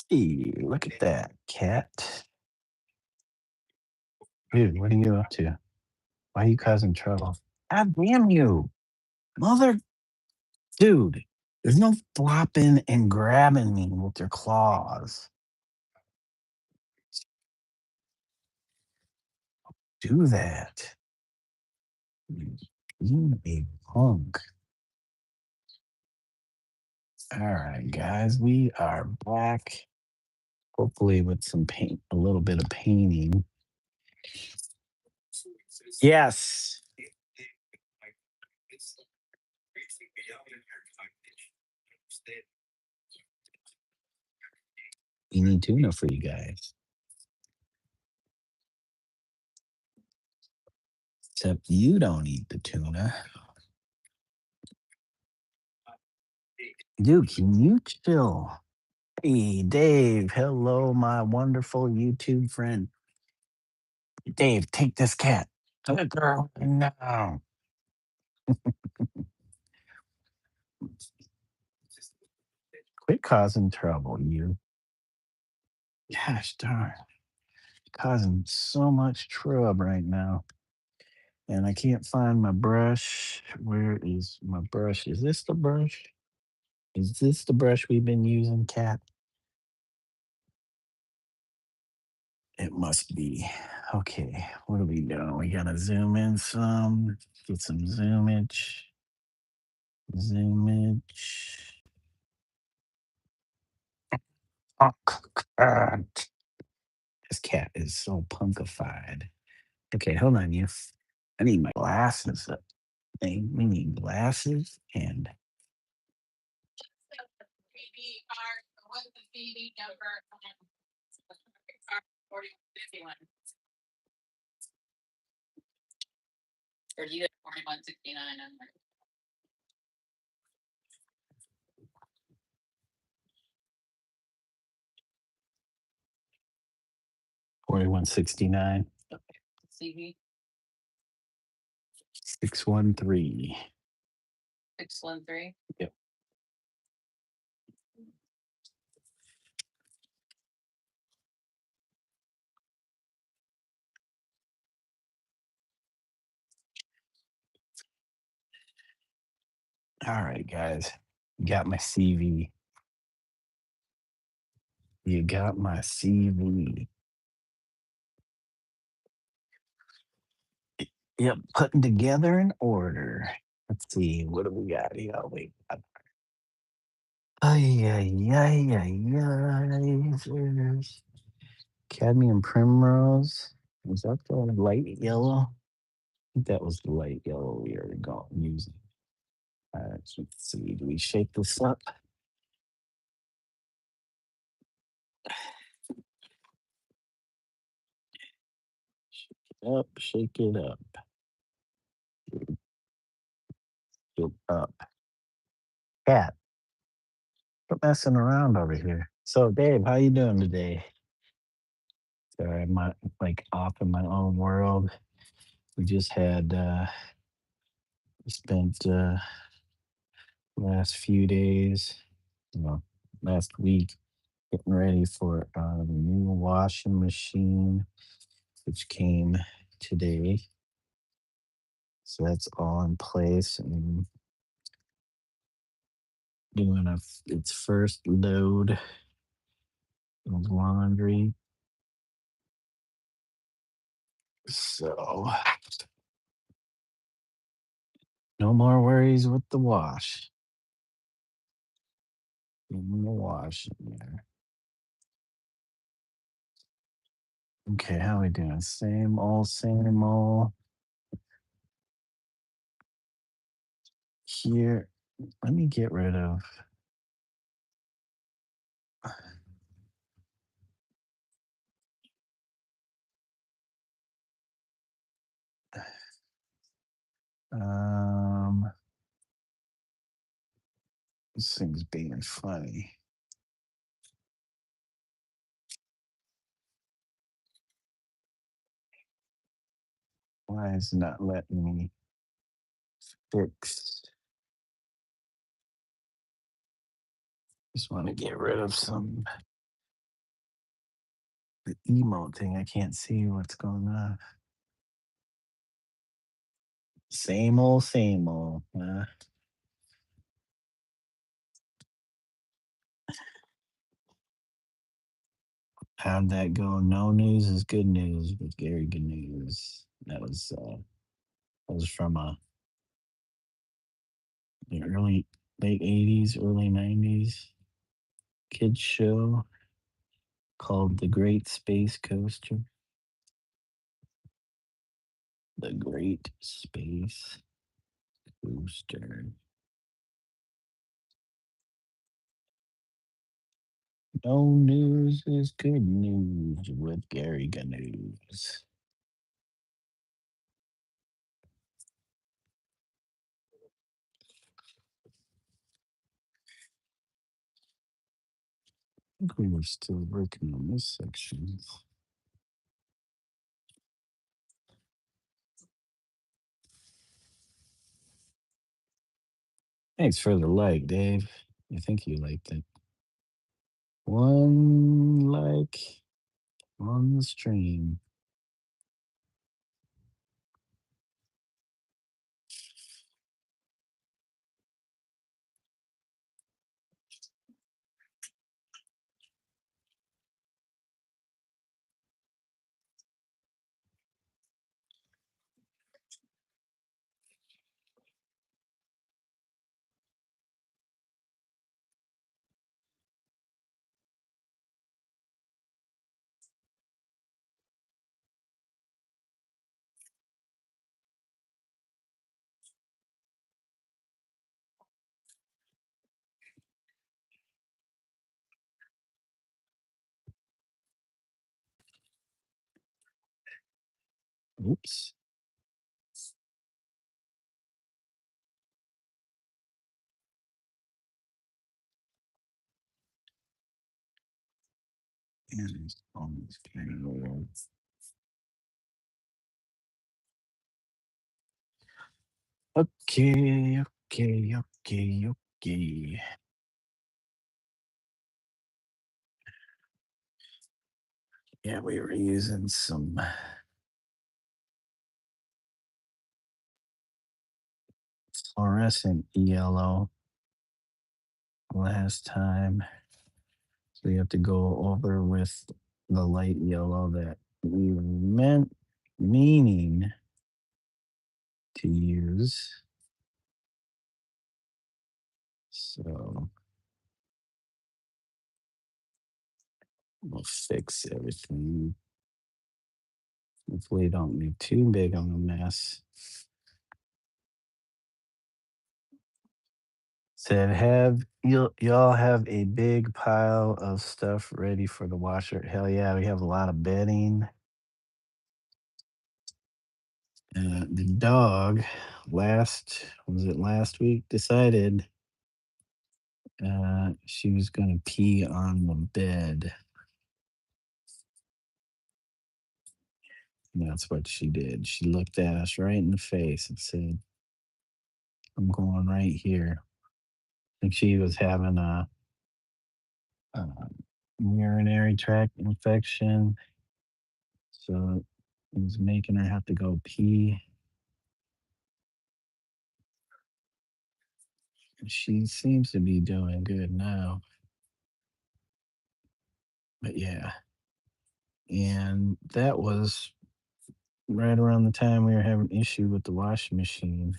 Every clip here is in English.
Hey, look at that cat. Dude, what are you up to? Why are you causing trouble? God damn you, mother. Dude, there's no flopping and grabbing me with your claws. Do that. You a punk. All right, guys, we are back. Hopefully, with some paint, a little bit of painting. Yes. We need tuna for you guys. Except you don't eat the tuna. Dude, can you chill? Hey, Dave. Hello, my wonderful YouTube friend. Dave, take this cat. To the girl now. Quit causing trouble, you. Gosh darn. Causing so much trouble right now. And I can't find my brush. Where is my brush? Is this the brush? Is this the brush we've been using, cat? It must be. Okay, what are we doing? We gotta zoom in some, get some zoomage. Zoomage. Oh, God. This cat is so punkified. Okay, hold on, you. I need my glasses. We need glasses and or do you have 4169 on 4169. CV 613. 613. Yep. All right, guys. Got my CV. You got my CV. Yep, putting together an order. Let's see, what do we got here? Oh, wait. Ay, ay, ay, ay, ay. There's cadmium primrose. Was that the light yellow? I think that was the light yellow we were using. So let's see. Do we shake this up? Shake it up. Shake it up. Cat, quit messing around over here. So, Dave, how you doing today? Sorry, I'm like off in my own world. We just had spent last few days, well, last week, getting ready for the new washing machine, which came today. So that's all in place and doing its first load of laundry. So no more worries with the wash. In the wash in there. Okay, how we doing? Same old, same old. Here, let me get rid of. Um, this thing's being funny. Why is it not letting me? fix. Just want to get rid of some the emote thing. I can't see what's going on. Same old, same old. How'd that go? No news is good news with Gary Good News. That was from the late '80s, early '90s kids show called The Great Space Coaster. The Great Space Coaster. No news is good news with Gary Good News. I think we were still working on this section. Thanks for the like, Dave. I think you liked it. One like on the stream. Oops. And it's almost getting old. Okay, okay, okay, okay. Yeah, we were using some fluorescent yellow last time. So we have to go over with the light yellow that we were meaning to use. So we'll fix everything. Hopefully don't be too big of a mess. Said have y'all have a big pile of stuff ready for the washer. Hell yeah, we have a lot of bedding. The dog last week decided she was gonna pee on the bed. And that's what she did. She looked at us right in the face and said, I'm going right here. I think she was having a urinary tract infection. So it was making her have to go pee. She seems to be doing good now. But yeah. And that was right around the time we were having issue with the washing machine.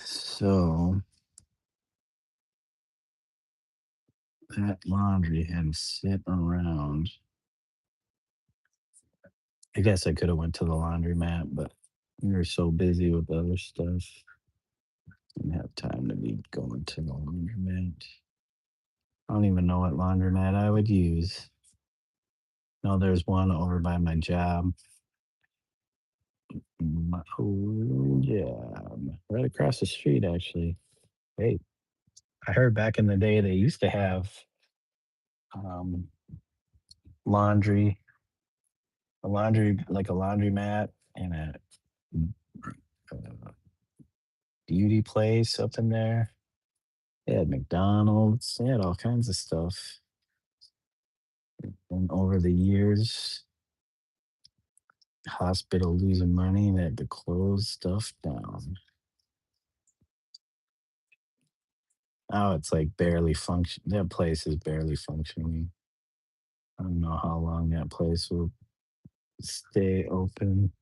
So that laundry had to sit around. I guess I could have went to the laundromat, but we were so busy with other stuff. Didn't have time to be going to the laundromat. I don't even know what laundromat I would use. No, there's one over by my job. My old job. Right across the street, actually. Hey, I heard back in the day they used to have um, laundry, like a laundromat and a uh, beauty place up in there. They had McDonald's. They had all kinds of stuff. And over the years, hospital losing money and had to close stuff down. Now it's like barely function. That place is barely functioning. I don't know how long that place will stay open.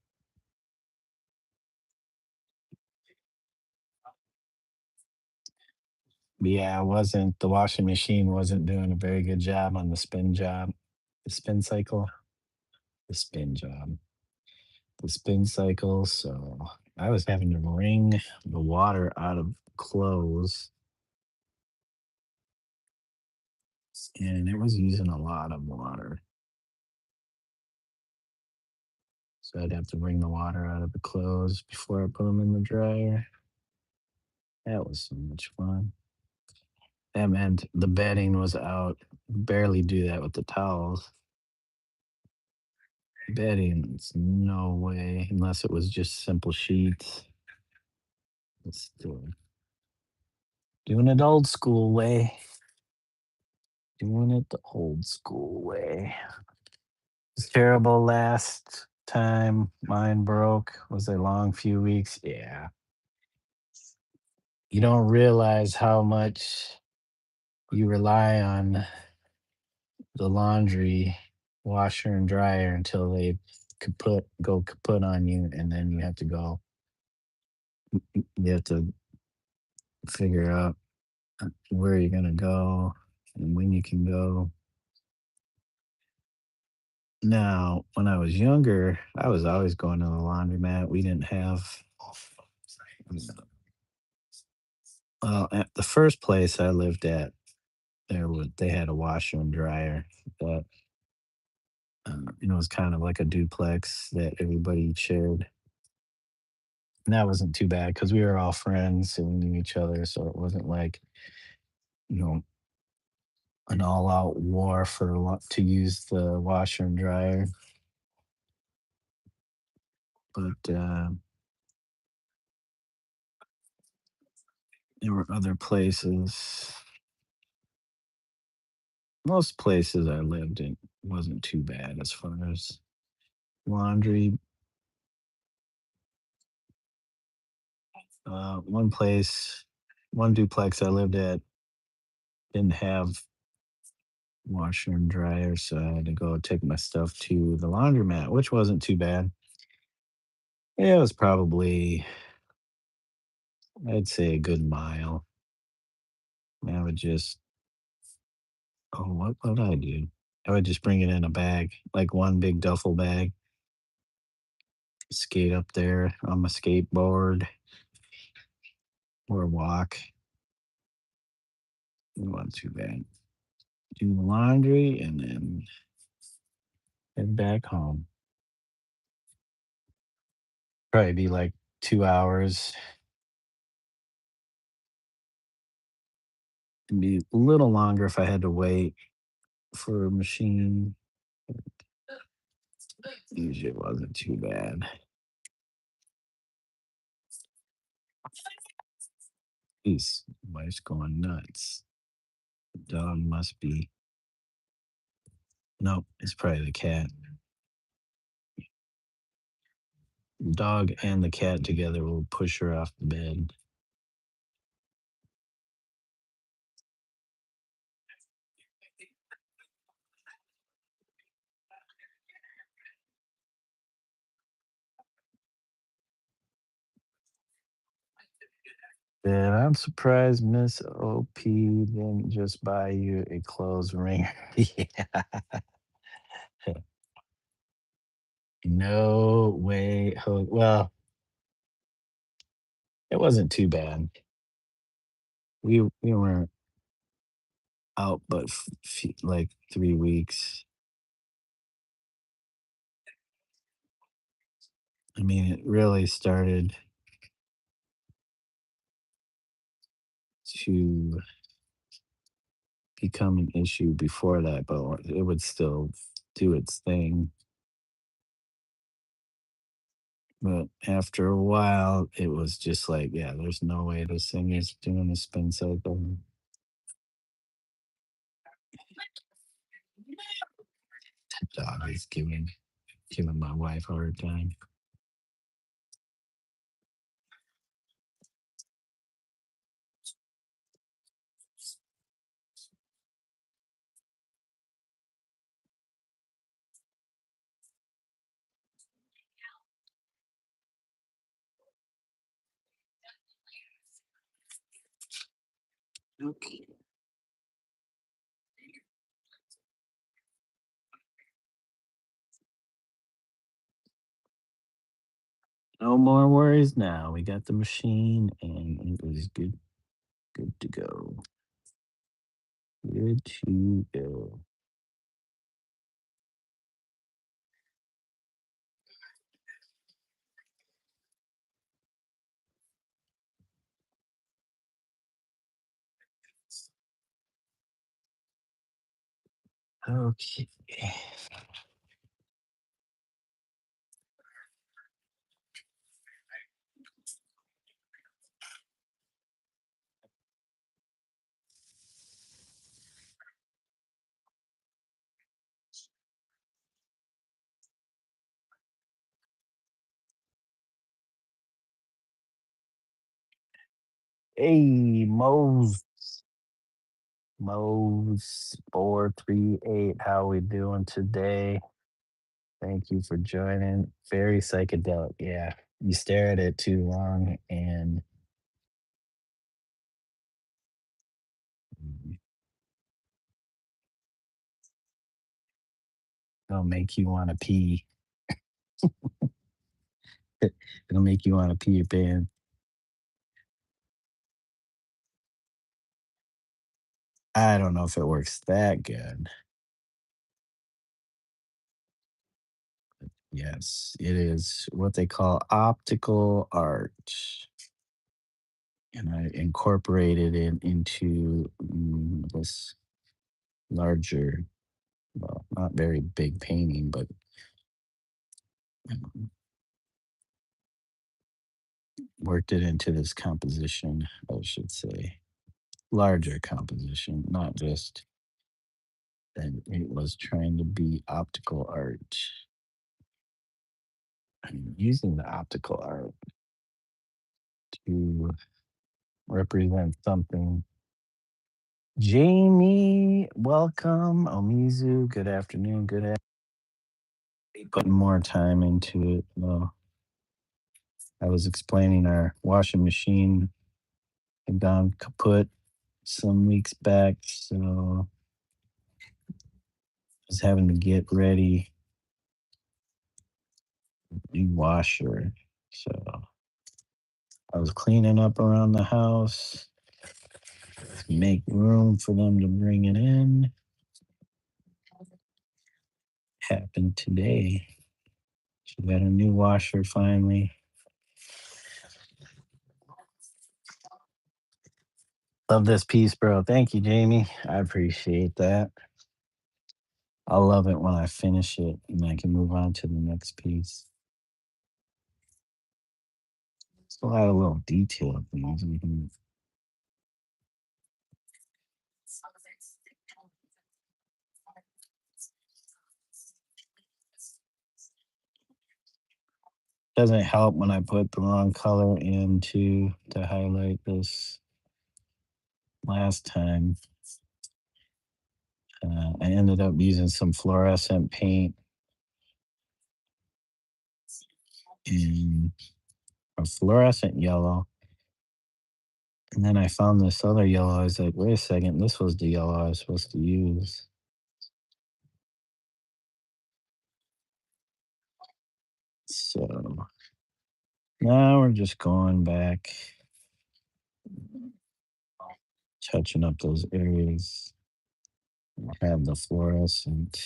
Yeah, it wasn't the washing machine wasn't doing a very good job on the spin job. The spin cycle. The spin job. The spin cycle. So I was having to wring the water out of clothes and it was using a lot of water. So I'd have to wring the water out of the clothes before I put them in the dryer. That was so much fun. That meant the bedding was out. Barely do that with the towels. Bedding's no way, unless it was just simple sheets. It's still doing it old school way. Doing it the old school way. It's terrible last time mine broke. Was a long few weeks. Yeah. You don't realize how much you rely on the laundry washer and dryer until they go kaput on you, and then you have to go. You have to figure out where you're gonna go and when you can go. Now, when I was younger, I was always going to the laundromat. We didn't have. Well, at the first place I lived at, they had a washer and dryer, but it was kind of like a duplex that everybody shared. And that wasn't too bad because we were all friends and we knew each other, so it wasn't like, you know, an all-out war for to use the washer and dryer. But there were other places. Most places I lived in wasn't too bad as far as laundry. One place, one duplex I lived at didn't have washer and dryer, so I had to go take my stuff to the laundromat, which wasn't too bad. It was probably, I'd say, a good mile. I would just, oh, what would I do? I would just bring it in a bag, like one big duffel bag, skate up there on my skateboard or walk. It wasn't too bad. Do the laundry and then head back home. Probably be like 2 hours. It'd be a little longer if I had to wait for a machine. Usually it wasn't too bad. His wife's going nuts. The dog must be. Nope, it's probably the cat. The dog and the cat together will push her off the bed. And I'm surprised Miss OP didn't just buy you a clothes ringer. Yeah. No way. Well, it wasn't too bad. We weren't out but like 3 weeks. I mean, it really started to become an issue before that, but it would still do its thing. But after a while, it was just like, yeah, there's no way this thing is doing a spin cycle. Dog is giving my wife a hard time. Okay. No more worries now. We got the machine and it was good to go. Good to go. Okay. Hey, Mose 438. How we doing today? Thank you for joining. Very psychedelic. Yeah. You stare at it too long and it'll make you want to pee. It'll make you want to pee your pants. I don't know if it works that good. Yes, it is what they call optical art. And I incorporated it into this larger, well, not very big painting, but um, worked it into this composition, I should say. Larger composition, not just that it was trying to be optical art. I'm using the optical art to represent something. Jamie, welcome. Omizu, good afternoon. Putting more time into it. Well, I was explaining our washing machine had gone kaput some weeks back, so I was having to get ready new washer. So I was cleaning up around the house to make room for them to bring it in. Happened today. She got a new washer finally. Love this piece, bro. Thank you, Jamie. I appreciate that. I'll love it when I finish it and I can move on to the next piece. It's a lot of little detail things. Doesn't help when I put the wrong color into to highlight this last time. I ended up using some fluorescent paint in a fluorescent yellow. And then I found this other yellow. I was like, wait a second, this was the yellow I was supposed to use. So now we're just going back, touching up those areas. Have the fluorescent.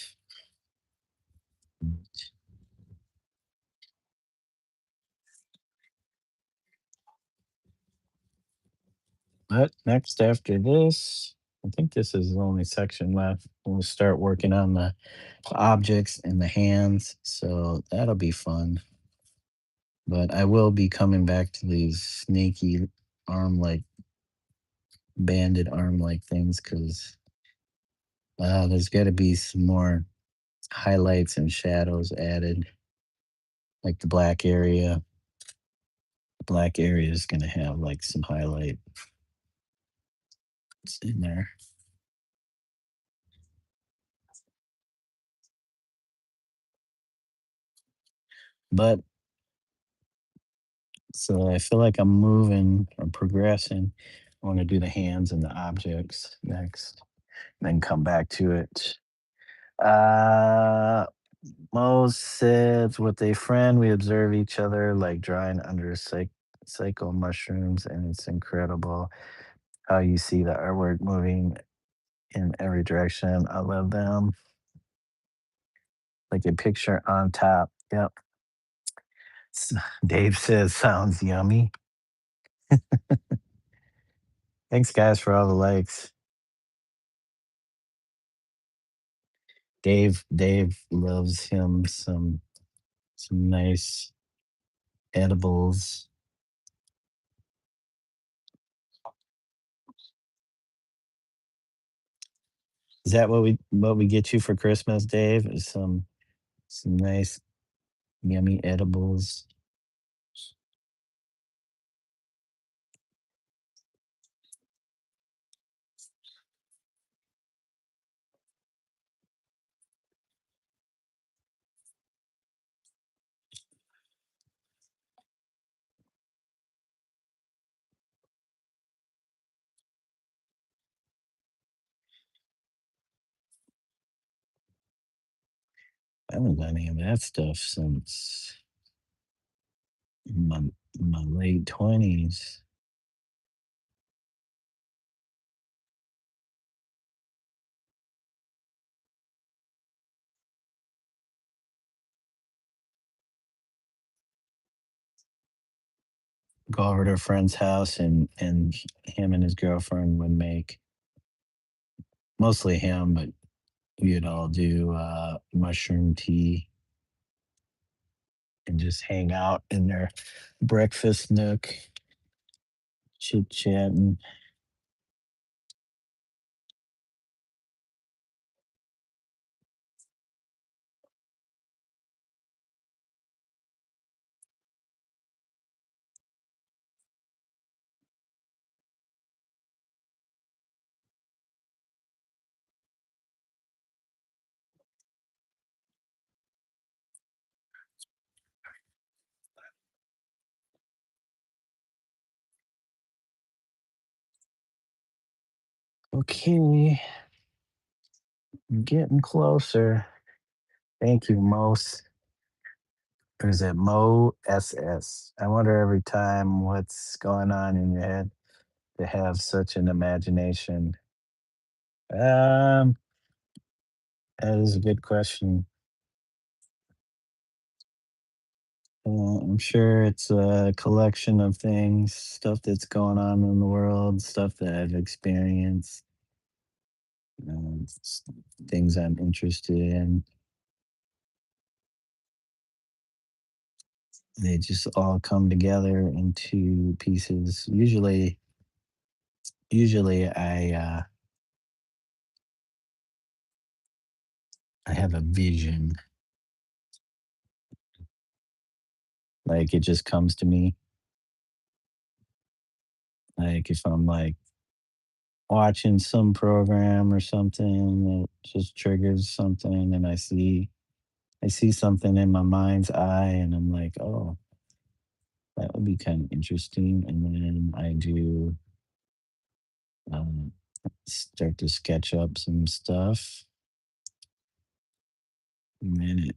But next after this, I think this is the only section left. We'll start working on the objects and the hands. So that'll be fun. But I will be coming back to these snaky arm like banded arm like things because there's got to be some more highlights and shadows added. Like the black area is going to have like some highlights in there. But so I feel like I'm moving or progressing. I want to do the hands and the objects next, then come back to it. Uh, Mo says, with a friend, we observe each other like drying under psycho mushrooms, and it's incredible how you see the artwork moving in every direction. I love them. Like a picture on top. Yep. Dave says, sounds yummy. Thanks, guys, for all the likes. Dave loves him some nice edibles. Is that what we get you for Christmas, Dave? Is some nice yummy edibles. I haven't done any of that stuff since my my late 20s. Go over to a friend's house and him and his girlfriend would make mostly him, but we'd all do mushroom tea and just hang out in their breakfast nook, chit chatting. Okay, I'm getting closer. Thank you, Mos. Or is it Mo SS? I wonder every time what's going on in your head to have such an imagination. Um, that is a good question. I'm sure it's a collection of things, stuff that's going on in the world, stuff that I've experienced, things I'm interested in. They just all come together into pieces. Usually I have a vision, like it just comes to me. Like if I'm like watching some program or something that just triggers something, and I see something in my mind's eye, and I'm like, oh, that would be kind of interesting. And then I do um, start to sketch up some stuff, and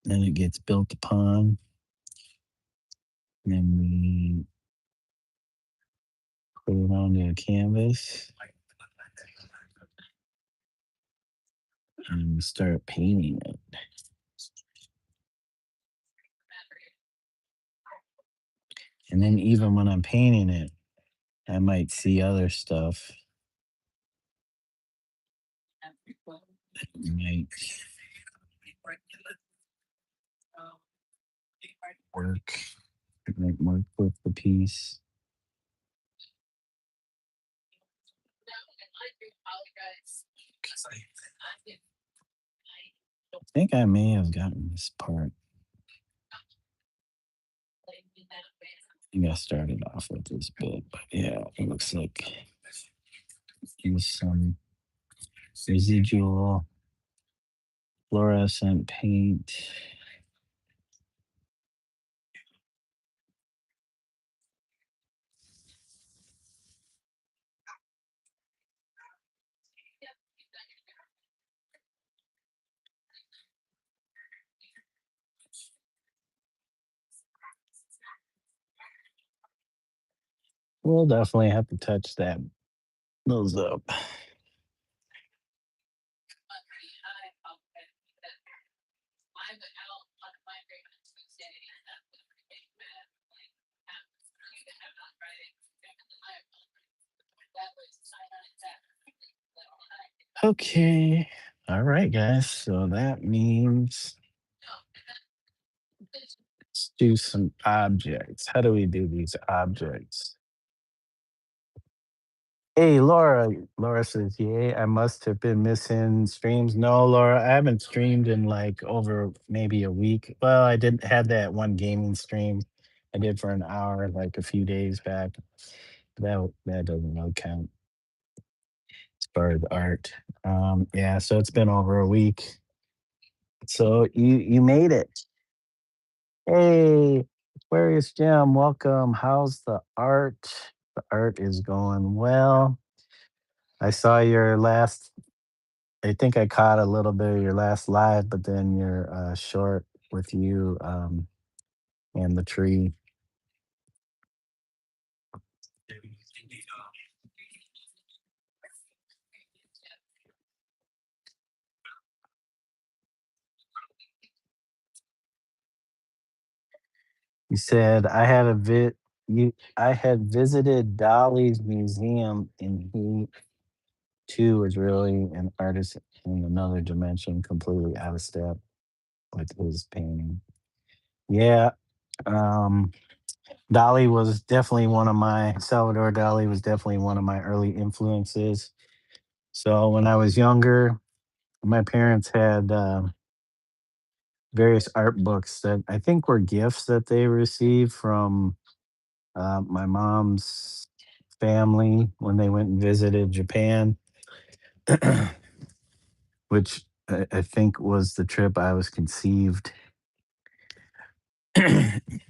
then it gets built upon, and then we put it onto a canvas and we start painting it. And then even when I'm painting it, I might see other stuff. Might work. It might work with the piece. 'Cause I think I may have gotten this part. I think I started off with this bit, but yeah, it looks like there's some residual fluorescent paint. We'll definitely have to touch those up. Okay. All right, guys. So that means let's do some objects. How do we do these objects? Hey, Laura. Laura says, "Yay, I must have been missing streams." No, Laura, I haven't streamed in like over maybe a week. Well, I did had that one gaming stream I did for an hour like a few days back. That doesn't really count as far as art. Yeah, so it's been over a week. So you made it. Hey, Aquarius Jim, welcome. How's the art? The art is going well. I saw your last I think I caught a little bit of your last live, but then your short with you and the tree. You said I had visited Dolly's museum and he too was really an artist in another dimension, completely out of step with his painting. Yeah. Um Dolly was definitely one of my Salvador Dali was definitely one of my early influences. So when I was younger, my parents had various art books that I think were gifts that they received from my mom's family when they went and visited Japan, which I think was the trip I was conceived.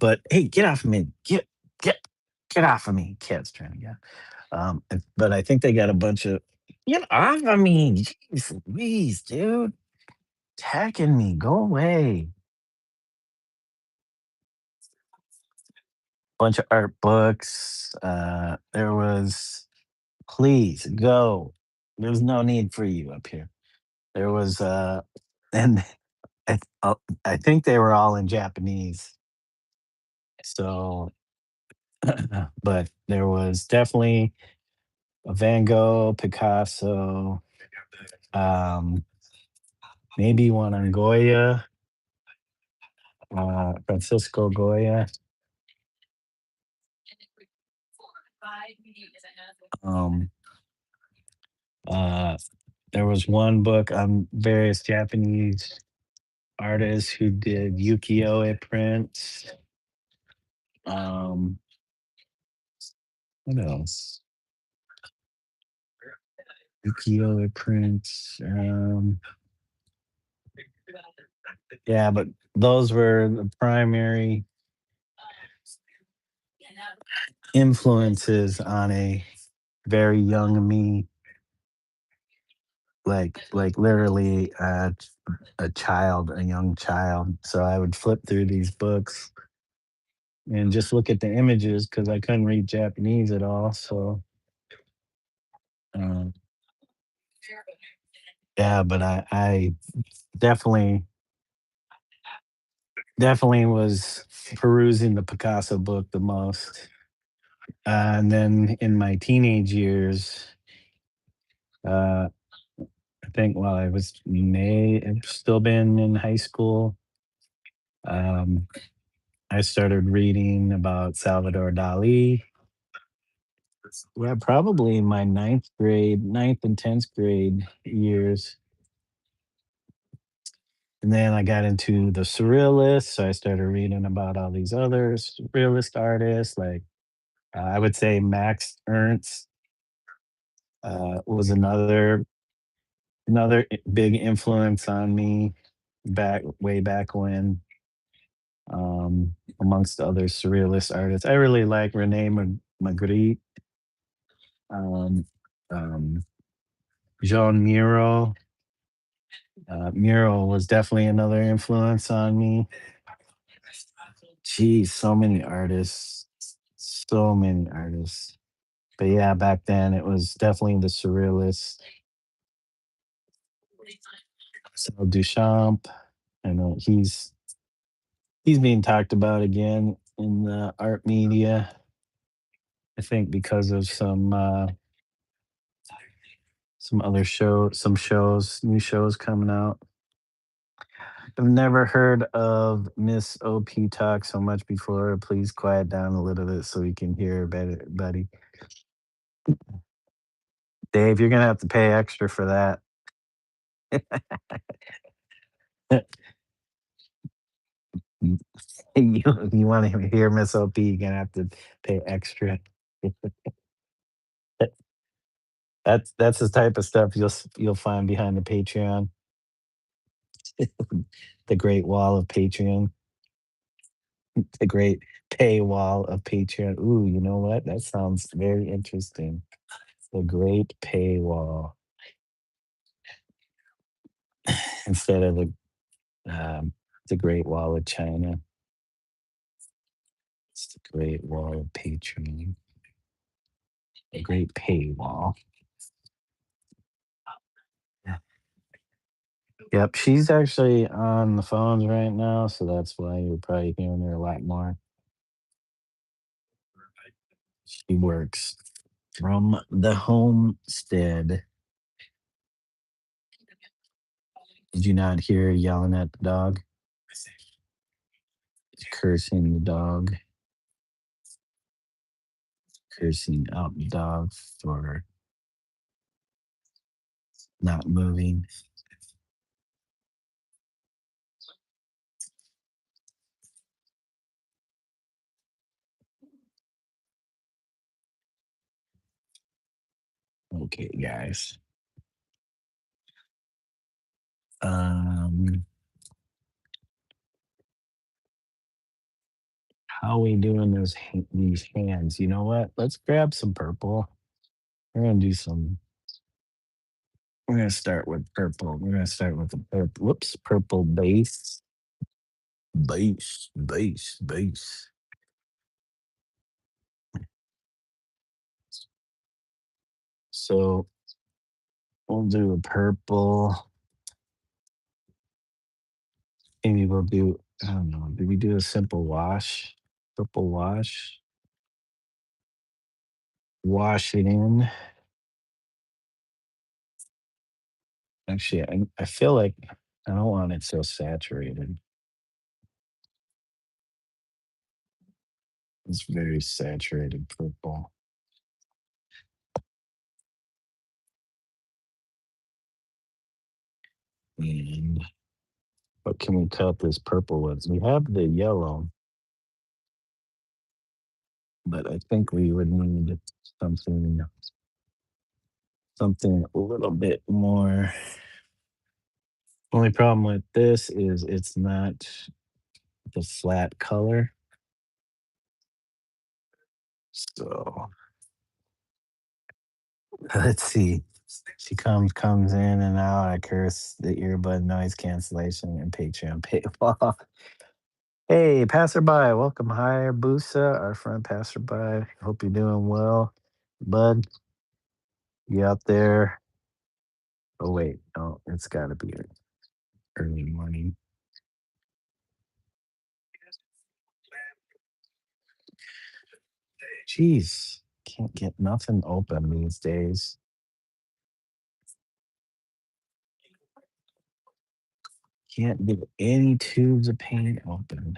But hey, get off of me! Get get off of me! Cat's trying to get. But I think they got a bunch of get off of me! Jeez Louise, dude, attacking me. Go away. Bunch of art books. There was please go. There's no need for you up here. There was and I, uh, I think they were all in Japanese. So, but there was definitely a Van Gogh, Picasso, um, maybe one on Goya, Francisco Goya. Um, uh, there was one book on various Japanese artists who did ukiyo-e prints. Um, what else? Ukiyo-e prints. Yeah, but those were the primary influences on a very young me, like literally a child, a young child. So I would flip through these books and just look at the images because I couldn't read Japanese at all. So um, yeah, but I definitely definitely was perusing the Picasso book the most. And then in my teenage years, uh, I think while I was may have still been in high school, um, I started reading about Salvador Dali. Yeah, probably in my ninth and 10th grade years. And then I got into the surrealists. So I started reading about all these other surrealist artists. Like I would say Max Ernst was another big influence on me back way back when. Amongst other surrealist artists, I really like Magritte, um, um, Jean Miro. Miro was definitely another influence on me. Geez, so many artists, so many artists. But yeah, back then it was definitely the surrealists. So Duchamp, I know he's being talked about again in the art media. I think because of some shows, new shows coming out. I've never heard of Miss OP talk so much before. Please quiet down a little bit so we can hear better, buddy. Dave, you're gonna have to pay extra for that. You want to hear Miss OP? You're gonna have to pay extra. That's the type of stuff you'll find behind the Patreon, the Great Wall of Patreon, the Great Paywall of Patreon. Ooh, you know what? That sounds very interesting. The Great Paywall instead of um, the Great Wall of China. It's the Great Wall of Patreon. The Great Paywall. Yep, she's actually on the phones right now, so that's why you're probably hearing her a lot more. She works from the homestead. Did you not hear her yelling at the dog? Cursing the dog, cursing out the dog for not moving. Okay, guys. Um, how we doing these hands? You know what? Let's grab some purple. We're gonna do some. We're gonna start with purple. We're gonna start with the purple. Whoops, purple base, base. So we'll do a purple. Maybe we'll do. I don't know. Did we do a simple wash? Purple wash. Wash it in. Actually, I feel like I don't want it so saturated. It's very saturated purple. And what can we cut this purple with? We have the yellow, but I think we would need something something a little bit more. Only problem with this is it's not the flat color. So let's see. She comes in and out. I curse the earbud noise cancellation and Patreon paywall. Hey, passerby, welcome. Hi, Busa, our friend passerby. Hope you're doing well, bud. You out there? Oh wait, no, it's got to be early morning. Jeez, can't get nothing open these days. Can't get any tubes of paint open.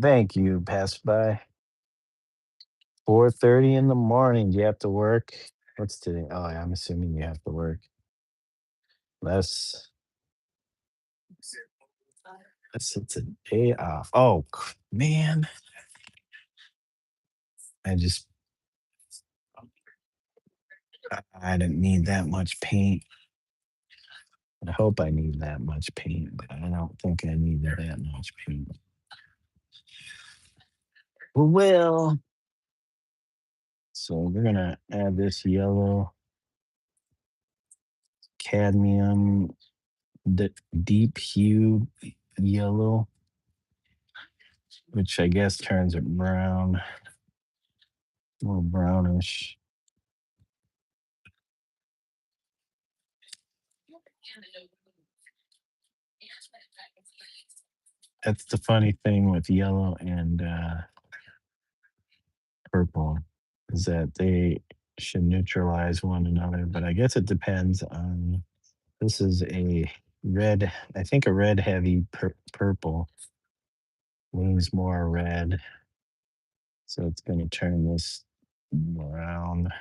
Thank you, passerby. 4:30 in the morning. Do you have to work? What's today? Oh, yeah, I'm assuming you have to work. Unless unless it's a day off. Oh, man. I just I didn't need that much paint. I hope I need that much paint, but I don't think I need that much paint. Well, so we're gonna add this yellow cadmium, the deep hue yellow, which I guess turns it brown, more brownish. That's the funny thing with yellow and purple is that they should neutralize one another, but I guess it depends on. This is a red, I think a red heavy purple leans more red, so it's going to turn this brown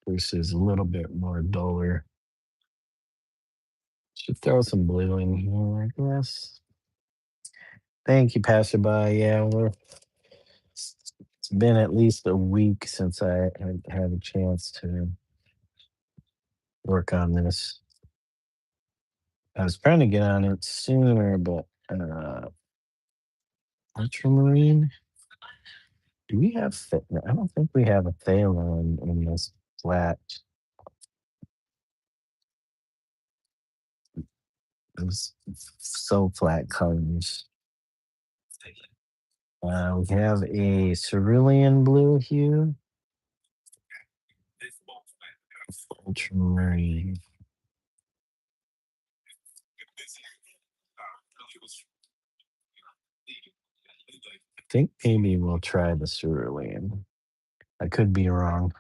versus a little bit more duller. Should throw some blue in here, I guess. Thank you, passerby. Yeah, it's been at least a week since I had a chance to work on this. I was trying to get on it sooner, but ultramarine. Do we have? I don't think we have a phthalo in this flat. Those so flat colors. We have a cerulean blue hue, ultramarine. I think maybe we'll try the cerulean. I could be wrong.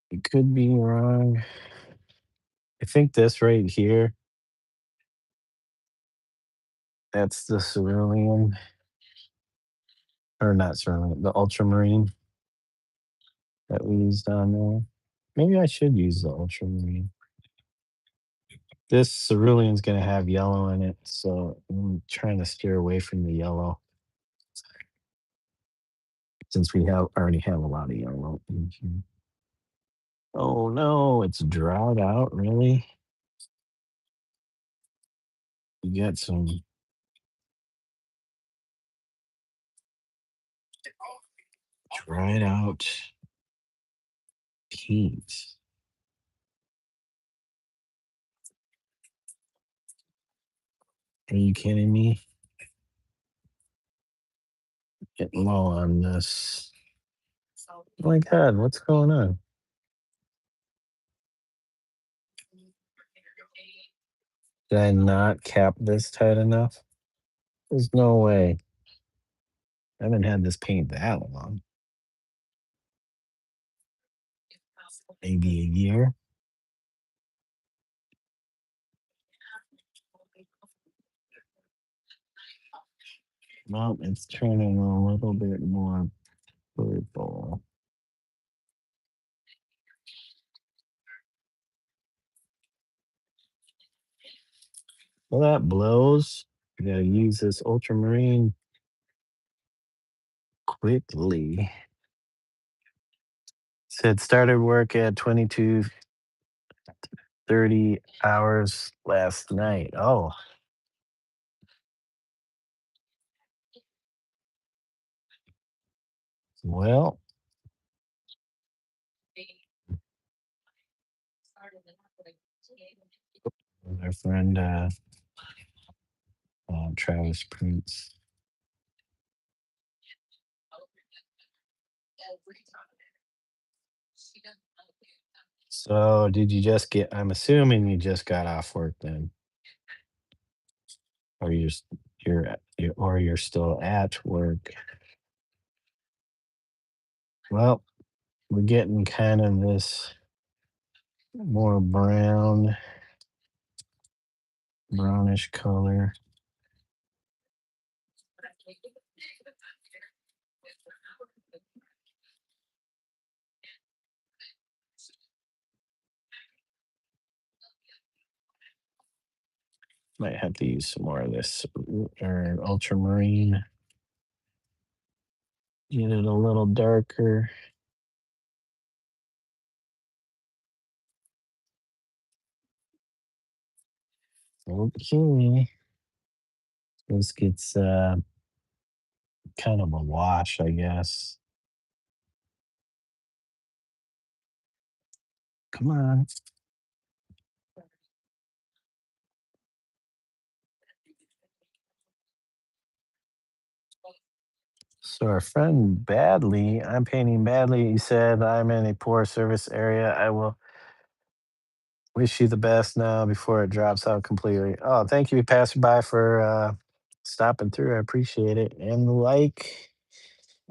It could be wrong. I think this right here, that's the cerulean, or not cerulean, the ultramarine that we used on there. Maybe I should use the ultramarine. This cerulean's gonna have yellow in it, so I'm trying to steer away from the yellow since we have already have a lot of yellow in here. Oh no, it's dried out, really? You got some dried out paint. Are you kidding me? Getting low on this. Oh my god, what's going on? Did I not cap this tight enough? There's no way. I haven't had this paint that long. Maybe a year. Well, it's turning a little bit more purple. Well, that blows. You gotta use this ultramarine quickly. Said started work at 22:30 last night. Oh, well, our friend Travis Prince. So, did you just get? I'm assuming you just got off work then, or you just? you're still at work. Well, we're getting kind of this more brownish color. Might have to use some more of this or ultramarine. Get it a little darker. Okay. This gets kind of a wash, I guess. Come on. So our friend Badly, I'm painting badly. He said, I'm in a poor service area. I will wish you the best now before it drops out completely. Oh, thank you, passerby, for stopping through. I appreciate it. And like,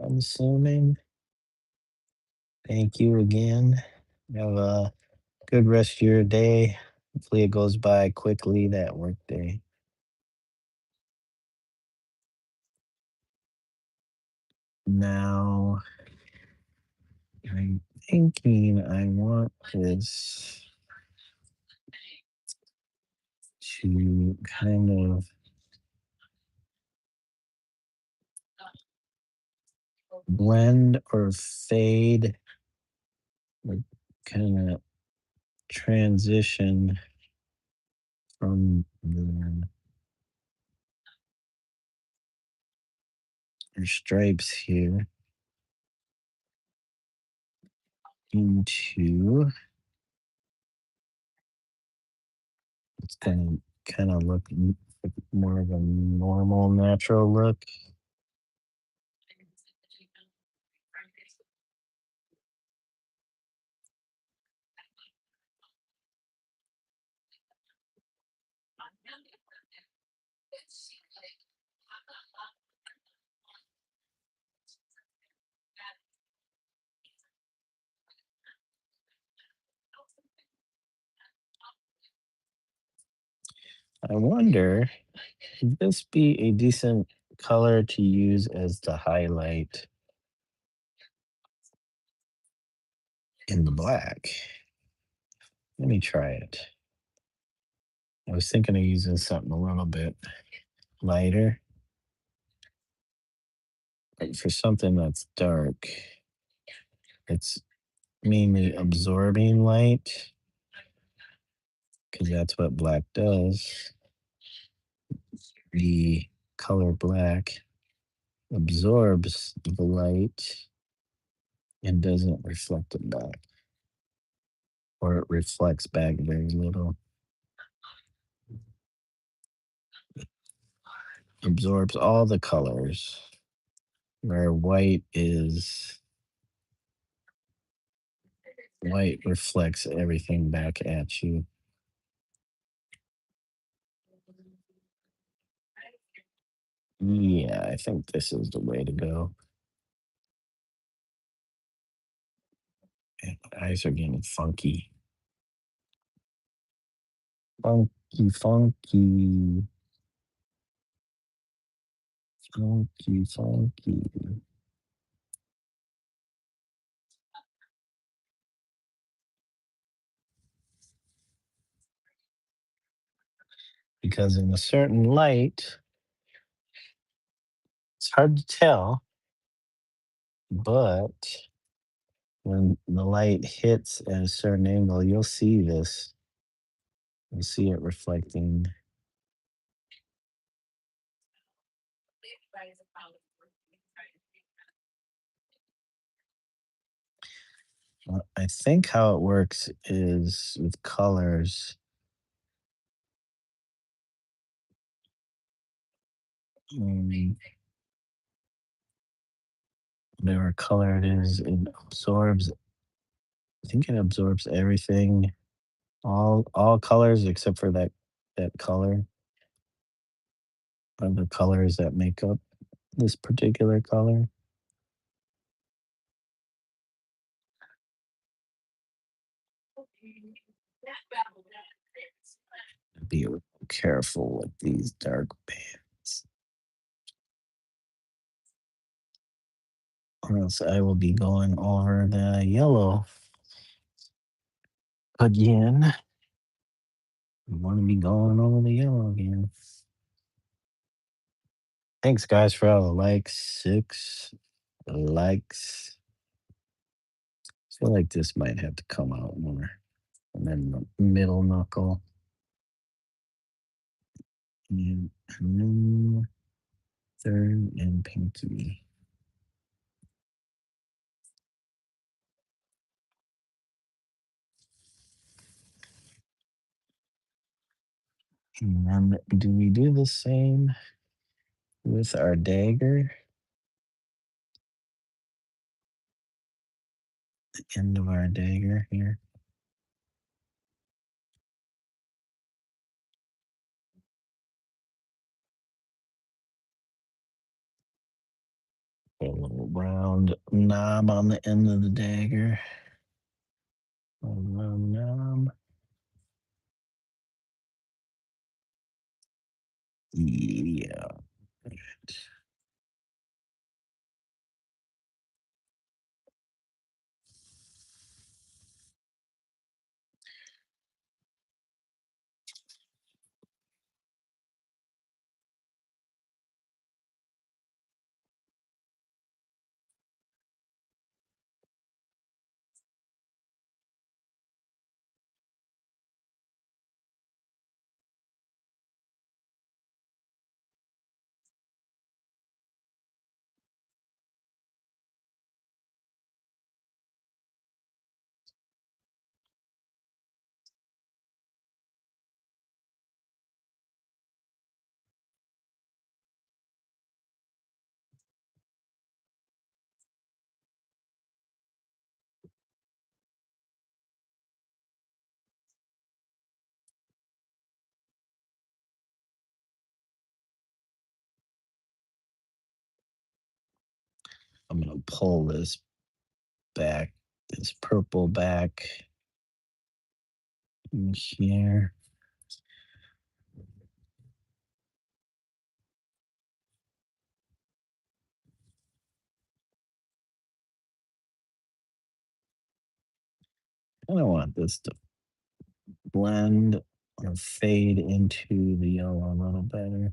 I'm assuming. Thank you again. Have a good rest of your day. Hopefully it goes by quickly, that work day. Now, I'm thinking I want this to kind of blend or fade, like kind of transition from the stripes here into it's gonna kind of look more of a normal natural look. I wonder, would this be a decent color to use as the highlight in the black? Let me try it. I was thinking of using something a little bit lighter, like for something that's dark. It's mainly absorbing light because that's what black does. The color black absorbs the light and doesn't reflect it back, or it reflects back very little. Absorbs all the colors, where white reflects everything back at you. Yeah, I think this is the way to go. Man, my eyes are getting funky. Funky, funky, funky, funky. Because in a certain light, it's hard to tell, but when the light hits at a certain angle, you'll see this. You'll see it reflecting. I think how it works is with colors. mm, Whatever color it is, it absorbs. I think it absorbs everything, all colors except for that color. are the colors that make up this particular color. Be real careful with these dark bands, or else I will be going over the yellow again. I want to be going over the yellow again. Thanks, guys, for all the likes. 6 likes. I feel like this might have to come out more. And then the middle knuckle. And then third and pinky. And then do we do the same with our dagger? The end of our dagger here. Put a little round knob on the end of the dagger. A round knob. Yeah. I'm gonna pull this back, this purple back in here. I don't want this to blend or fade into the yellow a little better.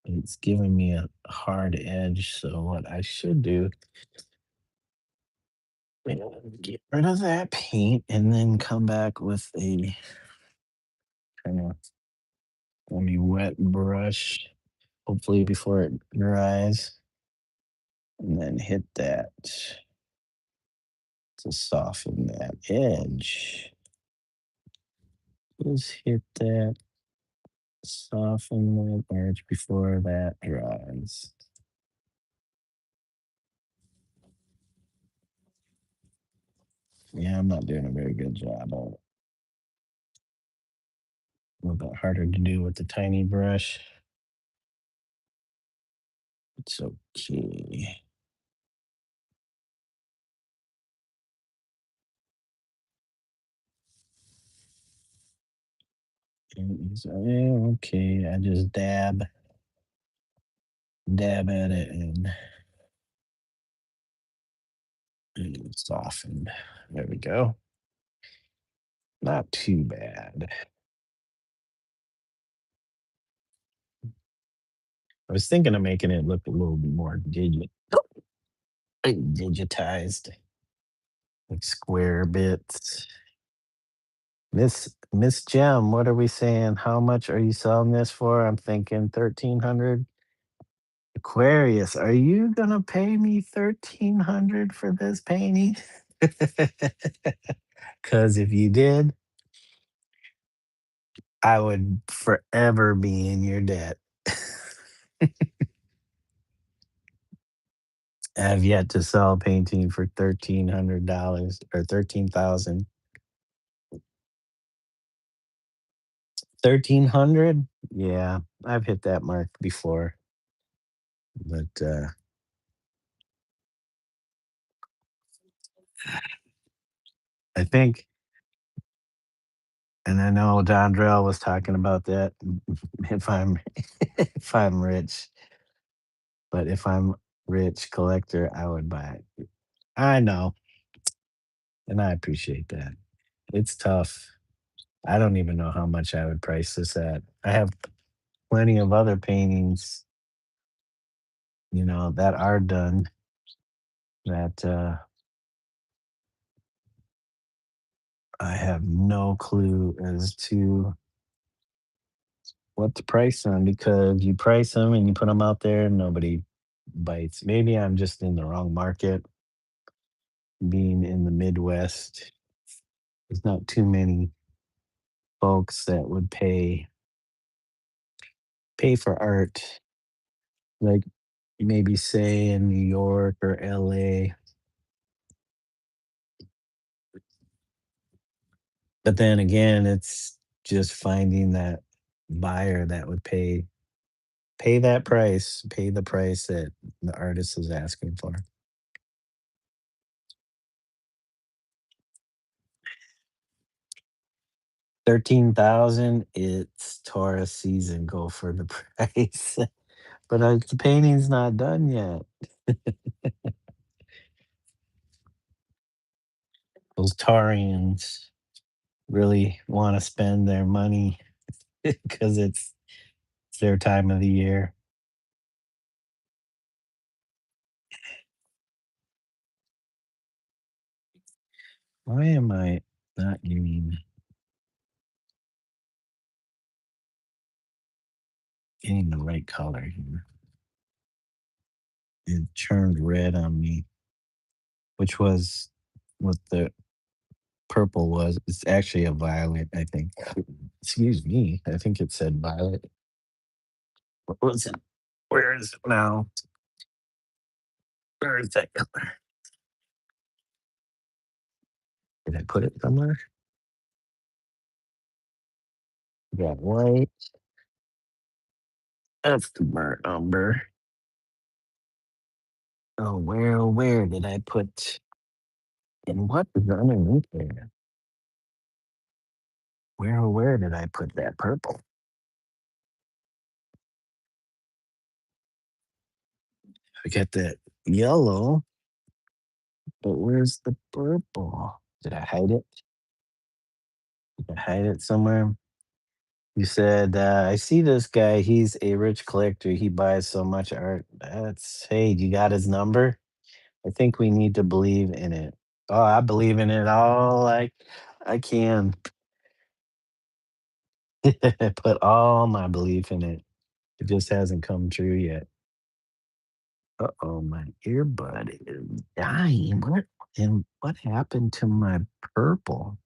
It's giving me a hard edge, so what I should do is get rid of that paint and then come back with a kind of wet brush, hopefully before it dries, and then hit that to soften that edge. Just hit that, soften that edge before that dries. Yeah, I'm not doing a very good job of it. A little bit harder to do with the tiny brush. It's okay. Yeah, okay. I just dab at it and soften. There we go. Not too bad. I was thinking of making it look a little bit more digitized, like square bits. Miss Gem, what are we saying? How much are you selling this for? I'm thinking 1,300. Aquarius, are you gonna pay me 1,300 for this painting? Because if you did, I would forever be in your debt. I have yet to sell a painting for $1,300 or 13,000. 1300? Yeah, I've hit that mark before, but I think, and I know Don Drell was talking about that. If I'm if I'm rich, but if I'm rich collector, I would buy it. I know, and I appreciate that. It's tough. I don't even know how much I would price this at. I have plenty of other paintings, that are done that I have no clue as to what to price them, because you price them and you put them out there and nobody bites. Maybe I'm just in the wrong market. Being in the Midwest, there's not too many folks that would pay for art, like maybe say in New York or LA. But then again, it's just finding that buyer that would pay that price, pay the price that the artist is asking for. 13,000, it's Taurus season, go for the price. But, the painting's not done yet. Those Taurians really wanna spend their money because it's their time of the year. Why am I not getting the right color here? It turned red on me, which was what the purple was. It's actually a violet, I think. Excuse me, I think it said violet. What was it? Where is it now? Where is that color? Did I put it somewhere? We got white. That's the burnt umber. Oh, where did I put, and what is underneath there? Where did I put that purple? I got that yellow, but where's the purple? Did I hide it? Did I hide it somewhere? You said, I see this guy. He's a rich collector. He buys so much art. Hey, you got his number? I think we need to believe in it. Oh, I believe in it all I can. Put all my belief in it. It just hasn't come true yet. Uh-oh, my earbud is dying. What happened to my purple?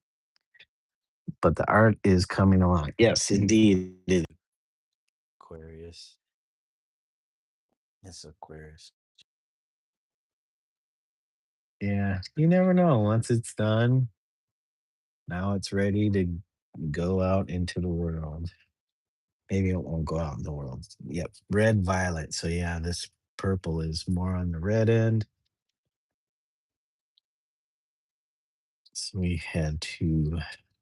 But the art is coming along. Yes, indeed. It is Aquarius. It's Aquarius. Yeah, you never know. Once it's done, now it's ready to go out into the world. Maybe it won't go out in the world. Yep, red, violet. So yeah, this purple is more on the red end. So we had to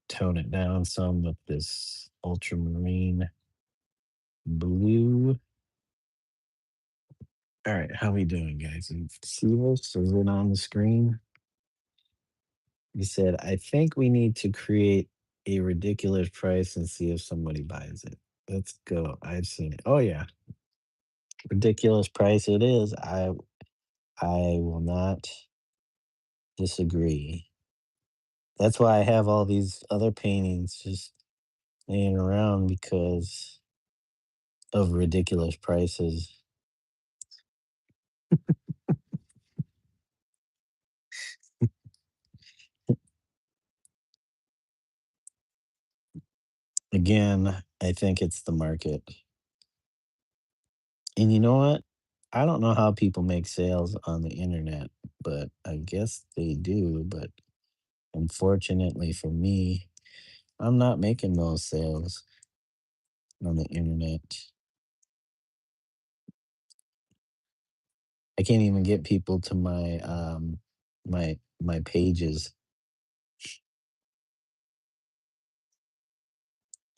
tone it down some with this ultramarine blue. All right, how we doing, guys? You see this? Is it on the screen? You said, I think we need to create a ridiculous price and see if somebody buys it. Let's go. I've seen it. Oh yeah, ridiculous price it is. I will not disagree. That's why I have all these other paintings just laying around, because of ridiculous prices. Again, I think it's the market. And you know what? I don't know how people make sales on the internet, but I guess they do. But unfortunately for me, I'm not making those sales. on the internet. I can't even get people to my pages.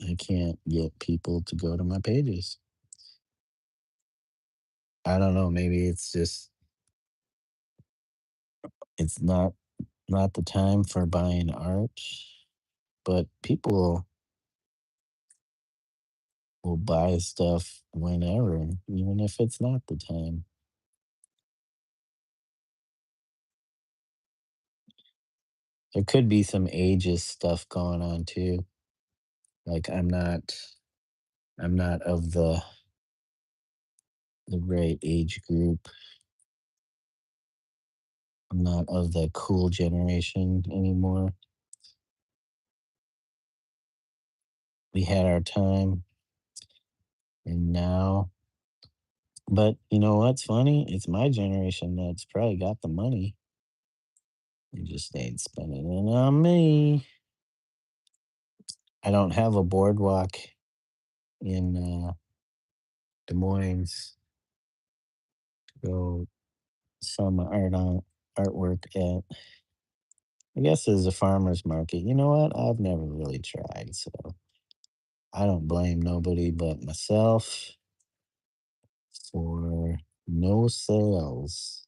I can't get people to go to my pages. I don't know, maybe it's just it's not the time for buying art, but people will buy stuff whenever, even if it's not the time. There could be some ageist stuff going on too. Like I'm not of the right age group. I'm not of the cool generation anymore. We had our time and now, but you know what's funny? It's my generation that's probably got the money. They just ain't spending it on me. I don't have a boardwalk in Des Moines to go sell my artwork at. I guess there's a farmer's market. You know what? I've never really tried, so I don't blame nobody but myself for no sales.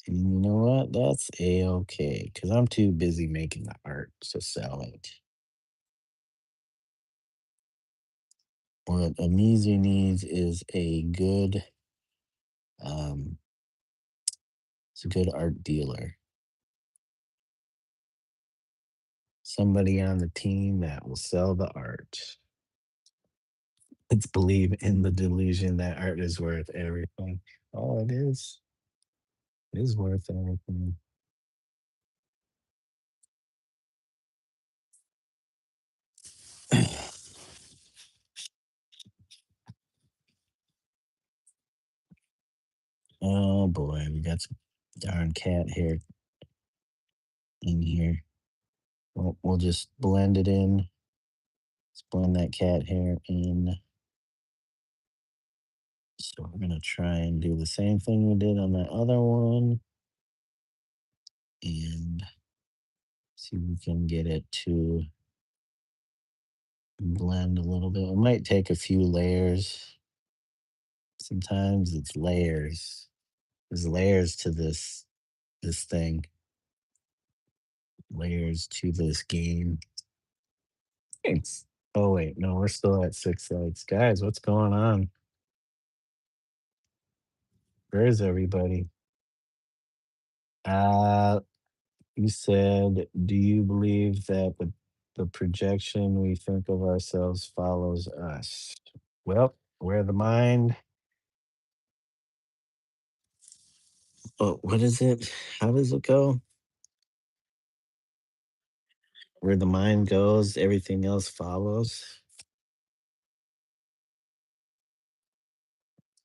And you know what? That's a-okay because I'm too busy making the art to sell it. What Omizu needs is um, it's a good art dealer. Somebody on the team that will sell the art. Let's believe in the delusion that art is worth everything. Oh, it is. It is worth everything. Oh boy, we got some darn cat hair in here. We'll just blend it in. Let's blend that cat hair in. So we're gonna try and do the same thing we did on that other one and see if we can get it to blend a little bit. It might take a few layers. Sometimes it's layers. There's layers to this thing. Layers to this game. Thanks. Oh wait, no, we're still at 6 lights. Guys, what's going on? Where is everybody? Uh you said, do you believe that the projection we think of ourselves follows us? Well, where the mind, oh, what is it? How does it go? Where the mind goes, everything else follows.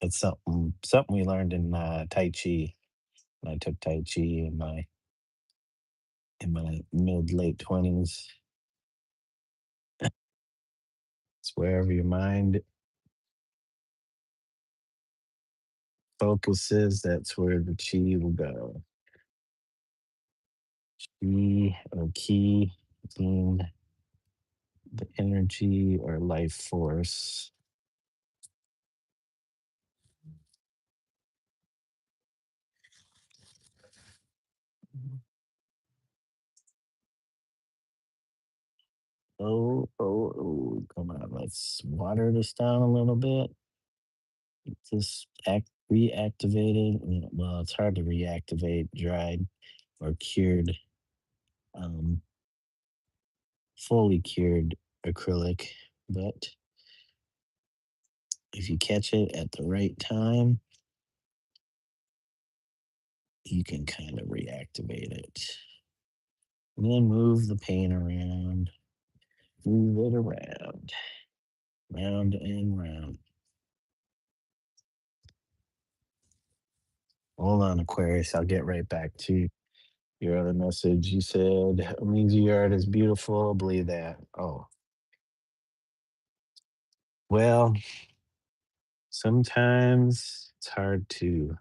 It's something we learned in Tai Chi. When I took Tai Chi in my mid late 20s. It's wherever your mind focuses, that's where the chi will go. Chi or ki being the energy or life force. Come on, let's water this down a little bit. Just reactivated. Well, it's hard to reactivate dried or cured, um, fully cured acrylic, but if you catch it at the right time, you can kind of reactivate it. And then move the paint around, move it around, round and round. Hold on, Aquarius. I'll get right back to you. Your other message, you said, Omizu art is beautiful. Believe that. Oh, well, sometimes it's hard to.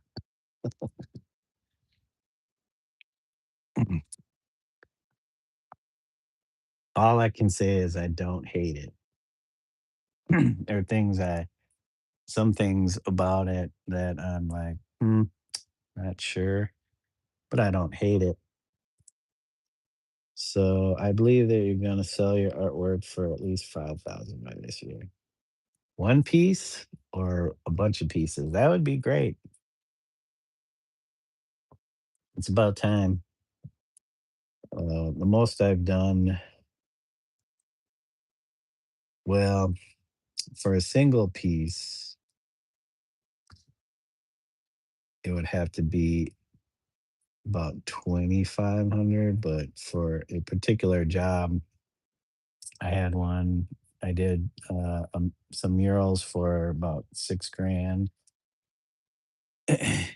All I can say is I don't hate it. There are some things about it that I'm like, not sure, but I don't hate it. So I believe that you're gonna sell your artwork for at least 5,000 by this year. One piece or a bunch of pieces? That would be great. It's about time. The most I've done, well, for a single piece, it would have to be about 2,500. But for a particular job, I had one. I did some murals for about 6 grand,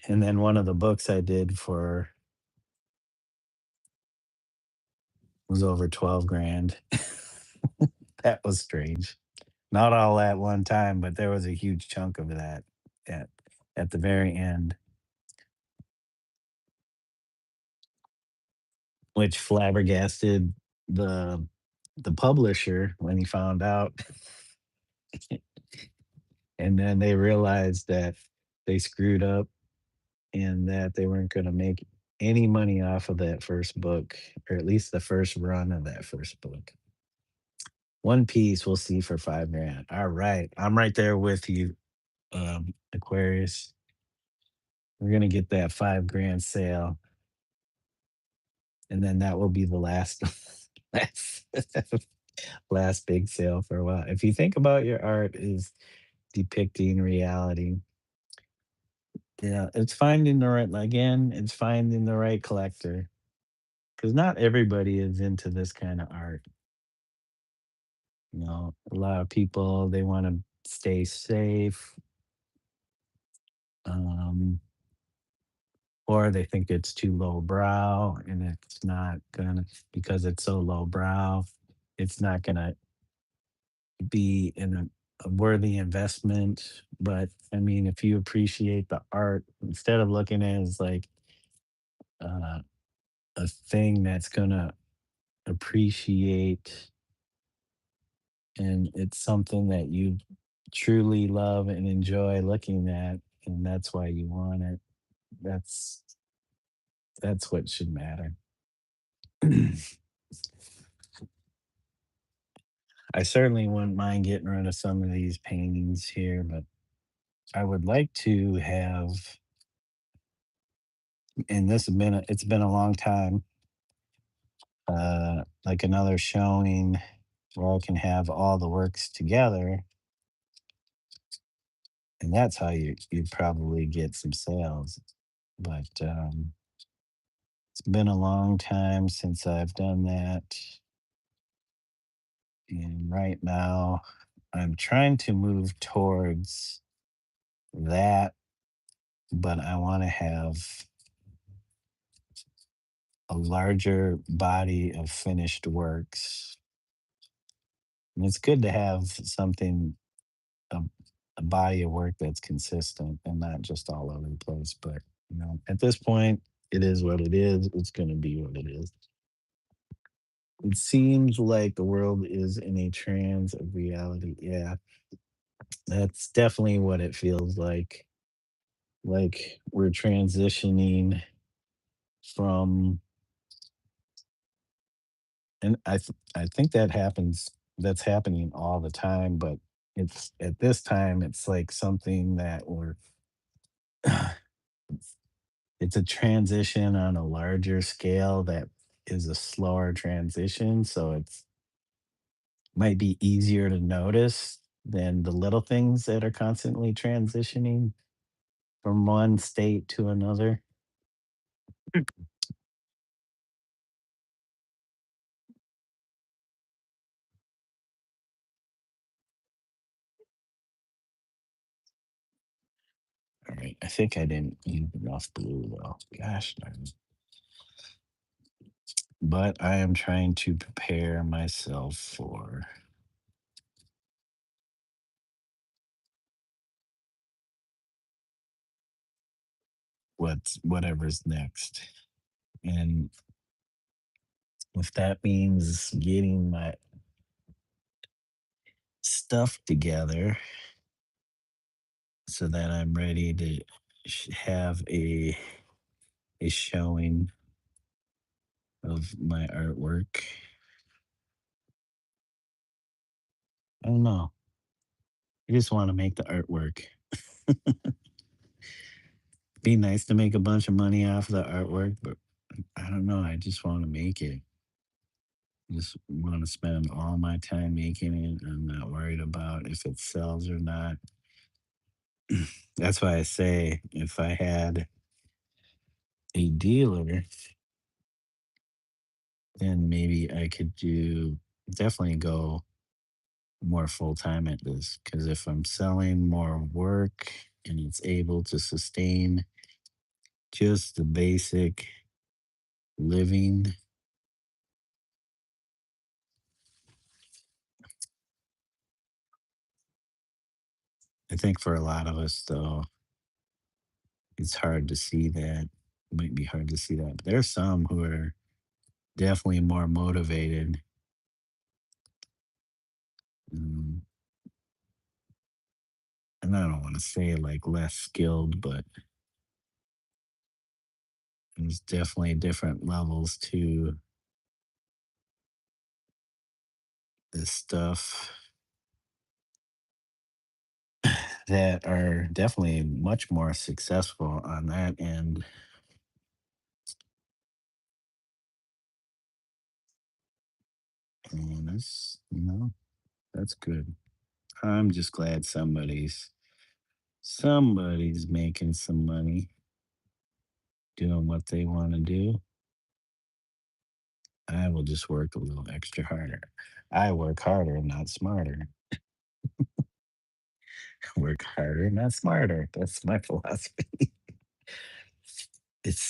and then one of the books I did for was over 12 grand. That was strange. Not all at one time, but there was a huge chunk of that at at the very end, which flabbergasted the the publisher when he found out. And then they realized that they screwed up and that they weren't going to make any money off of that first book, or at least the first run of that first book. One piece we'll see for 5 grand. All right. I'm right there with you, Aquarius. We're gonna get that 5 grand sale, and then that will be the last last last big sale for a while. If you think about your art is depicting reality, yeah, it's finding the right again, it's finding the right collector. Because not everybody is into this kind of art. A lot of people they want to stay safe, um, or they think it's too low brow, and it's not gonna because it's so low brow, it's not gonna be in a worthy investment. But I mean, if you appreciate the art, instead of looking at it as like uh, a thing that's gonna appreciate and it's something that you truly love and enjoy looking at, and that's why you want it. That's that's what should matter. I certainly wouldn't mind getting rid of some of these paintings here, but I would like to have, and it's been a long time, like another showing where I can have all the works together, and that's how you probably get some sales. But it's been a long time since I've done that, and right now I'm trying to move towards that, but I want to have a larger body of finished works. And it's good to have something, a, a body of work that's consistent and not just all over the place. But, at this point, it is what it is. It's going to be what it is. It seems like the world is in a trance of reality. Yeah, that's definitely what it feels like. Like we're transitioning from, and I think that's happening all the time, but it's at this time it's like something that we're it's a transition on a larger scale that is a slower transition, so it's might be easier to notice than the little things that are constantly transitioning from one state to another. All right, I think I didn't use enough blue though. Gosh darn. but I am trying to prepare myself for whatever's next. And if that means getting my stuff together so that I'm ready to have a showing of my artwork, I don't know. I just want to make the artwork. Be nice to make a bunch of money off the artwork, but I don't know. I just want to make it. Just want to spend all my time making it. I'm not worried about if it sells or not. That's why I say if I had a dealer, then maybe I could do definitely go more full time at this. Because if I'm selling more work and it's able to sustain just the basic living, I think for a lot of us, though, it's hard to see that. Might be hard to see that. But there's some who are definitely more motivated. mm, and I don't want to say like less skilled, but there's definitely different levels to this stuff that are definitely much more successful on that end. And that's good. I'm just glad somebody's making some money doing what they want to do. I will just work a little extra harder. I work harder, not smarter. Work harder, not smarter. That's my philosophy. It's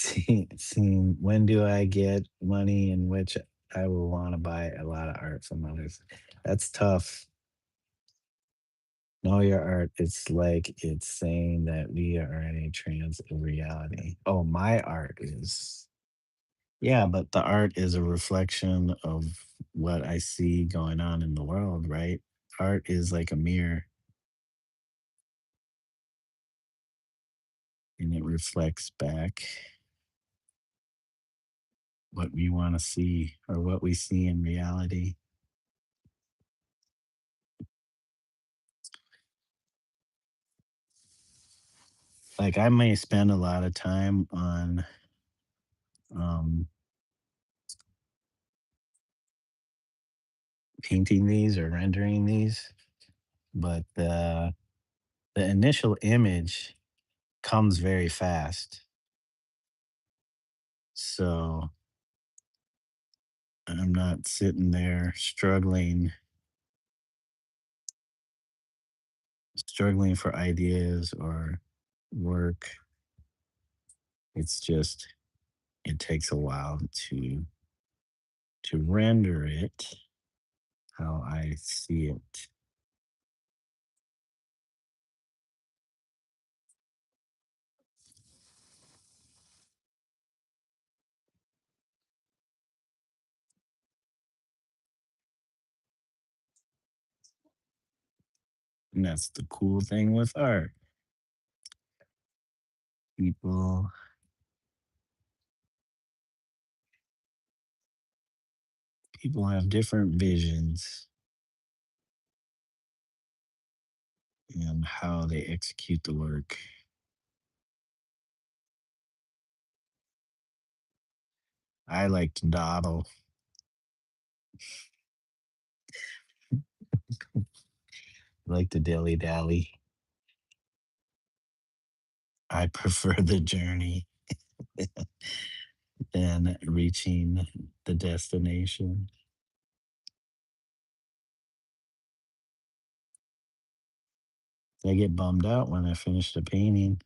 seeing when do I get money in which I will want to buy a lot of art from others. That's tough. Know your art. It's like it's saying that we are in a trance of reality. Oh, my art is. Yeah, but the art is a reflection of what I see going on in the world, right? Art is like a mirror and it reflects back what we want to see or what we see in reality. Like I may spend a lot of time on um, painting these or rendering these, but the initial image comes very fast. So I'm not sitting there struggling for ideas or work. It's just it takes a while to render it how I see it. And that's the cool thing with art. People people have different visions and how they execute the work. I like to dawdle. I like to dilly dally. I prefer the journey than reaching the destination. I get bummed out when I finish the painting,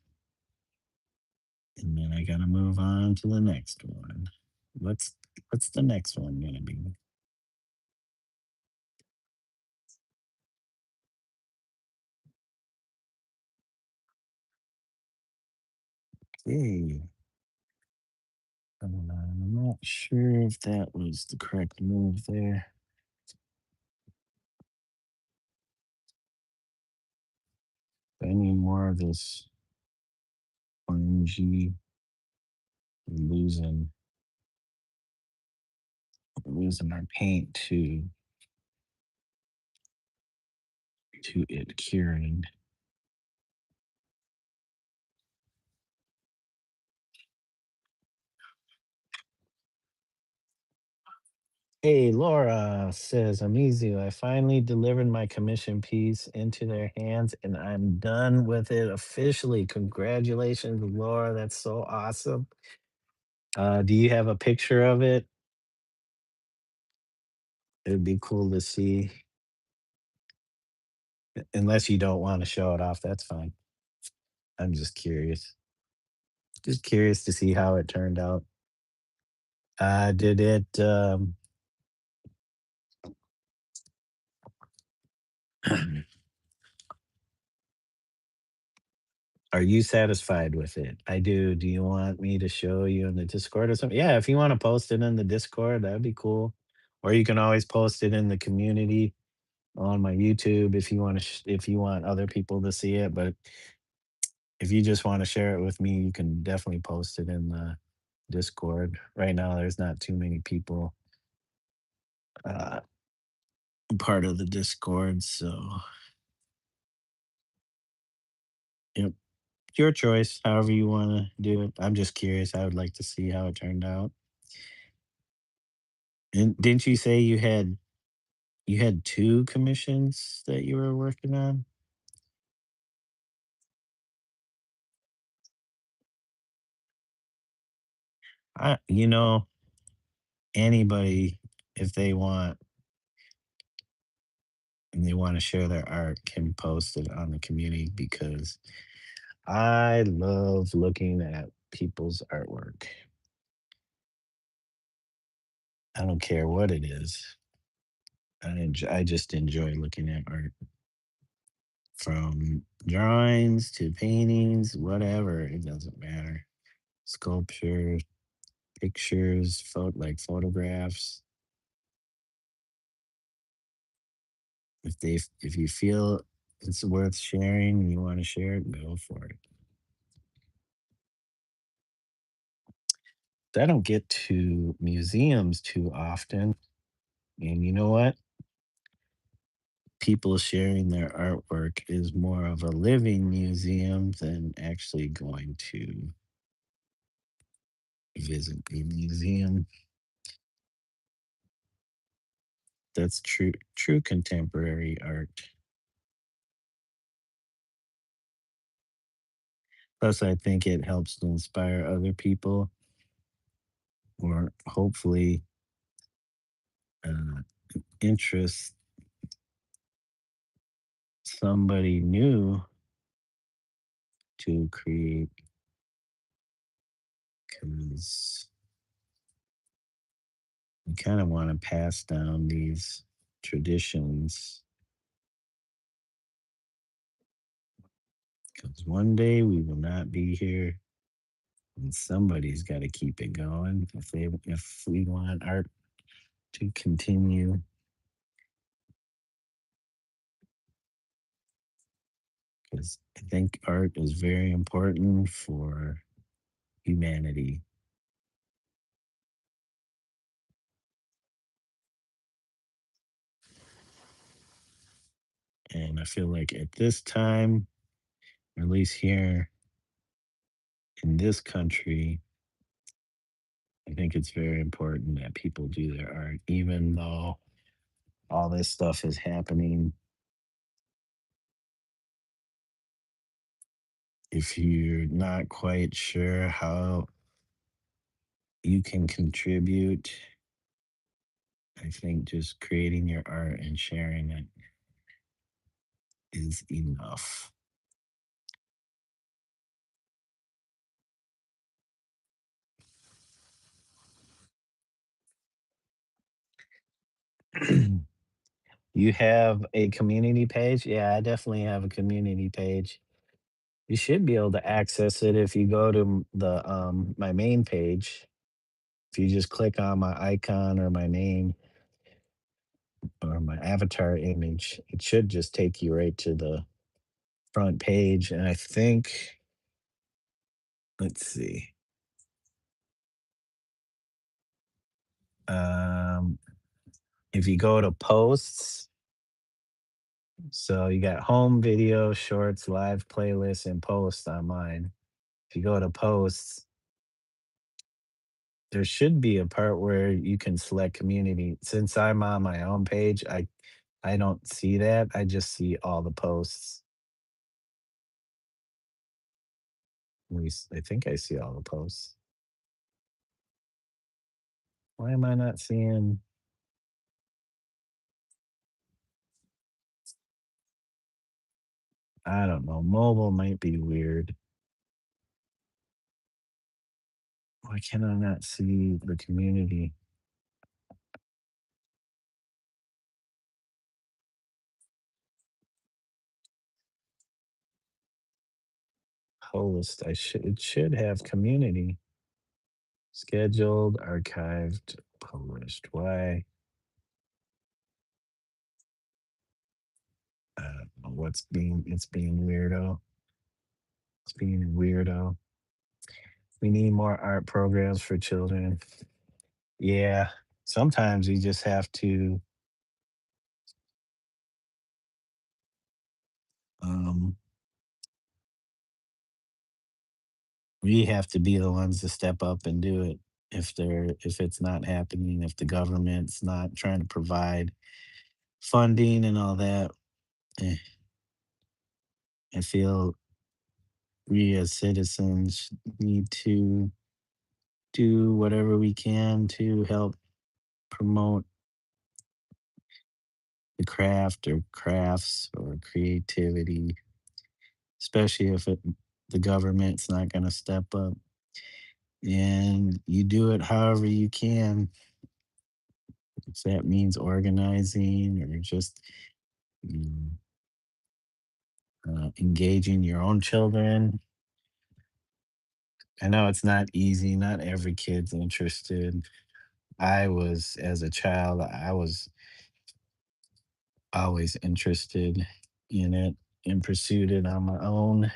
and then I gotta move on to the next one. What's what's the next one gonna be? Okay. I'm not sure if that was the correct move there. I need more of this orangey losing losing my paint to it curing. Hey, Laura says, Amizu, I finally delivered my commission piece into their hands and I'm done with it officially. Congratulations, Laura. That's so awesome. Do you have a picture of it? It'd be cool to see. Unless you don't want to show it off, that's fine. I'm just curious. Just curious to see how it turned out. Did it are you satisfied with it? I do. Do you want me to show you in the Discord or something? Yeah, if you want to post it in the Discord, that'd be cool. Or you can always post it in the community on my YouTube if you want to if you want other people to see it, but if you just want to share it with me, you can definitely post it in the Discord. Right now there's not too many people uh part of the Discord, so yep. Your choice, however you want to do it. I'm just curious. I would like to see how it turned out. And didn't you say you had 2 commissions that you were working on? You know, anybody, if they want and they wanna share their art, can post it on the community because I love looking at people's artwork. I don't care what it is. I just enjoy looking at art, from drawings to paintings, whatever, it doesn't matter. Sculpture, pictures, like photographs. If you feel it's worth sharing and you want to share it, go for it. I don't get to museums too often, and you know what? People sharing their artwork is more of a living museum than actually going to visit a museum. That's true contemporary art. Plus, I think it helps to inspire other people, or hopefully uh, interest somebody new to create, because we kind of want to pass down these traditions, because one day we will not be here and somebody's got to keep it going if we want art to continue, because I think art is very important for humanity. And I feel like at this time, or at least here in this country, I think it's very important that people do their art, even though all this stuff is happening. If you're not quite sure how you can contribute, I think just creating your art and sharing it is enough. You have a community page? Yeah, I definitely have a community page. You should be able to access it if you go to my main page. If you just click on my icon or my name or my avatar image, it should just take you right to the front page. And I think, let's see, um, if you go to posts, so you got home video, shorts, live playlists, and posts on mine. If you go to posts, there should be a part where you can select community. Since I'm on my own page, I don't see that. I just see all the posts. At least I think I see all the posts. Why am I not seeing? I don't know. Mobile might be weird. Why can I not see the community post? I should It should have community scheduled, archived, published. Why? I don't know what's being. It's being weirdo. It's being weirdo. We need more art programs for children. Yeah. Sometimes we just have to. Um, we have to be the ones to step up and do it if it's not happening, if the government's not trying to provide funding and all that. eh, I feel we as citizens need to do whatever we can to help promote the craft or crafts or creativity, especially if the government's not going to step up. And you do it however you can. If that means organizing or just mm, engaging your own children. I know it's not easy. Not every kid's interested. As a child, I was always interested in it and pursued it on my own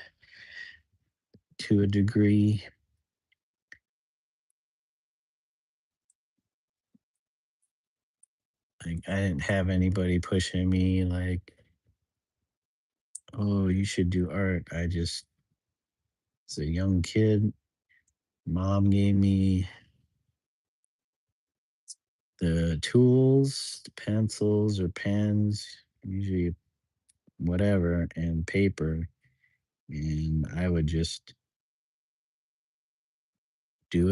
to a degree. Like, I didn't have anybody pushing me, like, oh, you should do art. I just, as a young kid, mom gave me the tools, the pencils or pens, usually whatever, and paper. And I would just do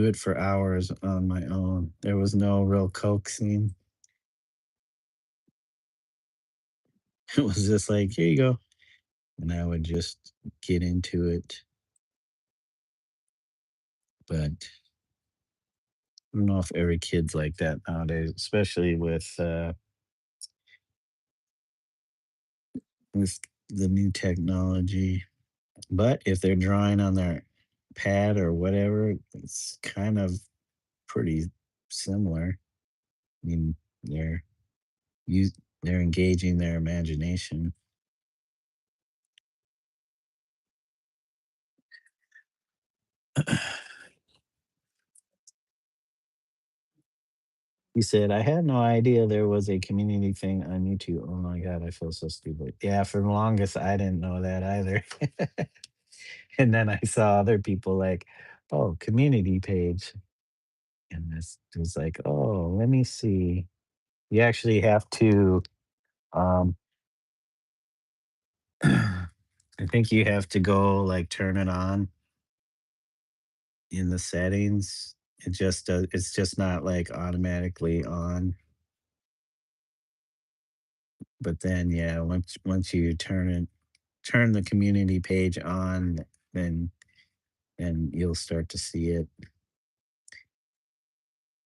it for hours on my own. There was no real coaxing. It was just like, here you go. And I would just get into it. But I don't know if every kid's like that nowadays, especially with the new technology. But if they're drawing on their pad or whatever, it's kind of pretty similar. I mean, they're use they're engaging their imagination. He said, "I had no idea there was a community thing on YouTube." Oh my god, I feel so stupid. Yeah, for the longest, I didn't know that either. And then I saw other people like, "Oh, community page." And this was like, "Oh, let me see." You actually have to, um I think you have to go, like, turn it on in the settings. It's just not, like, automatically on. But then, yeah, once you turn the community page on, then you'll start to see it.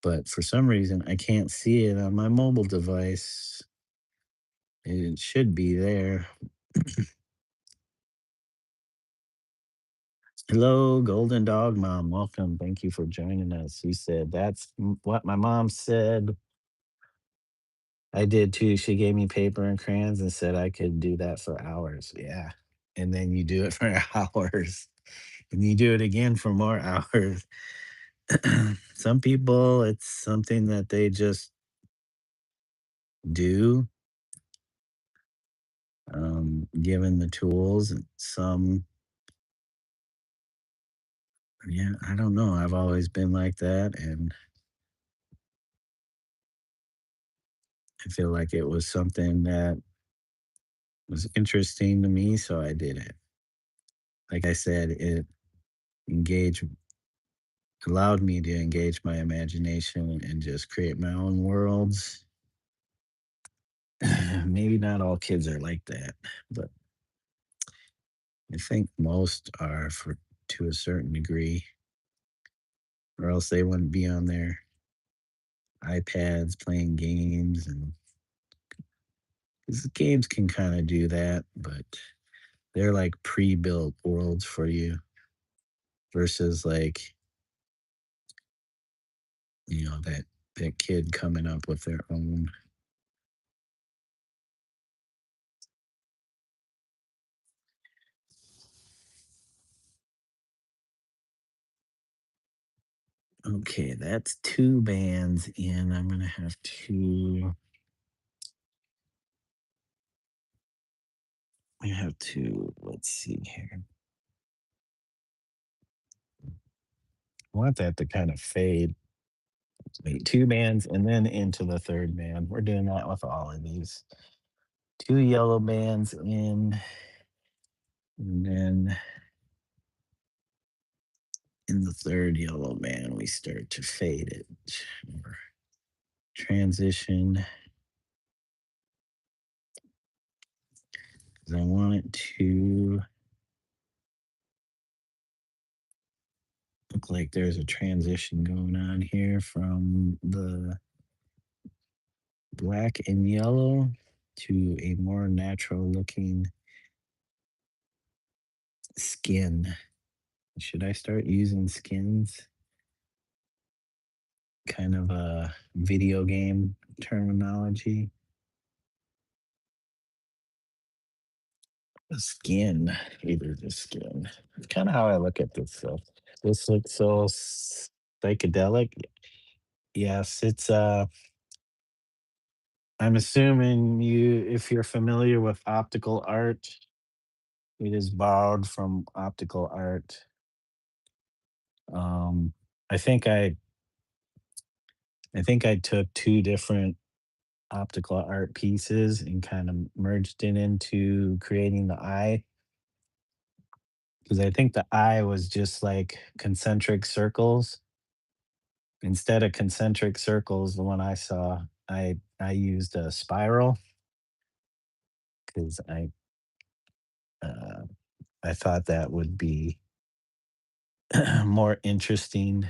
but for some reason I can't see it on my mobile device. It should be there. Hello, Golden Dog Mom. Welcome. Thank you for joining us. You said that's what my mom said. I did too. She gave me paper and crayons and said I could do that for hours. Yeah. And then you do it for hours. And you do it again for more hours. Some people, it's something that they just do, given the tools. And some, yeah, I don't know. I've always been like that. And I feel like it was something that was interesting to me. So I did it. Like I said, it engaged, allowed me to engage my imagination and just create my own worlds. Maybe not all kids are like that, but I think most are for to a certain degree, or else they wouldn't be on their iPads playing games. And 'cause games can kind of do that, but they're like pre-built worlds for you versus like, that kid coming up with their own. Okay, that's two bands in. I'm gonna have to. I have to. Let's see here. I want that to kind of fade. Wait, two bands and then into the third band. We're doing that with all of these. Two yellow bands in, and then in the third yellow band, we start to fade it or transition. 'Cause I want it to look like there's a transition going on here from the black and yellow to a more natural looking skin. Should I start using skins? Kind of a video game terminology. The skin, either the skin. It's kind of how I look at this stuff. This looks so psychedelic. Yes, it's I'm assuming if you're familiar with optical art, it is borrowed from optical art. Um I think I took two different optical art pieces and kind of merged it into creating the eye, because I think the eye was just like concentric circles. Instead of concentric circles, the one I saw, I used a spiral because uh, I thought that would be more interesting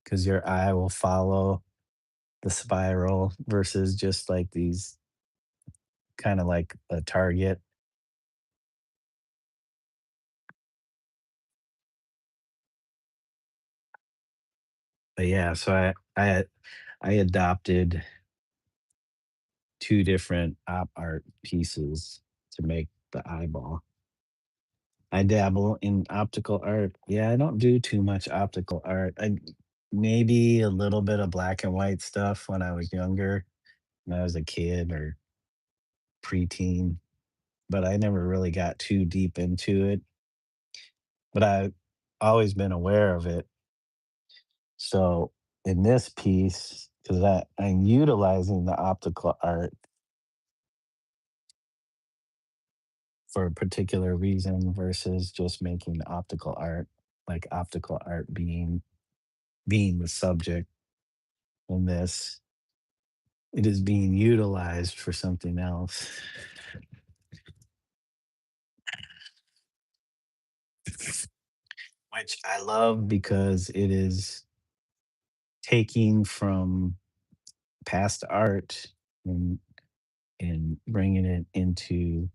because your eye will follow the spiral versus just like these kind of like a target. But yeah, so I adopted two different op art pieces to make the eyeball. I dabble in optical art. Yeah, I don't do too much optical art. I maybe a little bit of black and white stuff when I was younger, when I was a kid or preteen, but I never really got too deep into it. But I've always been aware of it. So in this piece, because I'm utilizing the optical art for a particular reason versus just making optical art, like optical art being the subject in this. It is being utilized for something else, which I love because it is taking from past art and bringing it into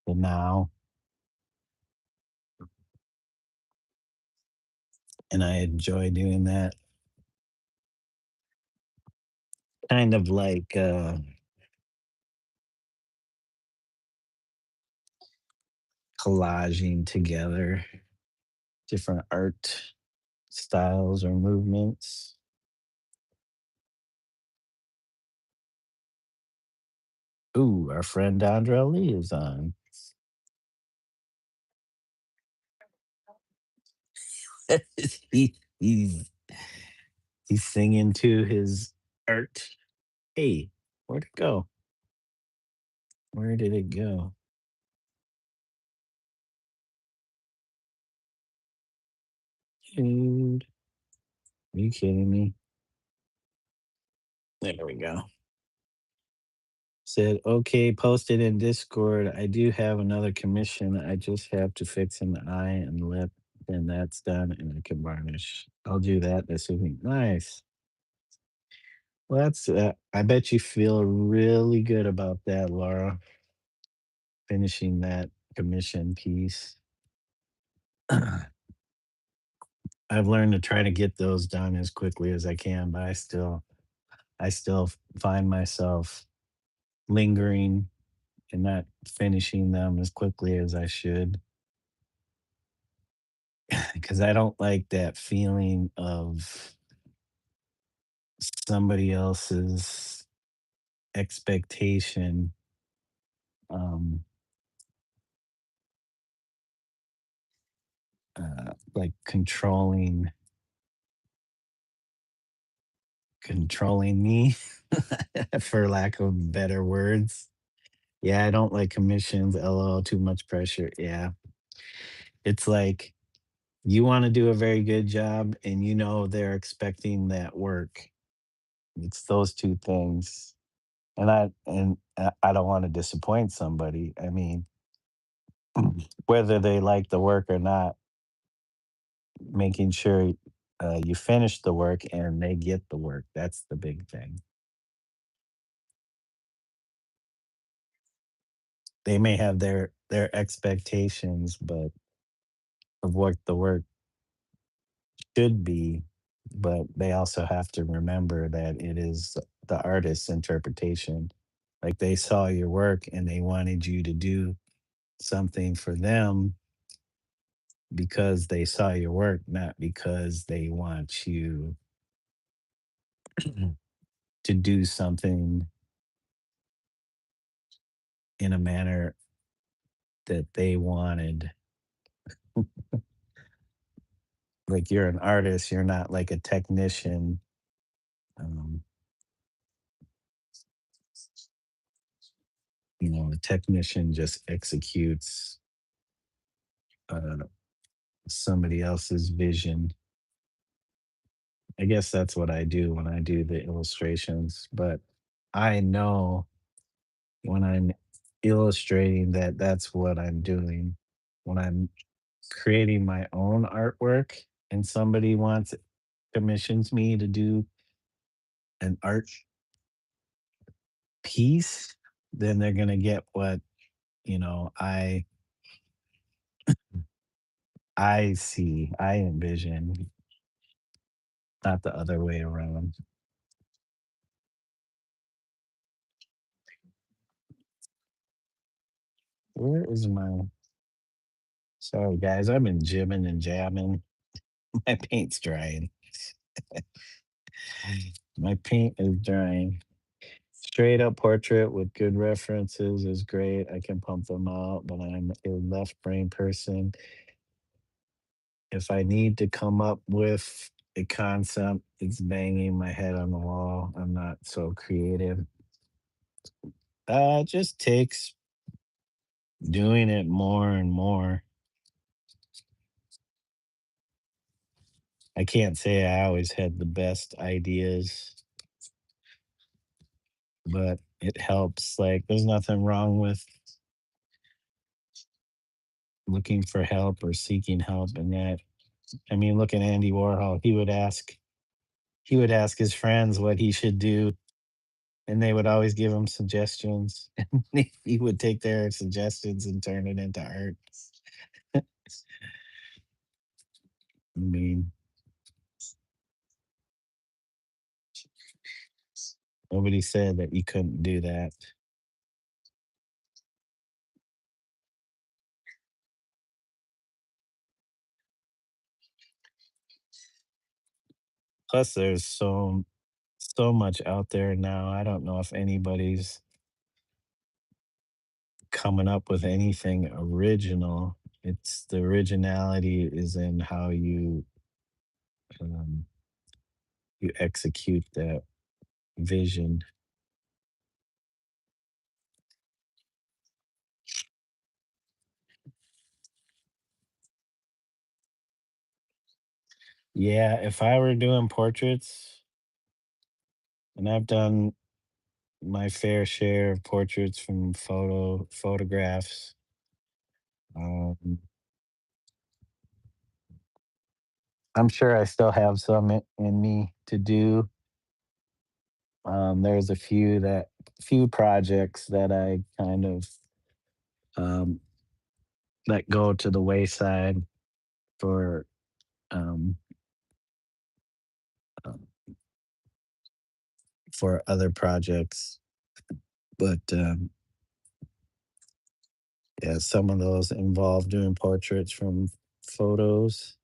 the now, and I enjoy doing that. Kind of like collaging together different art styles or movements. Ooh, our friend Dondra Lee is on. He's he's singing to his art. Hey, where'd it go? Where did it go? Dude, are you kidding me? There we go. Said, okay, posted in Discord. I do have another commission. I just have to fix an eye and lip. Then that's done and I can varnish. I'll do that this evening. Nice. Well, I bet you feel really good about that, Laura, finishing that commission piece. I've learned to try to get those done as quickly as I can, but I still find myself lingering and not finishing them as quickly as I should because I don't like that feeling of somebody else's expectation, um, like controlling me, for lack of better words. Yeah, I don't like commissions. LOL, too much pressure. Yeah, it's like you want to do a very good job, and they're expecting that work. It's those two things. And I don't wanna disappoint somebody. I mean, whether they like the work or not, making sure, you finish the work and they get the work, that's the big thing. They may have their expectations, but of what the work should be, but they also have to remember that it is the artist's interpretation. Like, they saw your work and they wanted you to do something for them because they saw your work, not because they want you to do something in a manner that they wanted. Like, you're an artist, you're not like a technician. Um, a technician just executes uh, somebody else's vision. I guess that's what I do when I do the illustrations, but I know when I'm illustrating that that's what I'm doing. When I'm creating my own artwork and somebody commissions me to do an art piece, then they're gonna get what, you know, I I see, I envision, not the other way around. Where is my Sorry guys, I've been jibbing and jabbing. My paint's drying. My paint is drying. Straight up portrait with good references is great. I can pump them out, but I'm a left brain person. If I need to come up with a concept, it's banging my head on the wall. I'm not so creative. It just takes doing it more and more. I can't say I always had the best ideas, but it helps. Like, there's nothing wrong with looking for help or seeking help in that. I mean, look at Andy Warhol. He would ask he would ask his friends what he should do, and they would always give him suggestions, and he would take their suggestions and turn it into art. I mean, nobody said that you couldn't do that. Plus, there's so much out there now. I don't know if anybody's coming up with anything original. It's the originality is in how um, you execute that vision. Yeah, if I were doing portraits, and I've done my fair share of portraits from photographs. Um, I'm sure I still have some in me to do. There's a few projects that I kind of um, let go to the wayside for um, um, for other projects. But yeah, some of those involve doing portraits from photos,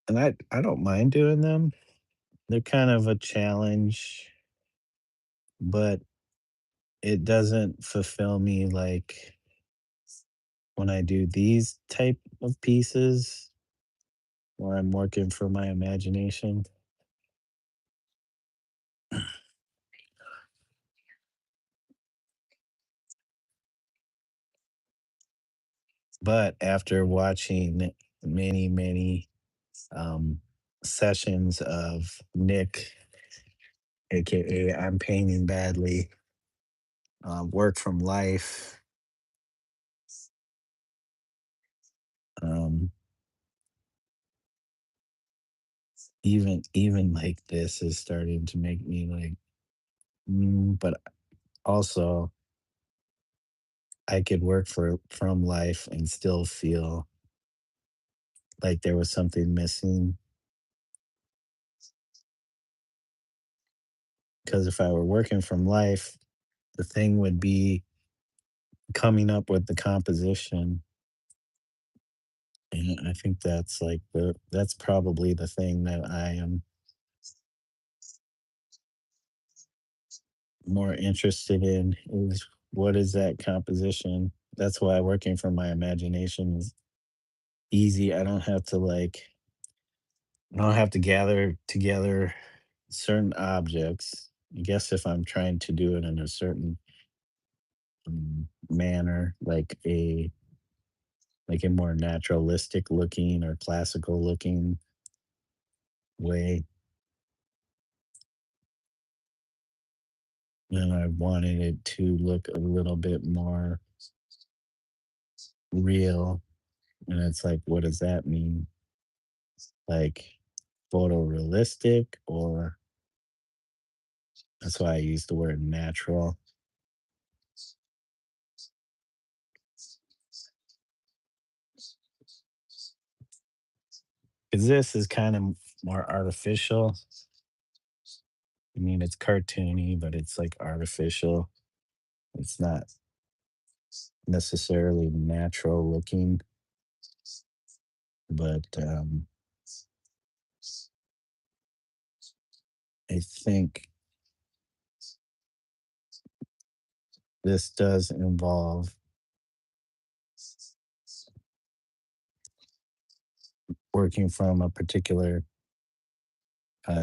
and I don't mind doing them. They're kind of a challenge, but it doesn't fulfill me like when I do these type of pieces where I'm working for my imagination. But after watching many um, sessions of Nick, aka I'm painting badly, work from life, um, even like this is starting to make me like, but also I could work for from life and still feel like there was something missing. Because if I were working from life, the thing would be coming up with the composition. And I think that's probably the thing that I am more interested in is what is that composition? That's why working from my imagination is easy. I don't have to gather together certain objects. I guess if I'm trying to do it in a certain manner, like a more naturalistic looking or classical looking way, then I wanted it to look a little bit more real. And it's like, what does that mean? Like photorealistic, or that's why I use the word natural. Because this is kind of more artificial. I mean, it's cartoony, but it's like artificial. It's not necessarily natural looking, but I think this does involve working from a particular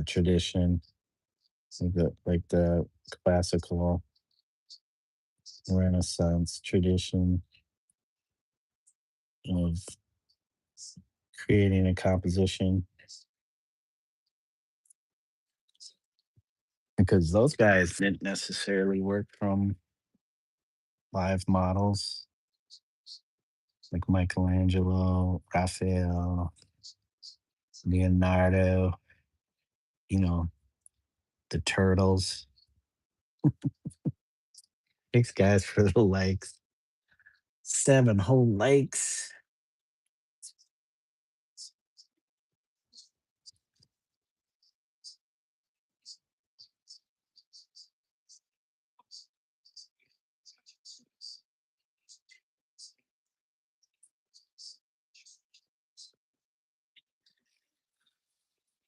tradition, like the classical Renaissance tradition of creating a composition, because those guys didn't necessarily work from live models. like Michelangelo, Raphael, Leonardo, you know, the turtles. Thanks, guys, for the likes. 7 whole likes.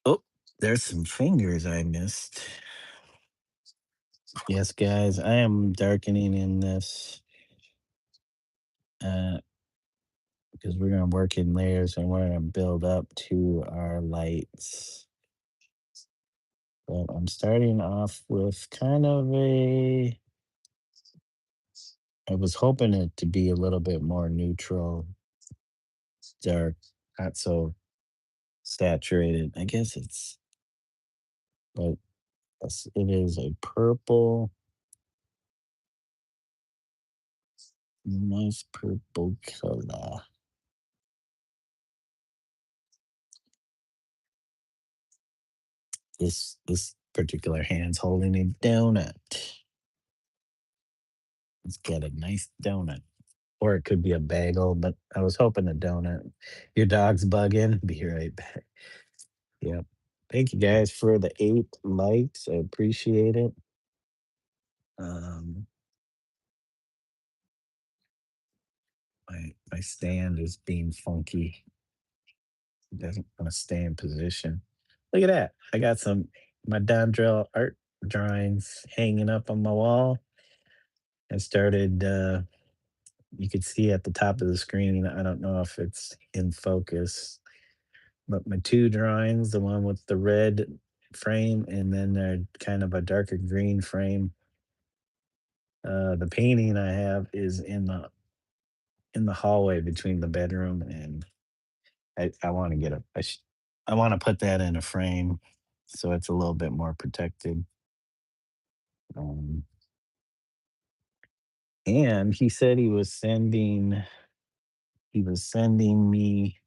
Oh, there's some fingers I missed. Yes, guys, I am darkening in this uh, because we're going to work in layers and we're going to build up to our lights. But I'm starting off with kind of a. I was hoping it to be a little bit more neutral, dark, not so saturated. I guess but it is a purple, nice purple color. This particular hand's holding a donut. It's got a nice donut. Or it could be a bagel, but I was hoping a donut. Your dog's bugging. Be right back. Yep. Thank you guys for the 8 likes. I appreciate it. Um, my stand is being funky. It doesn't want to stay in position. Look at that. I got some my Dondrell art drawings hanging up on my wall. I started you could see at the top of the screen. I don't know if it's in focus, but my 2 drawings, the one with the red frame and then kind of a darker green frame. The painting I have is in the hallway between the bedroom and I want to get a I want to put that in a frame so it's a little bit more protected. Um, and he was sending me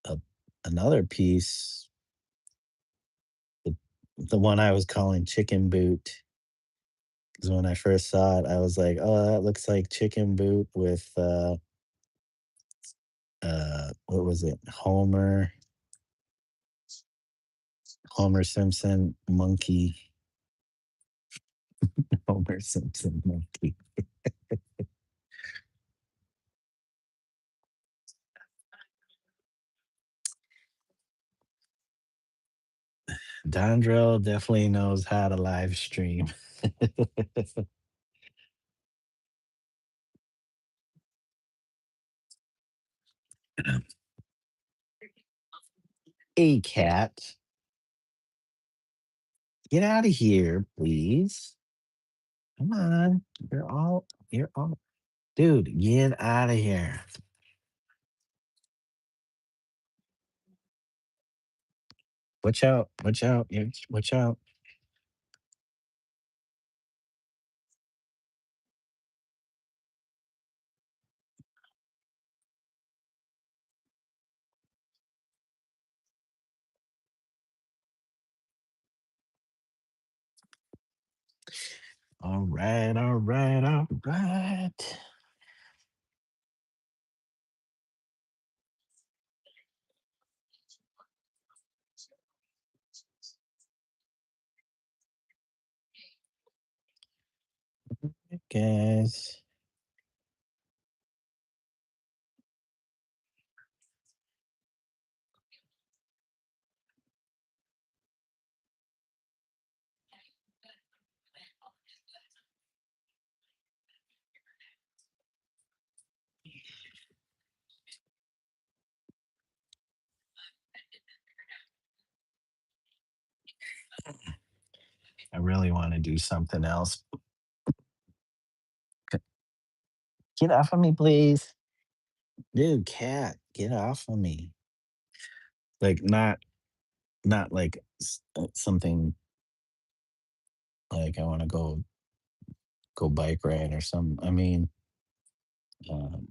a, another piece, the, the one I was calling chicken boot. Because when I first saw it, I was like, "Oh, that looks like chicken boot with what was it? Homer Simpson monkey, Homer Simpson monkey." Dondrell definitely knows how to live stream. Hey, cat, get out of here, please. Come on, you're all, dude. Get out of here. Watch out! Watch out! Watch out! All right, all right, all right. Guys, I really want to do something else. Get off of me, please. Dude, cat, get off of me. Like not like something like I want to go bike ride or something. I mean, um,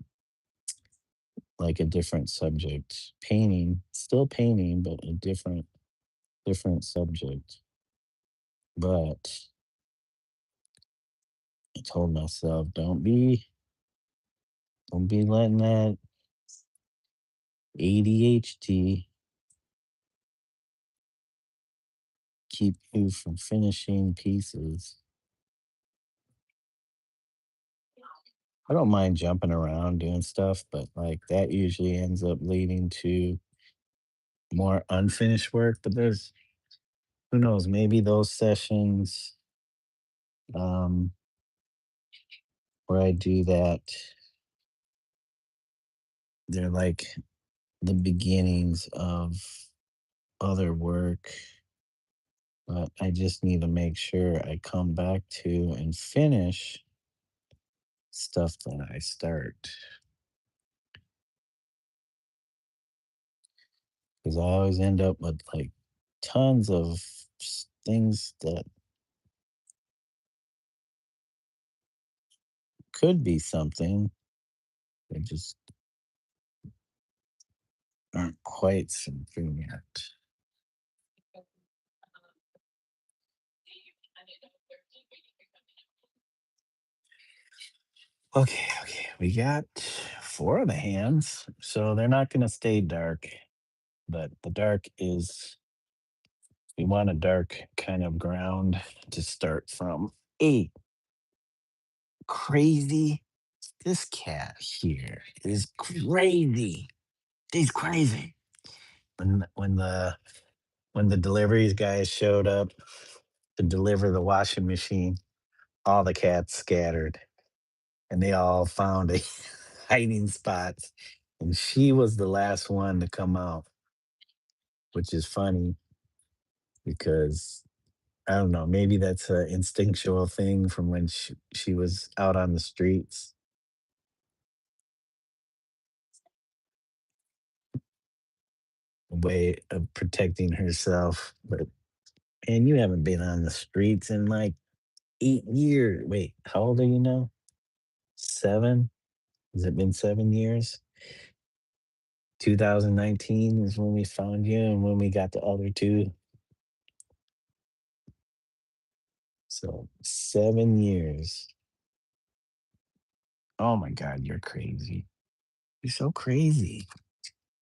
like a different subject. Painting, still painting, but a different subject. But I told myself, don't be letting that ADHD keep you from finishing pieces. I don't mind jumping around doing stuff, but like that usually ends up leading to more unfinished work. But there's who knows, maybe those sessions um where I do that, they're like the beginnings of other work. But I just need to make sure I come back to and finish stuff that I start. Because I always end up with like tons of things that could be something. They just aren't quite something yet. Okay, okay. We got four of the hands, so they're not going to stay dark, but the dark is, we want a dark kind of ground to start from. Hey, crazy. This cat here is crazy. He's crazy. When the deliveries guys showed up to deliver the washing machine, all the cats scattered and they all found a hiding spots. And she was the last one to come out, which is funny because I don't know, maybe that's an instinctual thing from when she was out on the streets, a way of protecting herself. But man, you haven't been on the streets in like 8 years. Wait, how old are you now? 7? Has it been 7 years? 2019 is when we found you and when we got the other two. So 7 years. Oh my God, you're crazy. You're so crazy.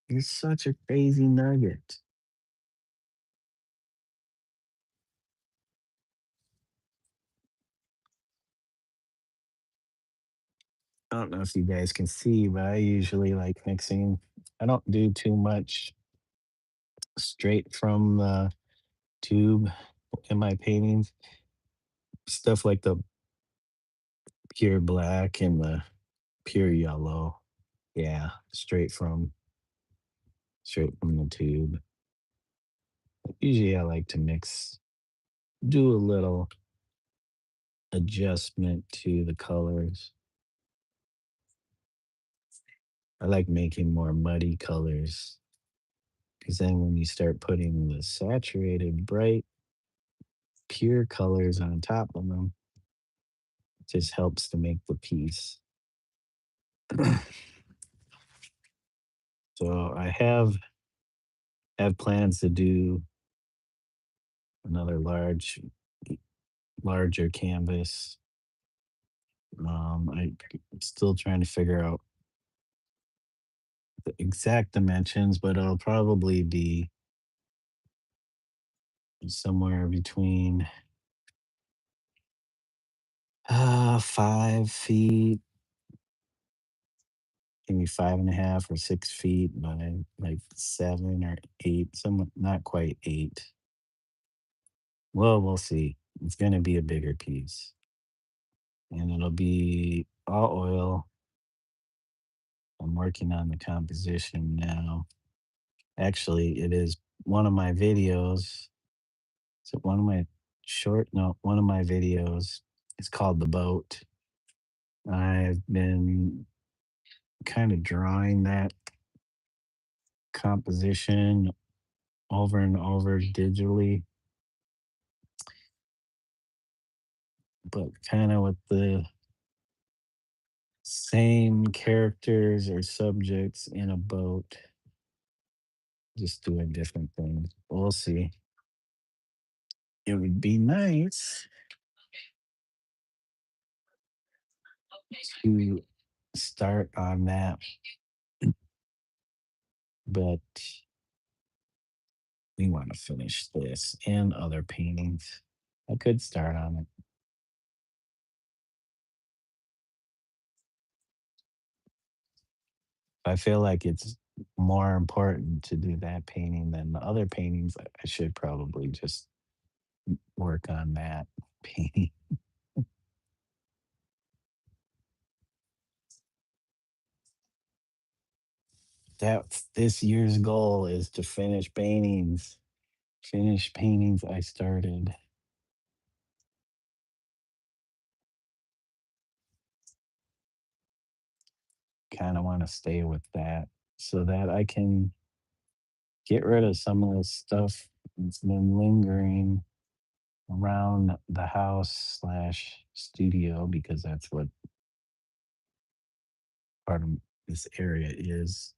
You're such a crazy nugget. I don't know if you guys can see, but I usually like mixing. I don't do too much straight from the tube in my paintings. Stuff like the pure black and the pure yellow. Yeah, straight from the tube. Usually I like to mix, do a little adjustment to the colors. I like making more muddy colors because then when you start putting the saturated, bright, pure colors on top of them, it just helps to make the piece. So I have plans to do another larger canvas. I'm still trying to figure out the exact dimensions, but it'll probably be somewhere between 5 feet, maybe 5.5 or 6 feet by like 7 or 8, some not quite 8. Well, we'll see. It's gonna be a bigger piece. And it'll be all oil. I'm working on the composition now. Actually, it is one of my videos. So one of my short no, one of my videos. It's called The Boat. I've been kind of drawing that composition over and over digitally, but kind of with the Same characters or subjects in a boat, just doing different things. We'll see. It would be nice to start on that, but we want to finish this and other paintings. I could start on it. I feel like it's more important to do that painting than the other paintings. I should probably just work on that painting. That's this year's goal is to finish paintings. Finish paintings I started. Kind of want to stay with that so that I can get rid of some of the stuff that's been lingering around the house slash studio because that's what part of this area is.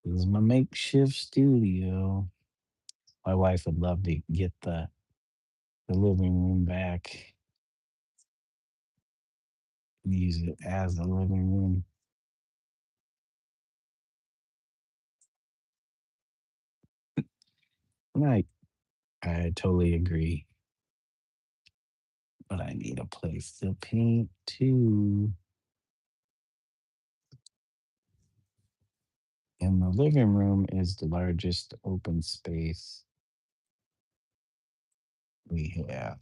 This is my makeshift studio. My wife would love to get the living room back and use it as a living room. And I totally agree. But I need a place to paint too. And the living room is the largest open space we have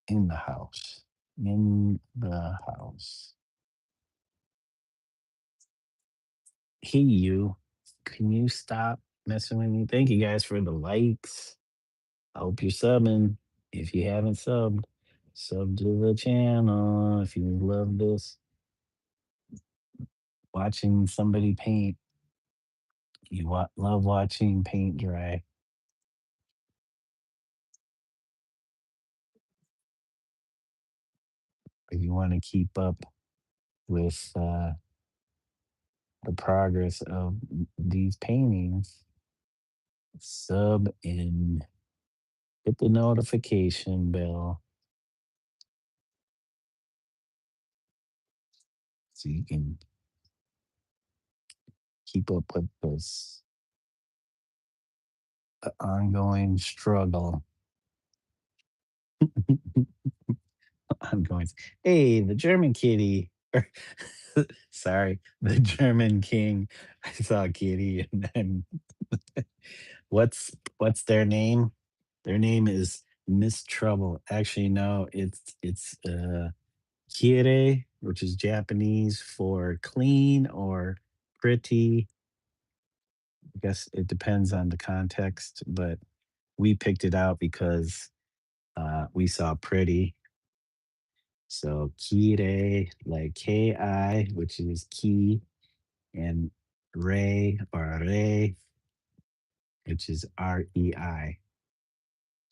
in the house. In the house. Hey, you. Can you stop messing with me? Thank you guys for the likes. I hope you're subbing. If you haven't subbed, sub to the channel. If you love this, watching somebody paint, love watching paint dry. If you want to keep up with the progress of these paintings, sub and hit the notification bell so you can keep up with this ongoing struggle. Ongoing. Hey, the German kitty. Sorry, the German king. I saw a kitty and then what's their name? Their name is Miss Trouble. Actually, no, it's Kire, which is Japanese for clean or pretty. I guess it depends on the context, but we picked it out because we saw pretty. So Kire, like Ki, which is key, and Ray or Re, which is Rei.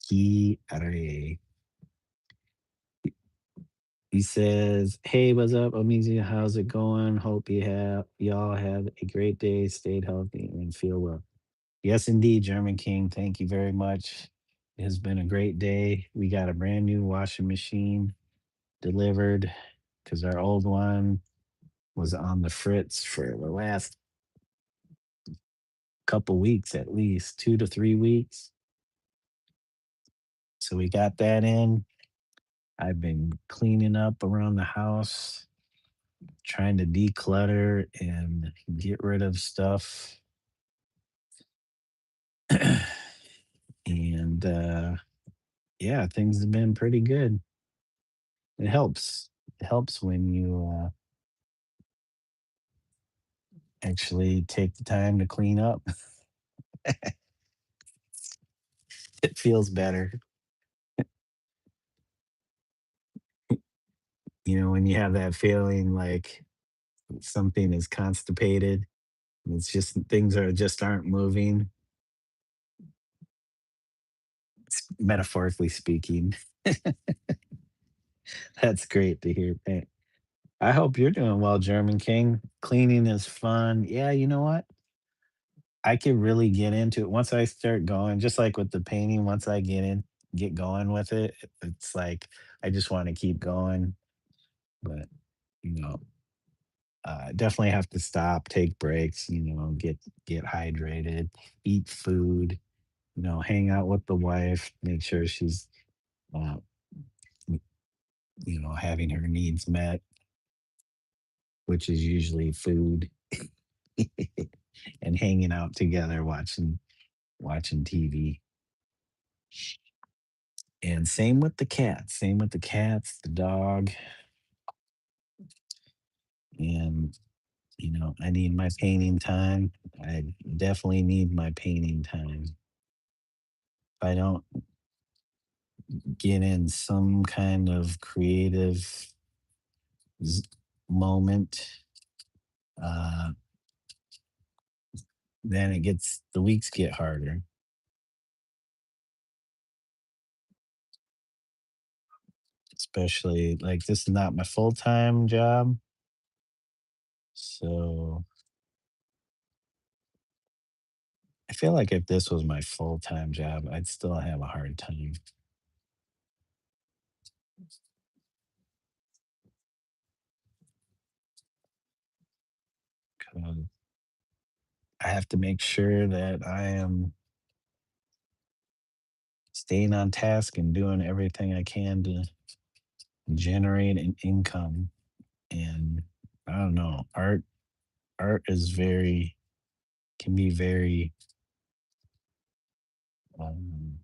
Kire. He says, "Hey, what's up, Omizu? How's it going? Hope y'all have a great day. Stay healthy and feel well." Yes, indeed, German King. Thank you very much. It has been a great day. We got a brand new washing machine delivered because our old one was on the fritz for the last couple weeks, at least 2 to 3 weeks. So we got that in. I've been cleaning up around the house, trying to declutter and get rid of stuff. and yeah, things have been pretty good. It helps. It helps when you actually take the time to clean up. It feels better. When you have that feeling like something is constipated, it's just things are just aren't moving. Metaphorically speaking. That's great to hear. I hope you're doing well, German King. Cleaning is fun. Yeah, you know what? I could really get into it once I start going, just like with the painting, once I get going with it, it's like I just want to keep going. But, you know, definitely have to stop, take breaks, get hydrated, eat food, hang out with the wife, make sure she's uh, having her needs met, which is usually food and hanging out together watching TV. And same with the cats. Same with the cats, the dog, and I need my painting time. I definitely need my painting time. If I don't get in some kind of creative z- moment, uh, then the weeks get harder. Especially like this is not my full time job, so I feel like if this was my full time job, I'd still have a hard time. 'Cause I have to make sure that I am staying on task and doing everything I can to generate an income. And I don't know, art is very can be very um,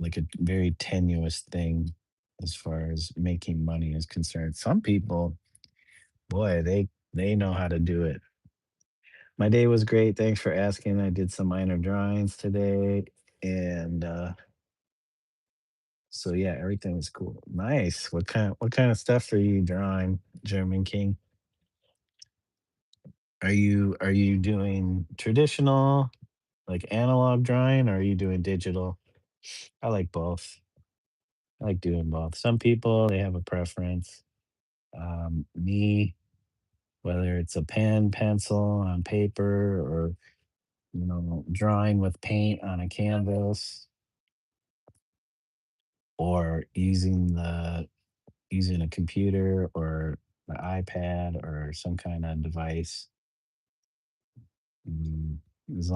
like a very tenuous thing as far as making money is concerned. Some people, boy, they know how to do it. My day was great. Thanks for asking. I did some minor drawings today, and so yeah, everything was cool. Nice. What kind of stuff are you drawing, German King? Are you doing traditional, like analog drawing, or are you doing digital? I like both. I like doing both. Some people they have a preference. Me, whether it's a pen, pencil on paper, or drawing with paint on a canvas, or using a computer or an iPad or some kind of device. Mm, as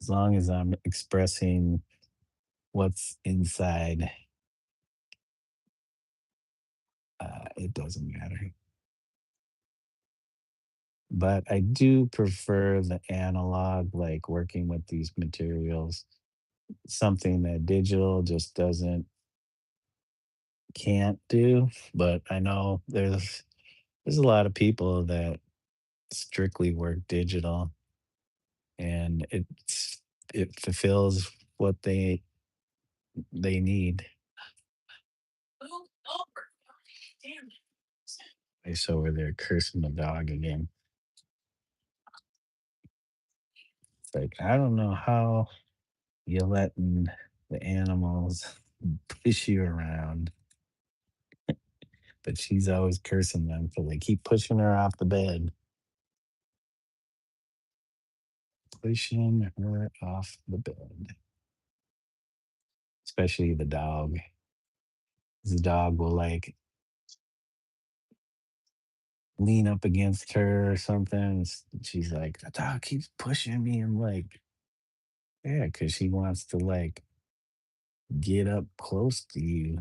long as I'm expressing what's inside, it doesn't matter. But I do prefer the analog, like working with these materials, something that digital just can't do. But I know there's a lot of people that strictly work digital, and it fulfills what they need. He's over there cursing the dog again. It's like, I don't know how you're letting the animals push you around, but she's always cursing them, so they keep pushing her off the bed, pushing her off the bed, especially the dog. The dog will like lean up against her or something. She's like, the dog keeps pushing me. I'm like, yeah, because she wants to like get up close to you.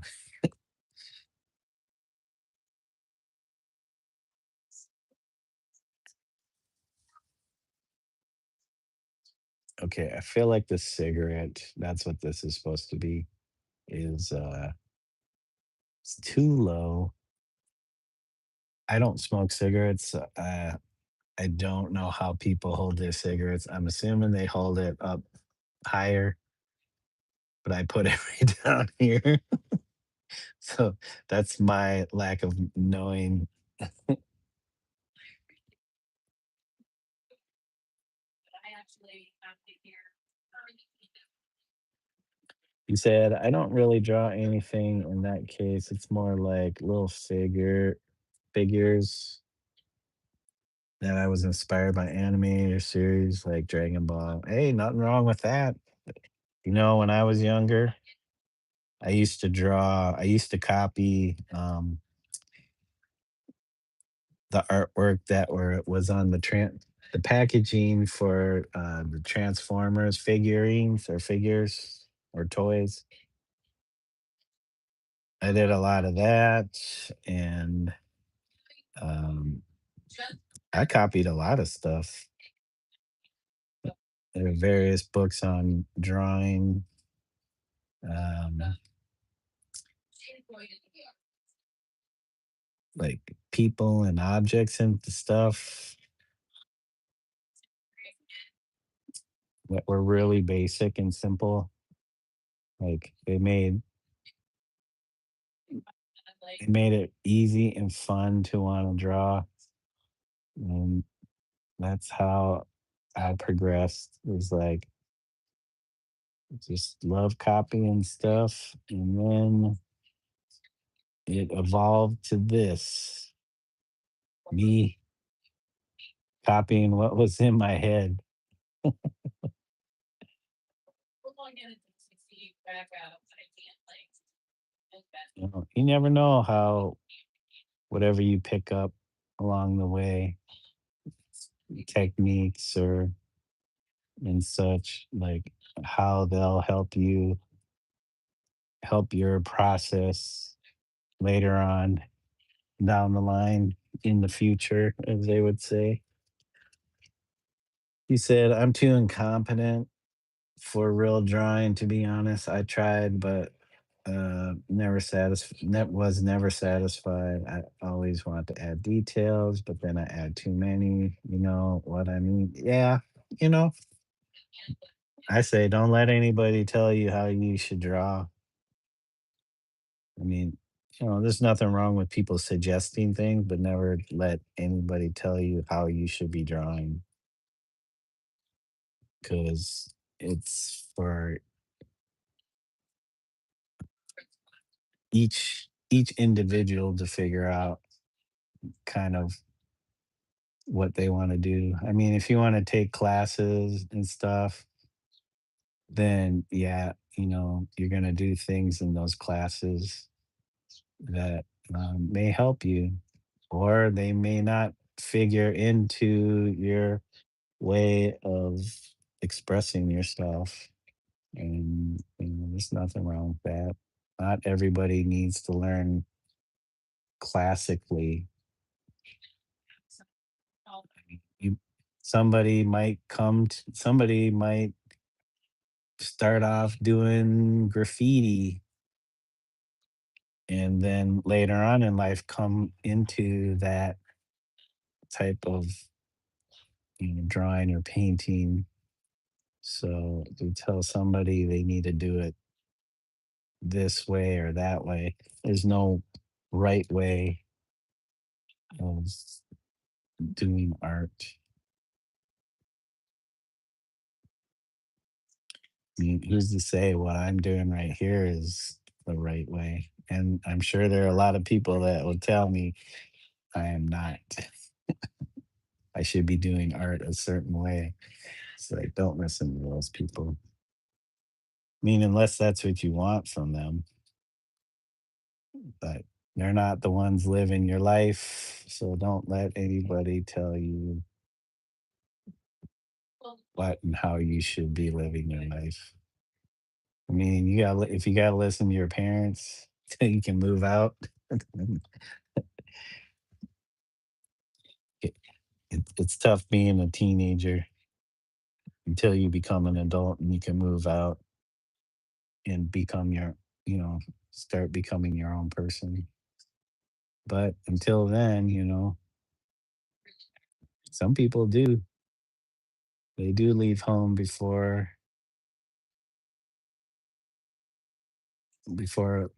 Okay, I feel like the cigarette, that's what this is supposed to be, is it's too low. I don't smoke cigarettes. I don't know how people hold their cigarettes. I'm assuming they hold it up higher, but I put it right down here. So that's my lack of knowing. He said, "I don't really draw anything in that case. It's more like little figures that I was inspired by anime or series like Dragon Ball." Hey, nothing wrong with that. When I was younger, I used to copy the artwork that was on the packaging for the Transformers figurines or figures or toys. I did a lot of that, and um, I copied a lot of stuff. There are various books on drawing, um, like people and objects and stuff that were really basic and simple. Like they made it easy and fun to want to draw, and that's how I progressed. It was like just love copying stuff, and then it evolved to this me copying what was in my head. You never know how whatever you pick up along the way, techniques or and such, like how they'll help your process later on down the line in the future, as they would say. He said, "I'm too incompetent for real drawing, to be honest. I tried, but was never satisfied. I always want to add details, but then I add too many. You know what I mean? Yeah, you know, I say don't let anybody tell you how you should draw. I mean, there's nothing wrong with people suggesting things, but never let anybody tell you how you should be drawing because it's for each individual to figure out kind of what they want to do. I mean, if you want to take classes and stuff, then yeah, you're going to do things in those classes that may help you, or they may not figure into your way of expressing yourself. And there's nothing wrong with that. Not everybody needs to learn classically. You, somebody might start off doing graffiti and then later on in life come into that type of drawing or painting. So to tell somebody they need to do it this way or that way, there's no right way of doing art. I mean, who's to say what I'm doing right here is the right way? And I'm sure there are a lot of people that will tell me I am not. I should be doing art a certain way. So like, don't listen to those people. I mean, unless that's what you want from them, but they're not the ones living your life. So don't let anybody tell you what and how you should be living your life. I mean, if you gotta listen to your parents till you can move out, it, it's tough being a teenager until you become an adult and you can move out and you know, start becoming your own person. But until then, some people do. They do leave home before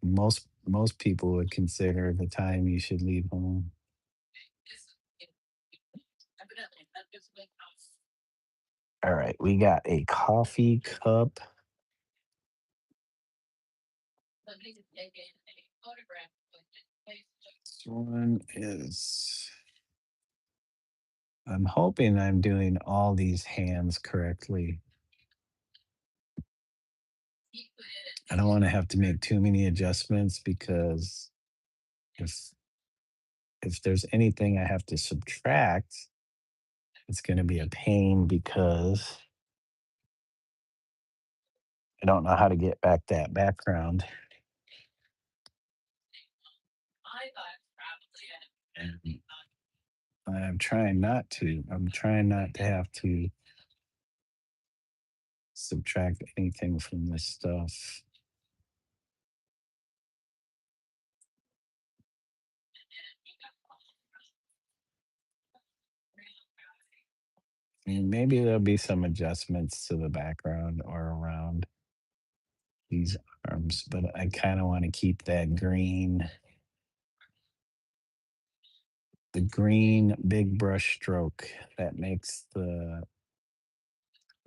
most people would consider the time you should leave home. All right, we got a coffee cup This one is, I'm hoping I'm doing all these hands correctly. I don't want to have to make too many adjustments because if there's anything I have to subtract, it's going to be a pain because I don't know how to get back that background. And I'm trying not to. I'm trying not to have to subtract anything from this stuff. And maybe there'll be some adjustments to the background or around these arms, but I kind of want to keep that green, the green big brush stroke that makes the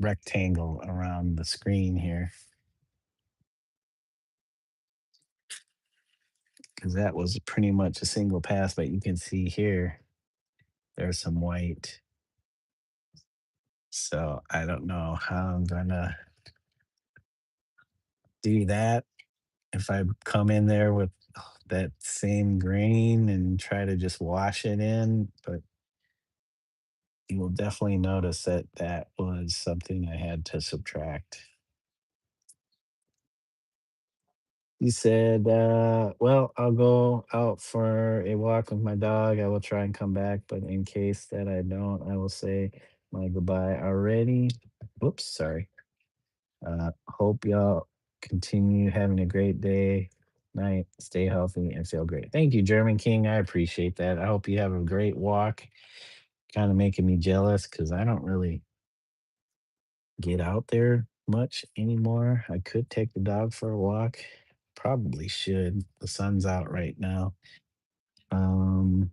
rectangle around the screen here. Because that was pretty much a single pass, but you can see here, there's some white. So I don't know how I'm gonna do that. If I come in there with that same grain and try to just wash it in, but you will definitely notice that that was something I had to subtract. You said, well, I'll go out for a walk with my dog. I will try and come back, but in case that I don't, I will say my goodbye already. Whoops, sorry. Hope y'all continue having a great day, night, stay healthy, and feel great. Thank you, German King. I appreciate that. I hope you have a great walk. Kind of making me jealous because I don't really get out there much anymore. I could take the dog for a walk. Probably should. The sun's out right now. Um,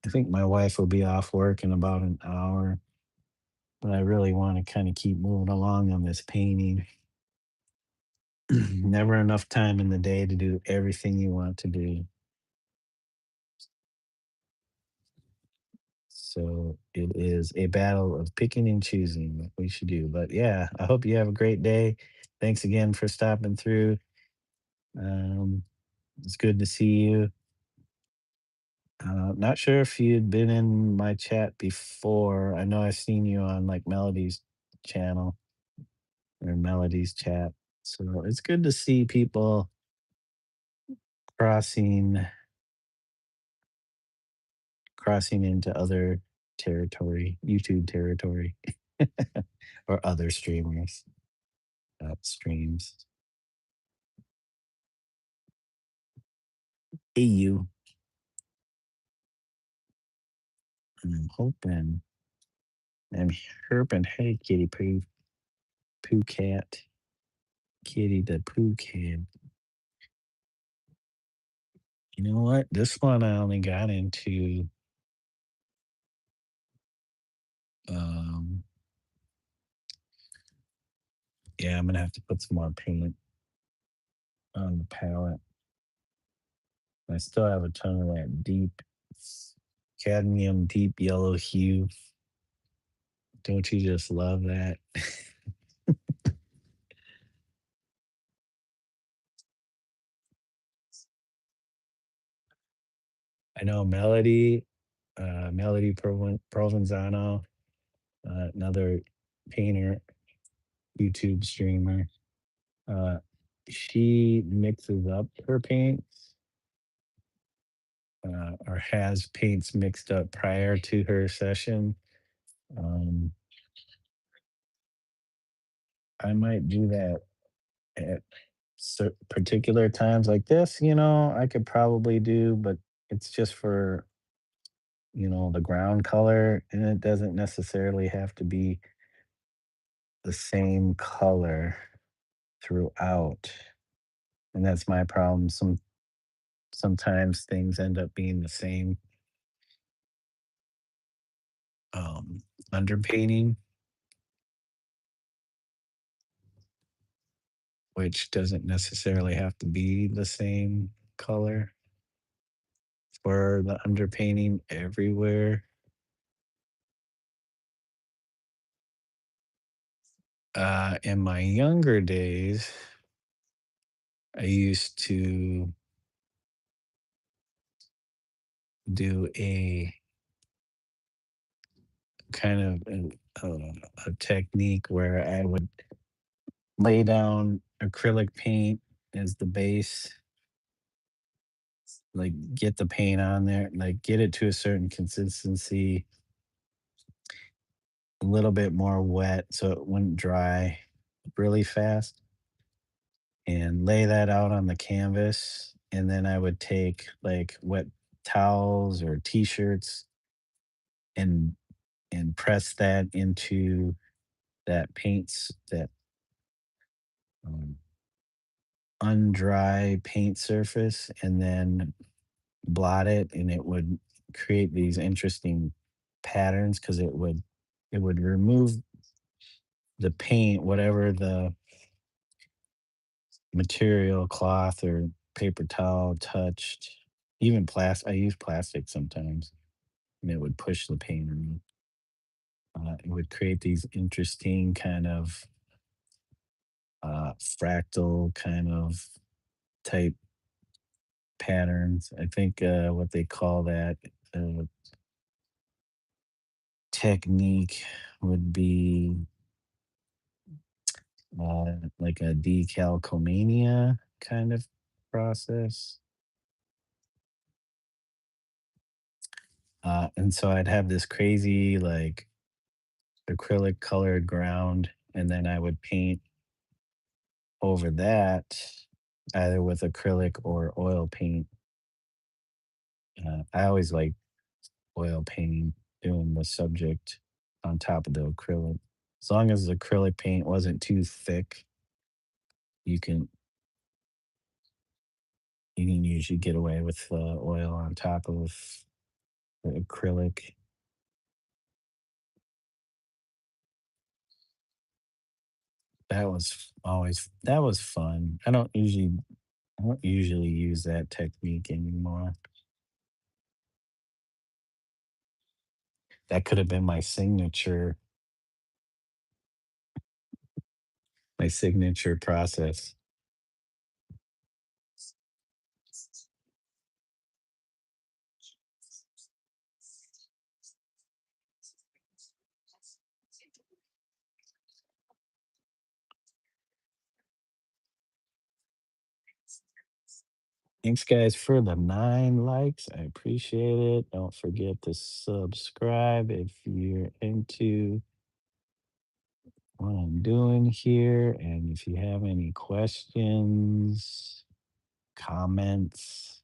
I think my wife will be off work in about an hour, but I really want to kind of keep moving along on this painting. Never enough time in the day to do everything you want to do. So it is a battle of picking and choosing what we should do. But yeah, I hope you have a great day. Thanks again for stopping through. Um, it's good to see you. Not sure if you'd been in my chat before. I know I've seen you on like Melody's channel or Melody's chat. So it's good to see people crossing into other territory, YouTube territory, or other streamers, streams. Hey, you. I'm hoping, I'm herping. Hey, kitty poo, poo cat, kitty the poo cat. You know what? This one I only got into. Um, yeah, I'm gonna have to put some more paint on the palette. I still have a ton of that deep cadmium, deep yellow hue. Don't you just love that? I know Melody, Melody Provenzano, another painter, YouTube streamer. Uh, she mixes up her paints, or has paints mixed up prior to her session. Um, I might do that at particular times like this. I could probably do, but it's just for the ground color, and it doesn't necessarily have to be the same color throughout. And that's my problem. Sometimes things end up being the same um underpainting. which doesn't necessarily have to be the same color for the underpainting everywhere. In my younger days, I used to do a kind of a technique where I would lay down acrylic paint as the base, like get the paint on there, like get it to a certain consistency, a little bit more wet so it wouldn't dry really fast, and lay that out on the canvas. And then I would take like wet towels or t-shirts and press that into that um, undry paint surface, and then blot it, and it would create these interesting patterns because it would remove the paint, whatever the material, cloth or paper towel touched, even plastic. I use plastic sometimes, and it would push the paint around. It would create these interesting kind of fractal kind of type patterns. I think what they call that uh, technique would be like a decalcomania kind of process. And so I'd have this crazy like acrylic colored ground, and then I would paint over that either with acrylic or oil paint. I always like oil painting, doing the subject on top of the acrylic. As long as the acrylic paint wasn't too thick, you can you can usually get away with oil on top of the acrylic. That was fun. I don't usually use that technique anymore. That could have been my signature process. Thanks, guys, for the 9 likes. I appreciate it. Don't forget to subscribe if you're into what I'm doing here. And if you have any questions, comments,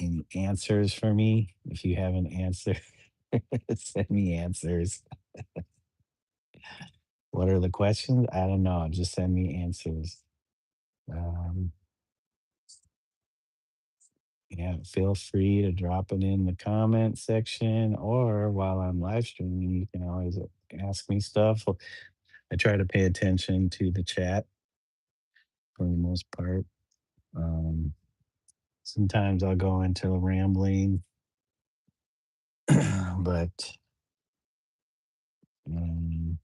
any answers for me, if you have an answer, send me answers. What are the questions? I don't know. Just send me answers. Um, yeah, feel free to drop it in the comment section, or while I'm live streaming, you can always ask me stuff. I try to pay attention to the chat for the most part. Um, Sometimes I'll go into rambling, but um,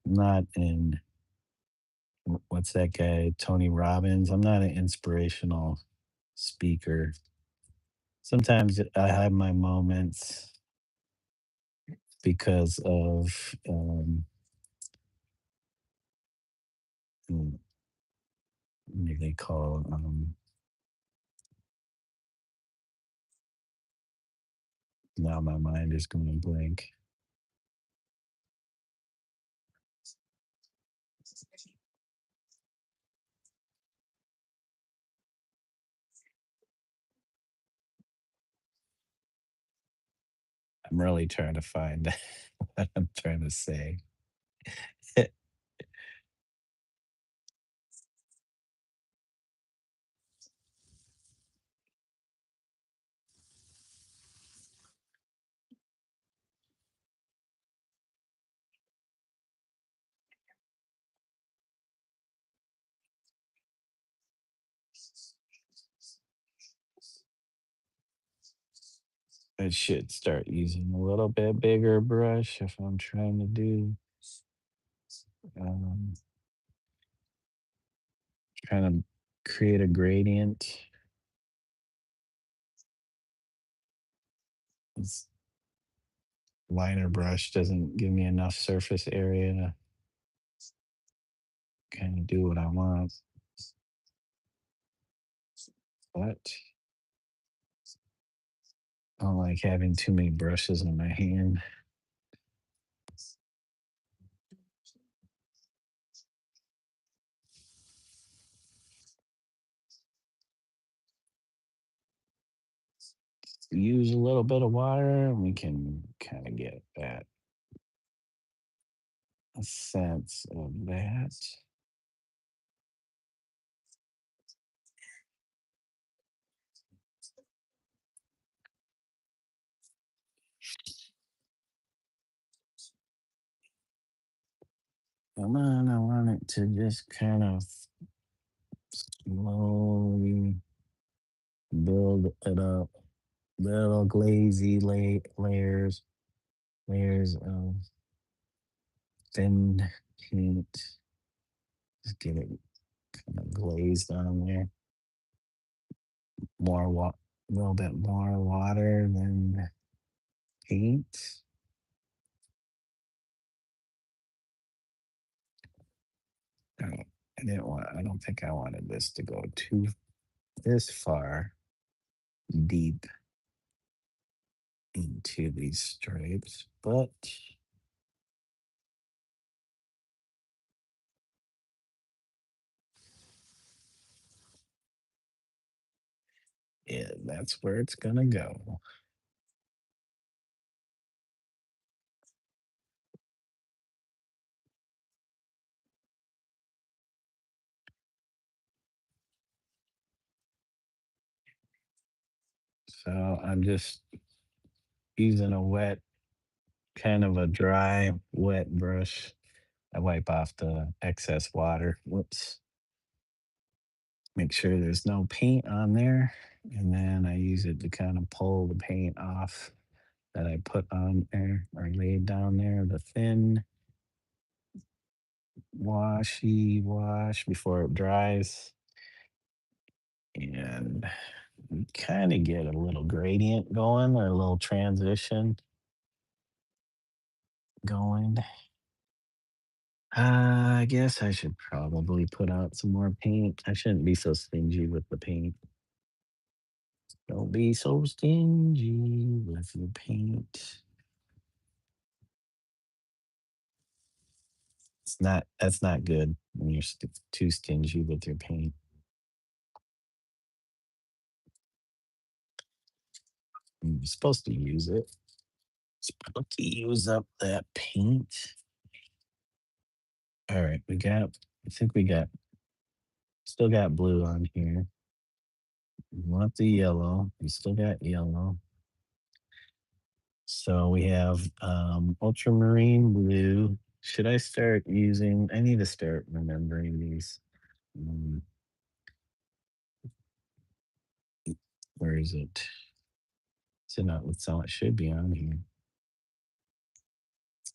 not in what's that guy, Tony Robbins? I'm not an inspirational speaker. Sometimes I have my moments because of what do they call now my mind is going blank. I'm really trying to find what I'm trying to say. I should start using a little bit bigger brush if I'm trying to do um, trying to create a gradient. This liner brush doesn't give me enough surface area to kind of do what I want. But I don't like having too many brushes in my hand. Use a little bit of water and we can kind of get that a sense of that. Come on, I want it to just kind of slowly build it up. Little glazy layers of thin paint. Just get it kind of glazed on there. A little bit more water than paint. I don't, I don't think I wanted this to go too this far deep into these stripes, but yeah, that's where it's gonna go. So I'm just using a wet, kind of a dry, wet brush. I wipe off the excess water. Whoops. Make sure there's no paint on there. And then I use it to kind of pull the paint off that I put on there or laid down there. The thin washy wash before it dries. And kind of get a little gradient going or a little transition going. I guess I should probably put out some more paint. I shouldn't be so stingy with the paint. Don't be so stingy with your paint. That's not good when you're too stingy with your paint. You're supposed to use it. Supposed to use up that paint. All right, I think we got, still got blue on here. We want the yellow. We still got yellow. So we have ultramarine blue. Should I start using? I need to start remembering these. Um, where is it? So not what's all it should be on here.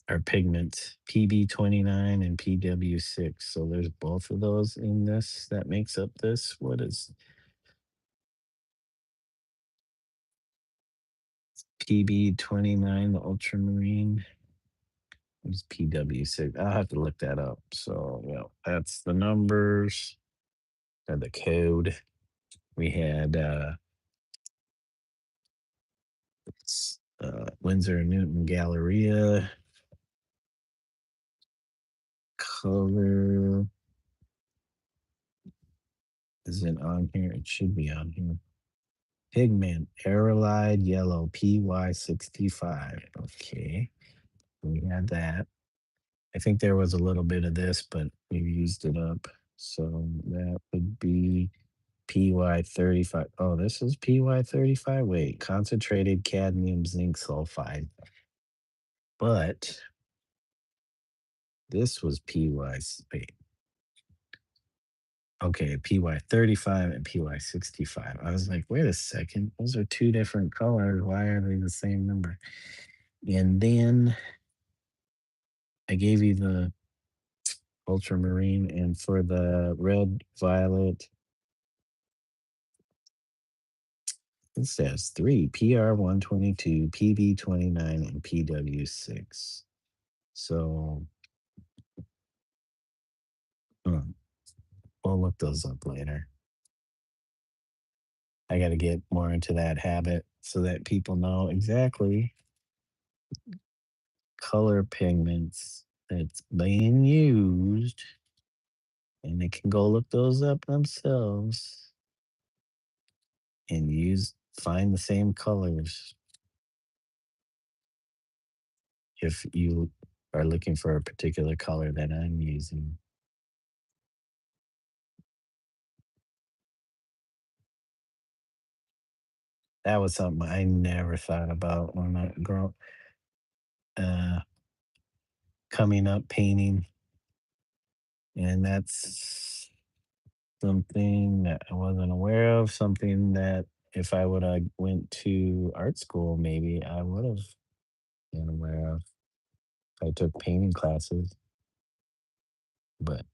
Our pigments PB29 and PW6. So there's both of those in this. That makes up this. What is PB29? The ultramarine. What's PW6? I'll have to look that up. So yeah, that's the numbers and the code. We had Windsor Newton Galleria color isn't on here. It should be on here. Pigment Aerolide Yellow PY65. Okay, we had that. I think there was a little bit of this, but we used it up. So that would be PY35. Oh, this is PY35. Wait, concentrated cadmium zinc sulfide. But this was PY. Wait, Okay, PY35 and PY65. I was like, wait a second, those are two different colors. Why are they the same number? And then I gave you the ultramarine, and for the red, violet, it says three: PR122, PB29, and PW6. So hmm, we'll look those up later. I got to get more into that habit so that people know exactly color pigments that's being used, and they can go look those up themselves and find the same colors if you are looking for a particular color that I'm using. That was something I never thought about when I uh, coming up painting, and that's something that I wasn't aware of. Something that if I would have went to art school, maybe I would have been aware of. I took painting classes, but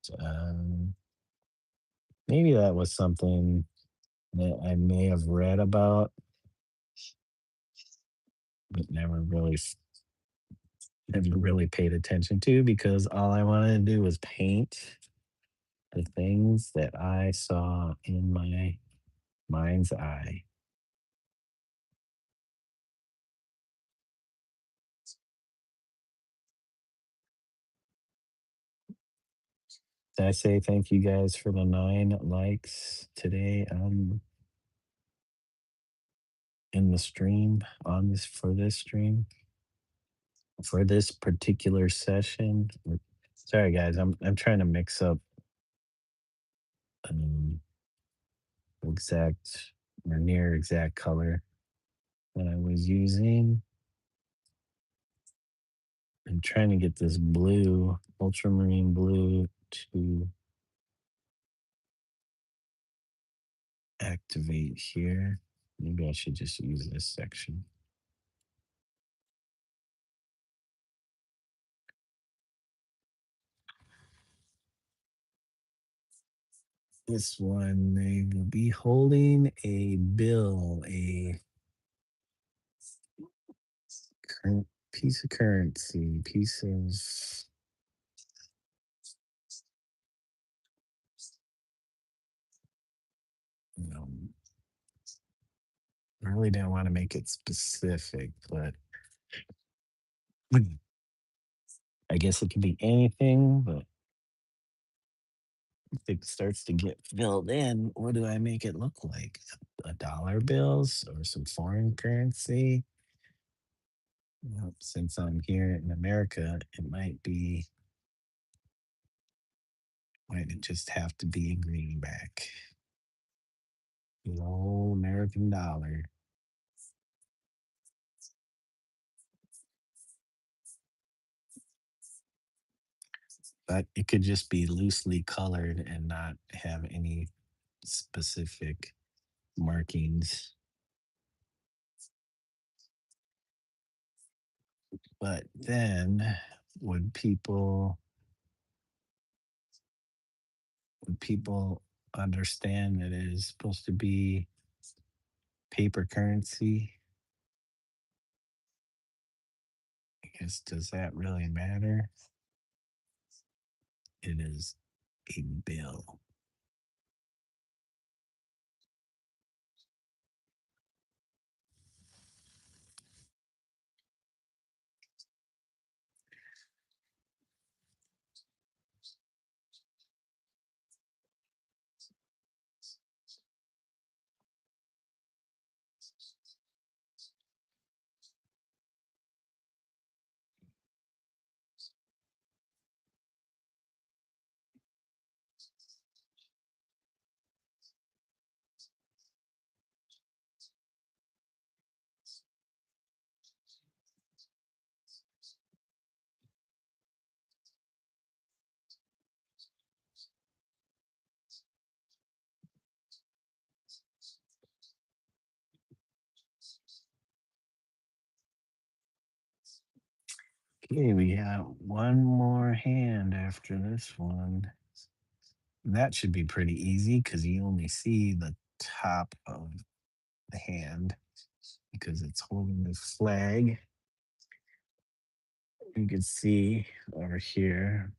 maybe that was something that I may have read about, but never really paid attention to because all I wanted to do was paint the things that I saw in my mind's eye. Did I say thank you guys for the 9 likes today in the stream on this for this stream for this particular session? Sorry guys, I'm trying to mix up um exact or near exact color that I was using. I'm trying to get this blue, ultramarine blue, to activate here. Maybe I should just use this section. This one, they will be holding a bill, a piece of currency, piece of, you know, I really don't want to make it specific, but I guess it could be anything, but if it starts to get filled in, what do I make it look like? A dollar bills or some foreign currency? Well, since I'm here in America, might it just have to be a greenback. The old American dollar. But it could just be loosely colored and not have any specific markings. But then would people understand that it is supposed to be paper currency? I guess does that really matter? It is a bill. Okay, we have one more hand after this one. That should be pretty easy because you only see the top of the hand because it's holding the flag. You can see over here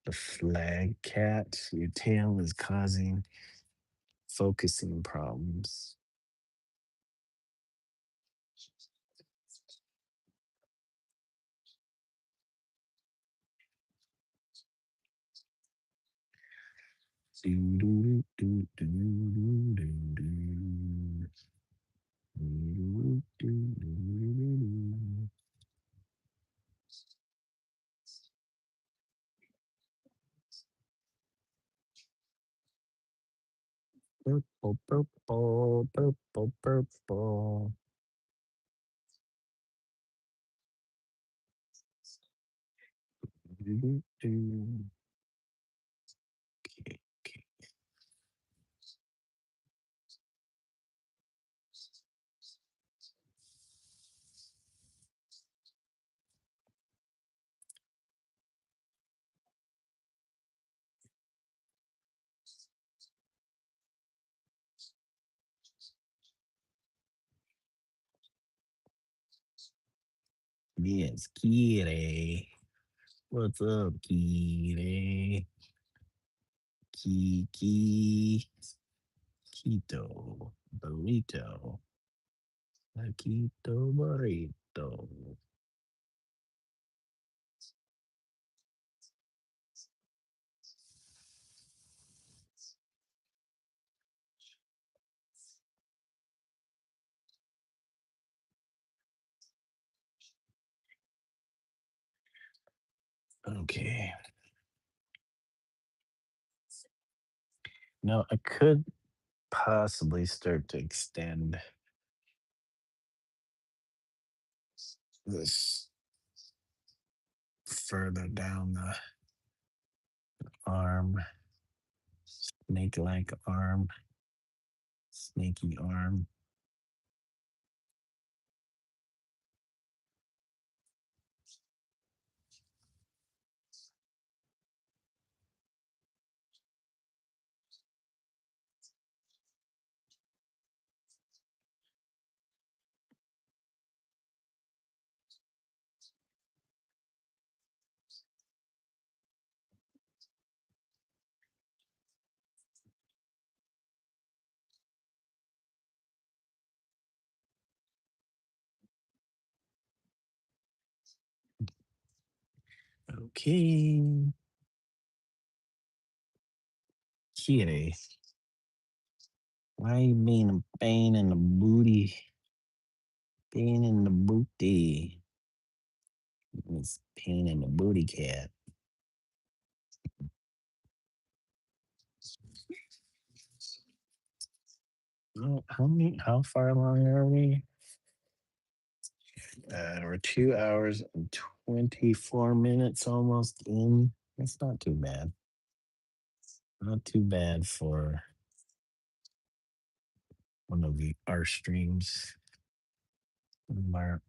the flag cat. Your tail is causing focusing problems. Purple, purple, purple, purple. Okay, okay. Yes, Kitty. What's up, Kitty? Kiki. Quito. Burrito. Taquito burrito. Okay. Now I could possibly start to extend this further down the arm, snake-like arm, snaky arm. Okay. Kitty. Why you being a pain in the booty? Pain in the booty. It's pain in the booty cat. How far along are we? We're 2 hours and 24 minutes almost in. That's not too bad. Not too bad for one of our streams. One of our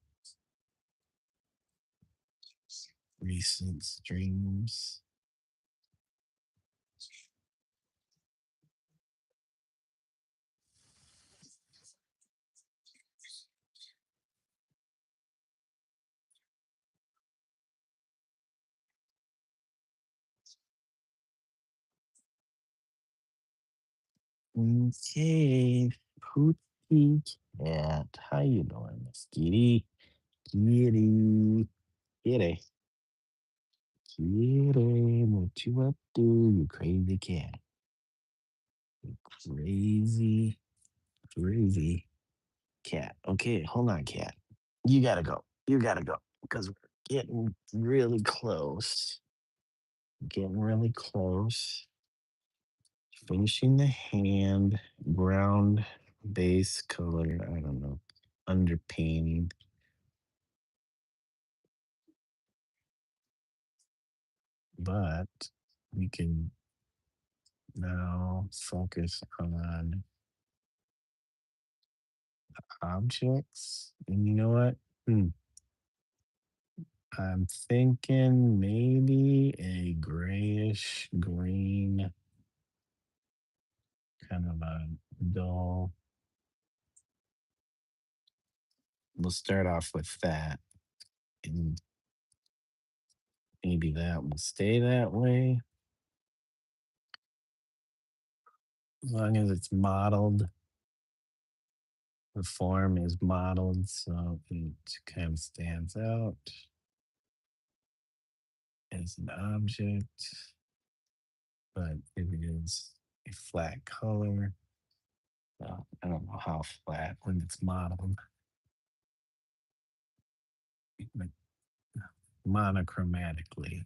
recent streams. Okay, Pookie Cat. How you doing, Miss Kitty? Kitty. Kitty. Kitty. What you up to, you crazy cat? You crazy, crazy cat. Okay, hold on, cat. You gotta go. You gotta go. Because we're getting really close. Getting really close. Finishing the hand, ground base color, I don't know, underpainting. But we can now focus on objects. And you know what? I'm thinking maybe a grayish green, kind of a dull. We'll start off with that, and maybe that will stay that way as long as it's mottled. The form is mottled, so it kind of stands out as an object, but it is a flat color. Well, I don't know how flat when it's mottled, but monochromatically.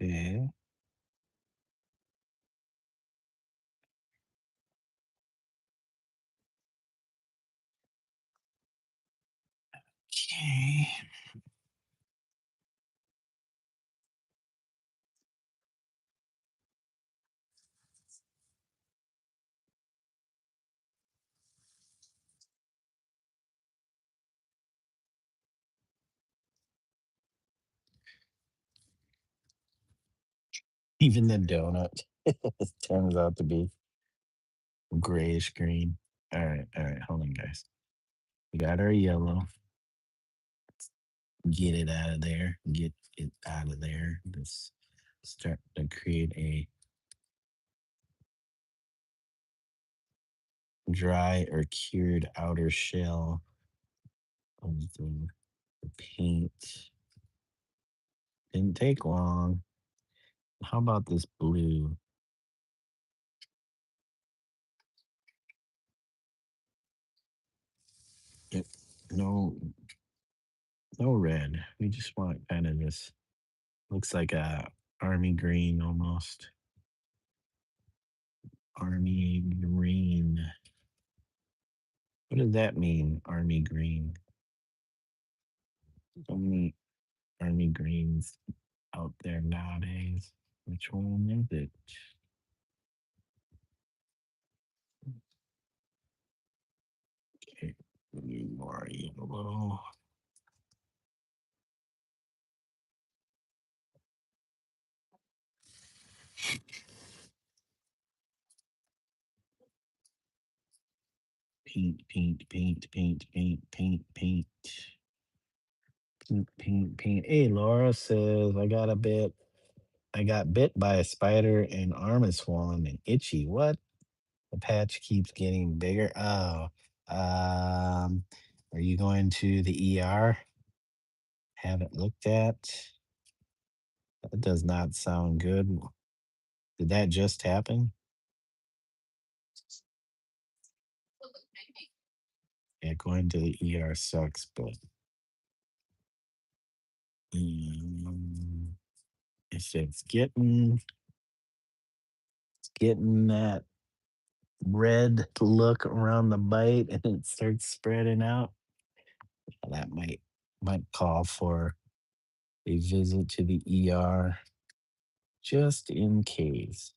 Okay. Okay. Even the donut turns out to be grayish green. All right, hold on, guys. We got our yellow. Get it out of there. Get it out of there. Let's start to create a dry or cured outer shell of the paint. Didn't take long. How about this blue? Yep. No, no red. We just want kind of this. Looks like a army green almost. Army green. What does that mean? Army green. So many army greens out there nowadays. Which one is it? Okay, need more yellow. Paint, paint, paint, paint, paint, paint, paint. Paint, paint, paint. Hey, Laura says I got bit by a spider and arm is swollen and itchy. What? The patch keeps getting bigger. Oh, um, are you going to the ER? Have it looked at? That does not sound good. Did that just happen? Yeah, going to the ER sucks, but um, if it's getting that red look around the bite and it starts spreading out, that might call for a visit to the ER just in case.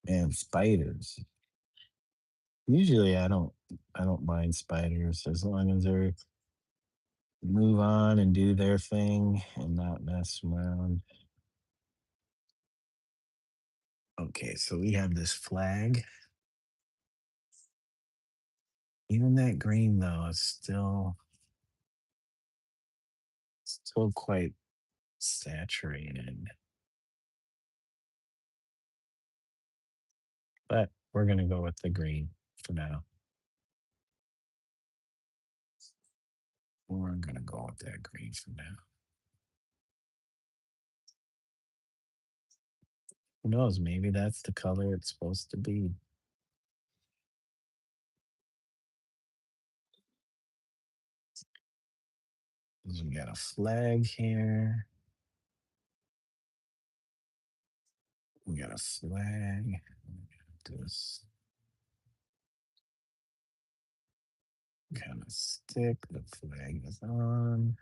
And spiders. Usually I don't mind spiders as long as they move on and do their thing and not mess around. Okay, so we have this flag. Even that green though is still quite saturated. But we're gonna go with the green for now. We're gonna go with that green for now. Who knows? Maybe that's the color it's supposed to be. 'Cause we got a flag here. We got a flag. This. Kind of stick. The flag is on.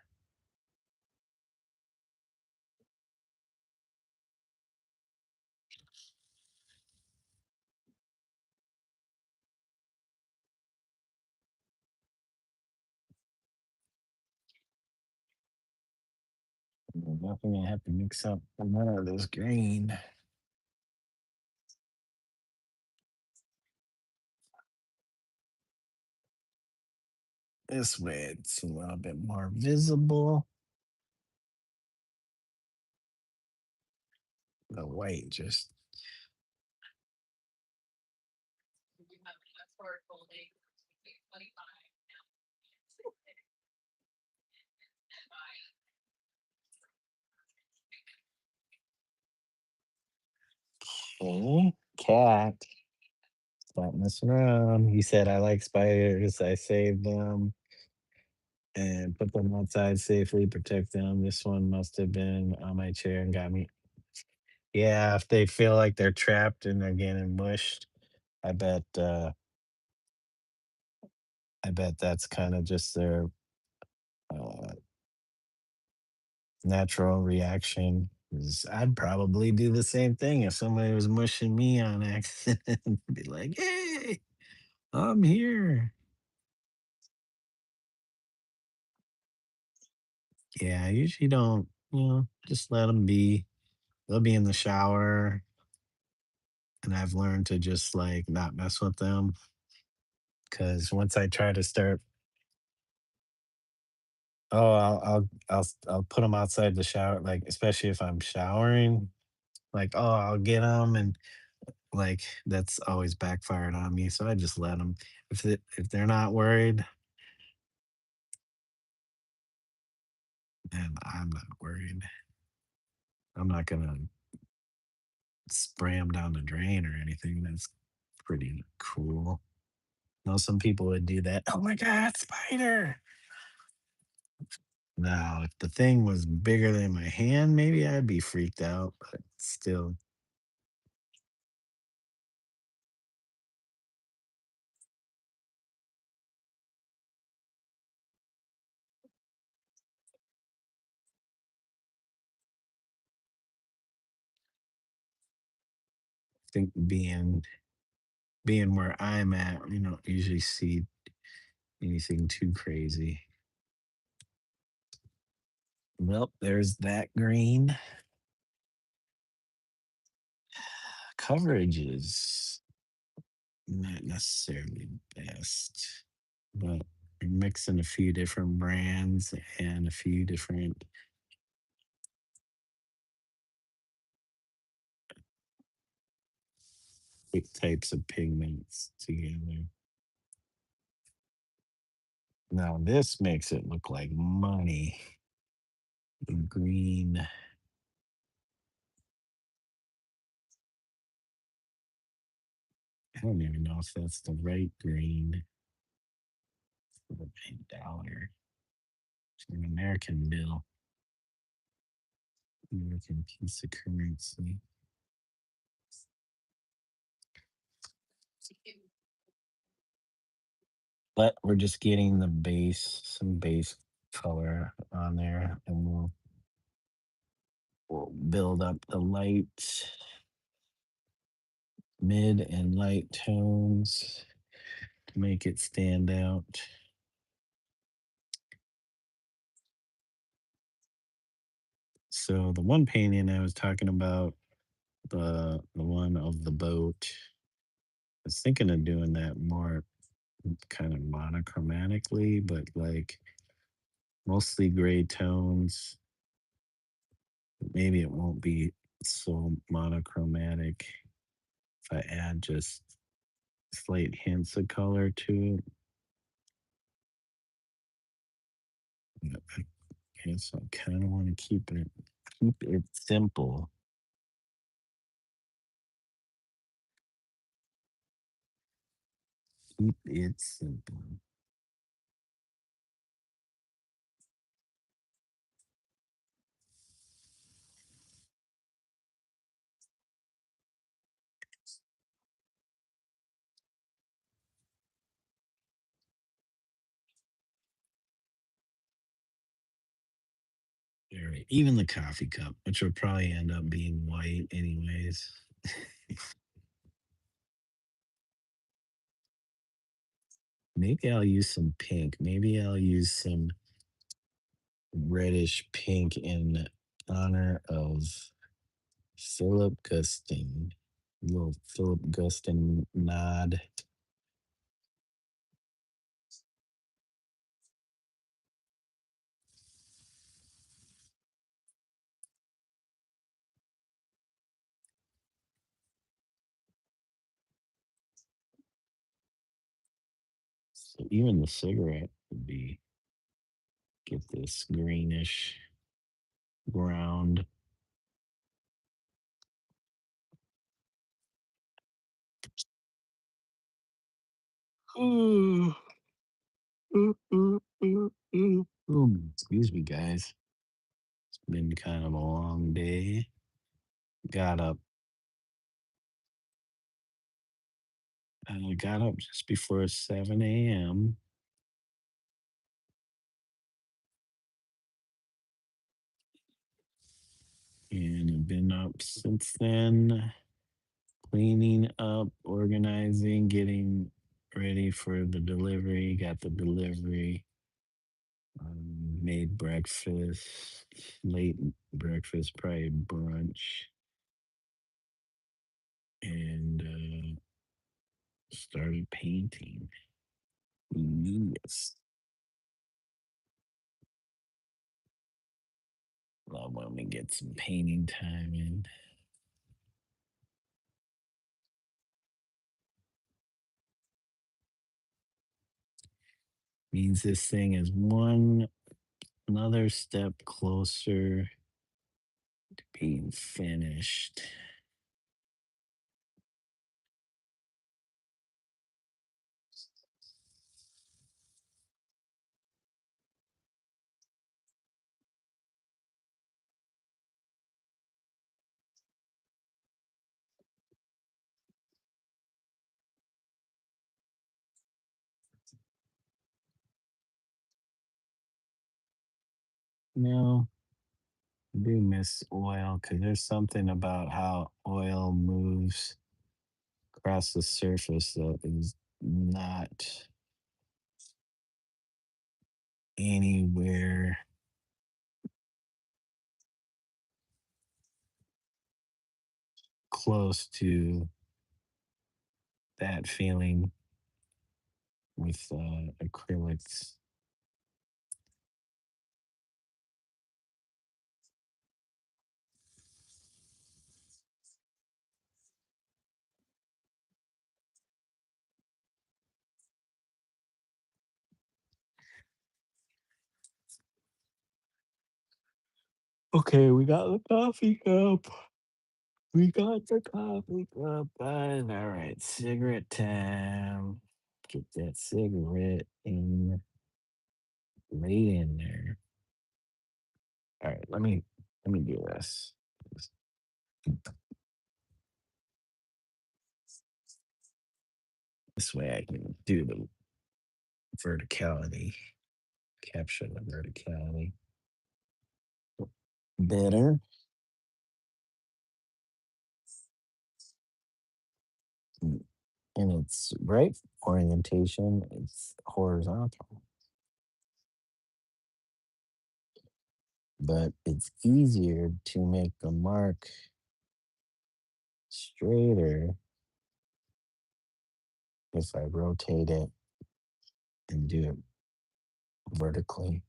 Nothing I have to mix up none of this green. This way it's a little bit more visible. The white just okay. Cat. Stop messing around. He said I like spiders. I saved them and put them outside safely, protect them. This one must have been on my chair and got me. Yeah, if they feel like they're trapped and they're getting mushed, I bet I bet that's kind of just their uh, natural reaction. 'Cause I'd probably do the same thing if somebody was mushing me on accident. Be like, "Hey, I'm here." Yeah, I usually don't. Just let them be. They'll be in the shower, and I've learned to just like not mess with them. Cause once I try to start, oh, I'll put them outside the shower, like especially if I'm showering. Like, oh, I'll get them, and like that's always backfired on me. So I just let them. If they're not worried, then I'm not worried. I'm not gonna spray them down the drain or anything. That's pretty cool. Know some people would do that. Oh my god, spider! Now, if the thing was bigger than my hand, maybe I'd be freaked out, but still, I think being where I'm at, you don't usually see anything too crazy. Well, there's that green. Coverage is not necessarily best, but you're mixing a few different brands and a few different types of pigments together. Now this makes it look like money. The green. I don't even know if that's the right green for the big dollar. It's an American bill, American piece of currency. But we're just getting the some base color on there, and we'll build up the light, mid, and light tones to make it stand out. So the one painting I was talking about, the one of the boat, I was thinking of doing that more kind of monochromatically, but like mostly gray tones. Maybe it won't be so monochromatic if I add just slight hints of color to it. But I guess I kind of want to keep it simple. Keep it simple. right. Even the coffee cup, which will probably end up being white anyways. Maybe I'll use some pink. Maybe I'll use some reddish pink in honor of Philip Guston. Little Philip Guston nod. So even the cigarette would be get this greenish ground. Ooh, excuse me, guys. It's been kind of a long day. Got up. Got up just before 7 a.m. and I've been up since then, cleaning up, organizing, getting ready for the delivery. Got the delivery. Made breakfast, late breakfast, probably brunch, and started painting. Yes, love when we get some painting time in. Means this thing is one another step closer to being finished. No, I do miss oil because there's something about how oil moves across the surface that is not anywhere close to that feeling with acrylics. Okay, we got the coffee cup. We got the coffee cup. Guys. All right, cigarette time. Get that cigarette in right in there. All right, let me do this. This way I can do the verticality, capture the verticality better. And it's right orientation, it's horizontal, but it's easier to make the mark straighter if I rotate it and do it vertically.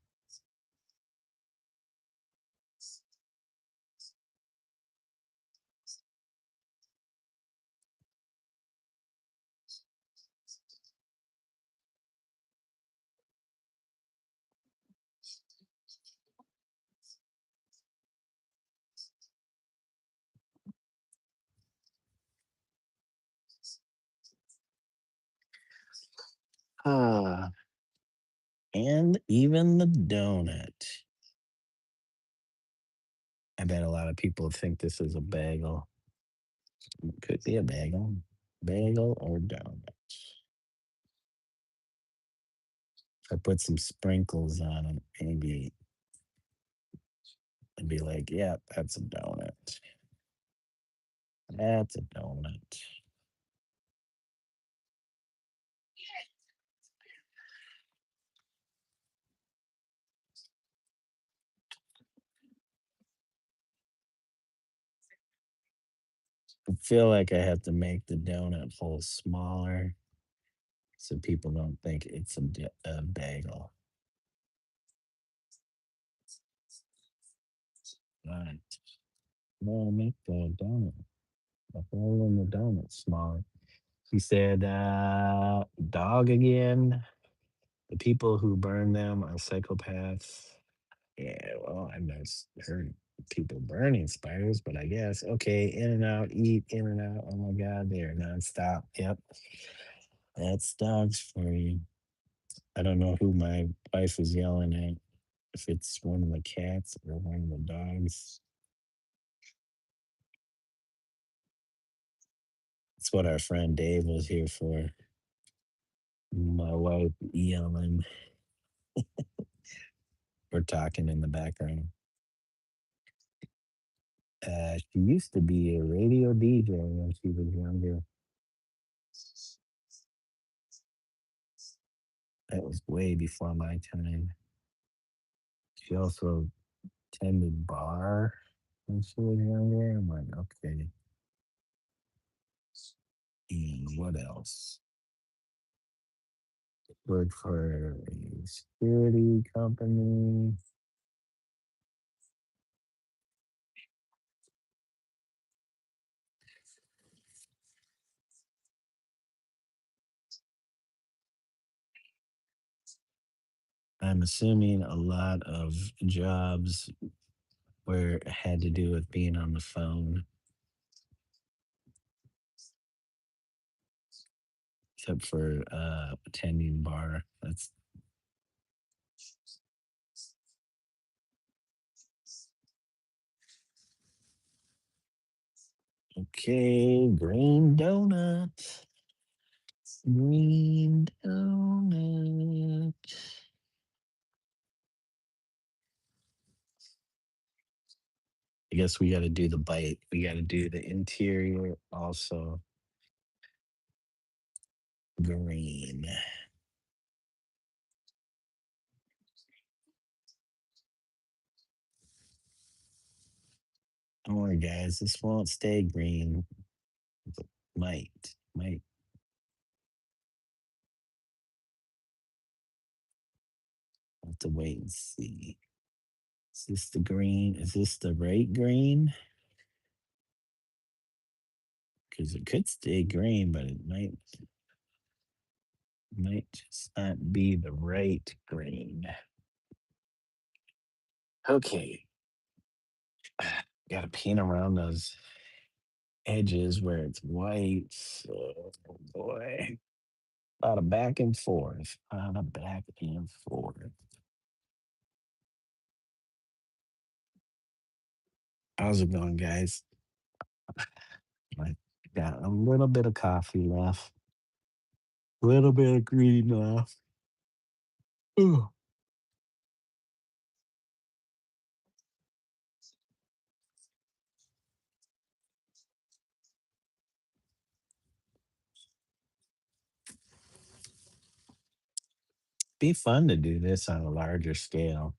Ah, and even the donut. I bet a lot of people think this is a bagel. Could be a bagel. Bagel or donut. If I put some sprinkles on it, maybe and be like, yeah, that's a donut. That's a donut. I feel like I have to make the donut hole smaller so people don't think it's a bagel. Right. No, make the donut, the hole in the donut smaller. He said, dog again. The people who burn them are psychopaths. Yeah, well, I've never heard people burning spiders, but I guess okay. In and out, eat in and out. Oh my God, they're nonstop. Yep, that's dogs for you. I don't know who my wife was yelling at. If it's one of the cats or one of the dogs. That's what our friend Dave was here for. My wife yelling or talking in the background. She used to be a radio DJ when she was younger. That was way before my time. She also tended bar when she was younger. I'm like, okay. What else? Worked for a security company. I'm assuming a lot of jobs where it had to do with being on the phone, except for attending bar. That's okay. Green donut. Green donut. I guess we got to do the bite. We got to do the interior also green. Don't worry, guys. This won't stay green. But might have to wait and see. Is this the green? Is this the right green? Because it could stay green, but it might just not be the right green. Okay, got to paint around those edges where it's white. So, oh boy, a lot of back and forth. A lot of back and forth. How's it going, guys? I got a little bit of coffee left, a little bit of green left. Ooh. Be fun to do this on a larger scale.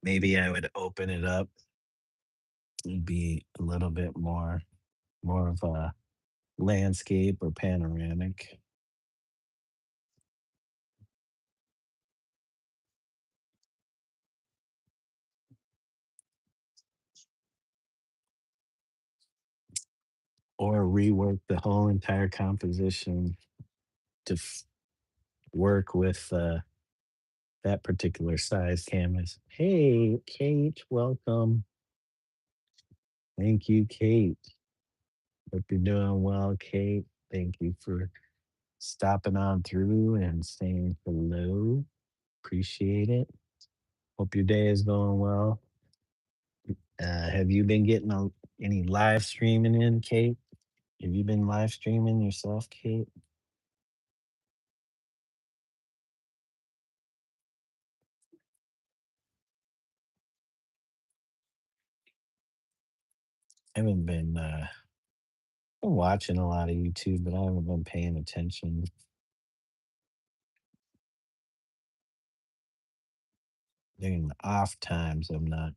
Maybe I would open it up and be a little bit more of a landscape or panoramic, or rework the whole entire composition to work with that particular size canvas. Hey, Kate, welcome. Thank you, Kate. Hope you're doing well, Kate. Thank you for stopping on through and saying hello. Appreciate it. Hope your day is going well. Have you been getting any live streaming in, Kate? Have you been live streaming yourself, Kate? I haven't been watching a lot of YouTube, but I haven't been paying attention. During the off times, I'm not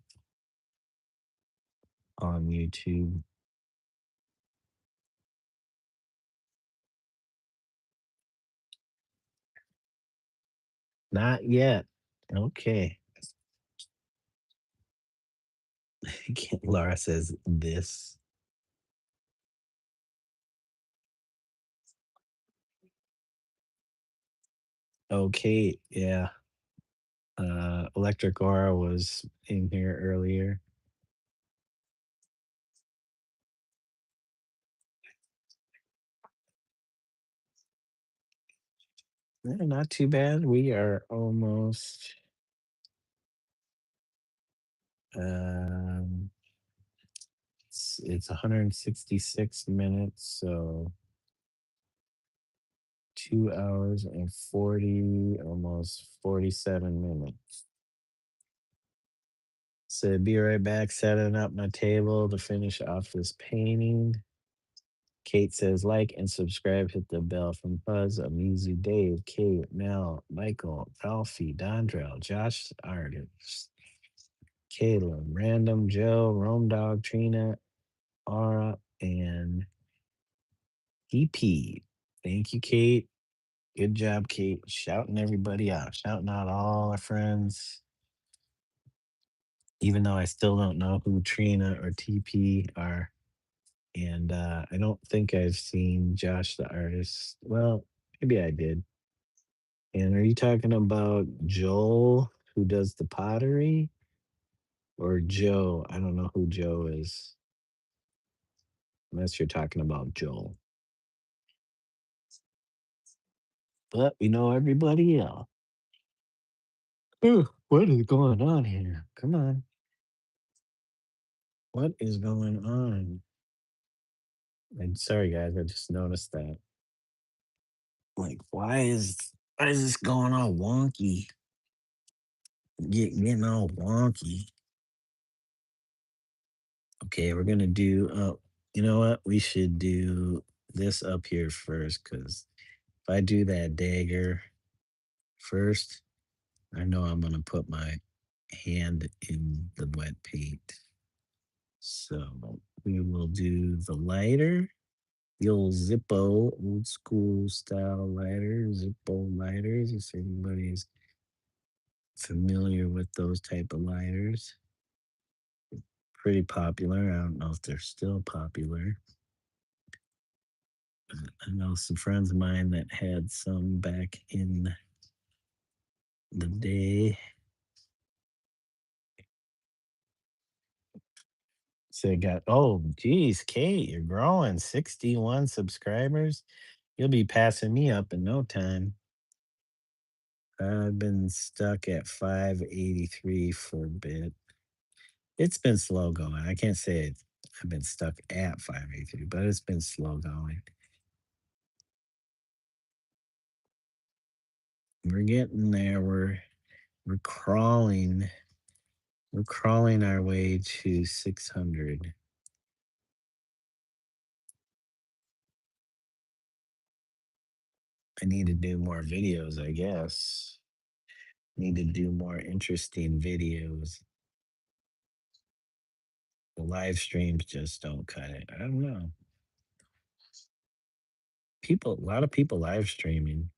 on YouTube. Not yet. Okay. Laura says this. Okay, yeah. Electric Aura was in here earlier. Not too bad. We are almost um it's 166 minutes, so 2 hours and 40, almost 47 minutes. So be right back, setting up my table to finish off this painting. Kate says, like and subscribe, hit the bell from Buzz, Omizu, Dave, Kate, Mel, Michael, Alfie, Dondrell, Josh, Artist, Caleb, Random, Joe, Rome Dog, Trina, Aura, and EP. Thank you, Kate. Good job, Kate. Shouting everybody out, shouting out all our friends, even though I still don't know who Trina or TP are. And I don't think I've seen Josh the artist. Well, maybe I did. And are you talking about Joel, who does the pottery, or Joe? I don't know who Joe is, unless you're talking about Joel. But we know everybody else. Ugh, what is going on here? Come on. What is going on? And sorry guys, I just noticed that. Like, why is this going all wonky? Getting all wonky. Okay, we're gonna do you know what? We should do this up here first, because if I do that dagger first, I know I'm gonna put my hand in the wet paint. So we will do the lighter, the old Zippo, old school style lighter, Zippo lighters. If anybody's familiar with those type of lighters, pretty popular. I don't know if they're still popular. I know some friends of mine that had some back in the day. So got, oh geez, Kate, you're growing 61 subscribers. You'll be passing me up in no time. I've been stuck at 583 for a bit. It's been slow going. I can't say I've been stuck at 583, but it's been slow going. We're getting there. We're crawling. We're crawling our way to 600. I need to do more videos, I guess. Need to do more interesting videos. The live streams just don't cut it. I don't know. A lot of people live streaming.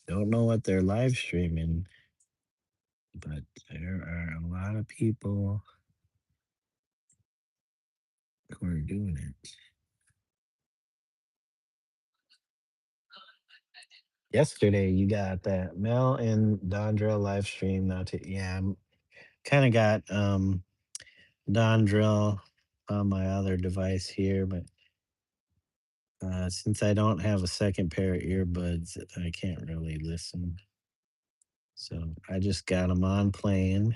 Don't know what they're live streaming, but there are a lot of people who are doing it. Yesterday, you got that Mel and Dondrell live stream. Now, yeah, I'm kind of got Dondrell on my other device here, but since I don't have a second pair of earbuds, I can't really listen. So I just got them on playing.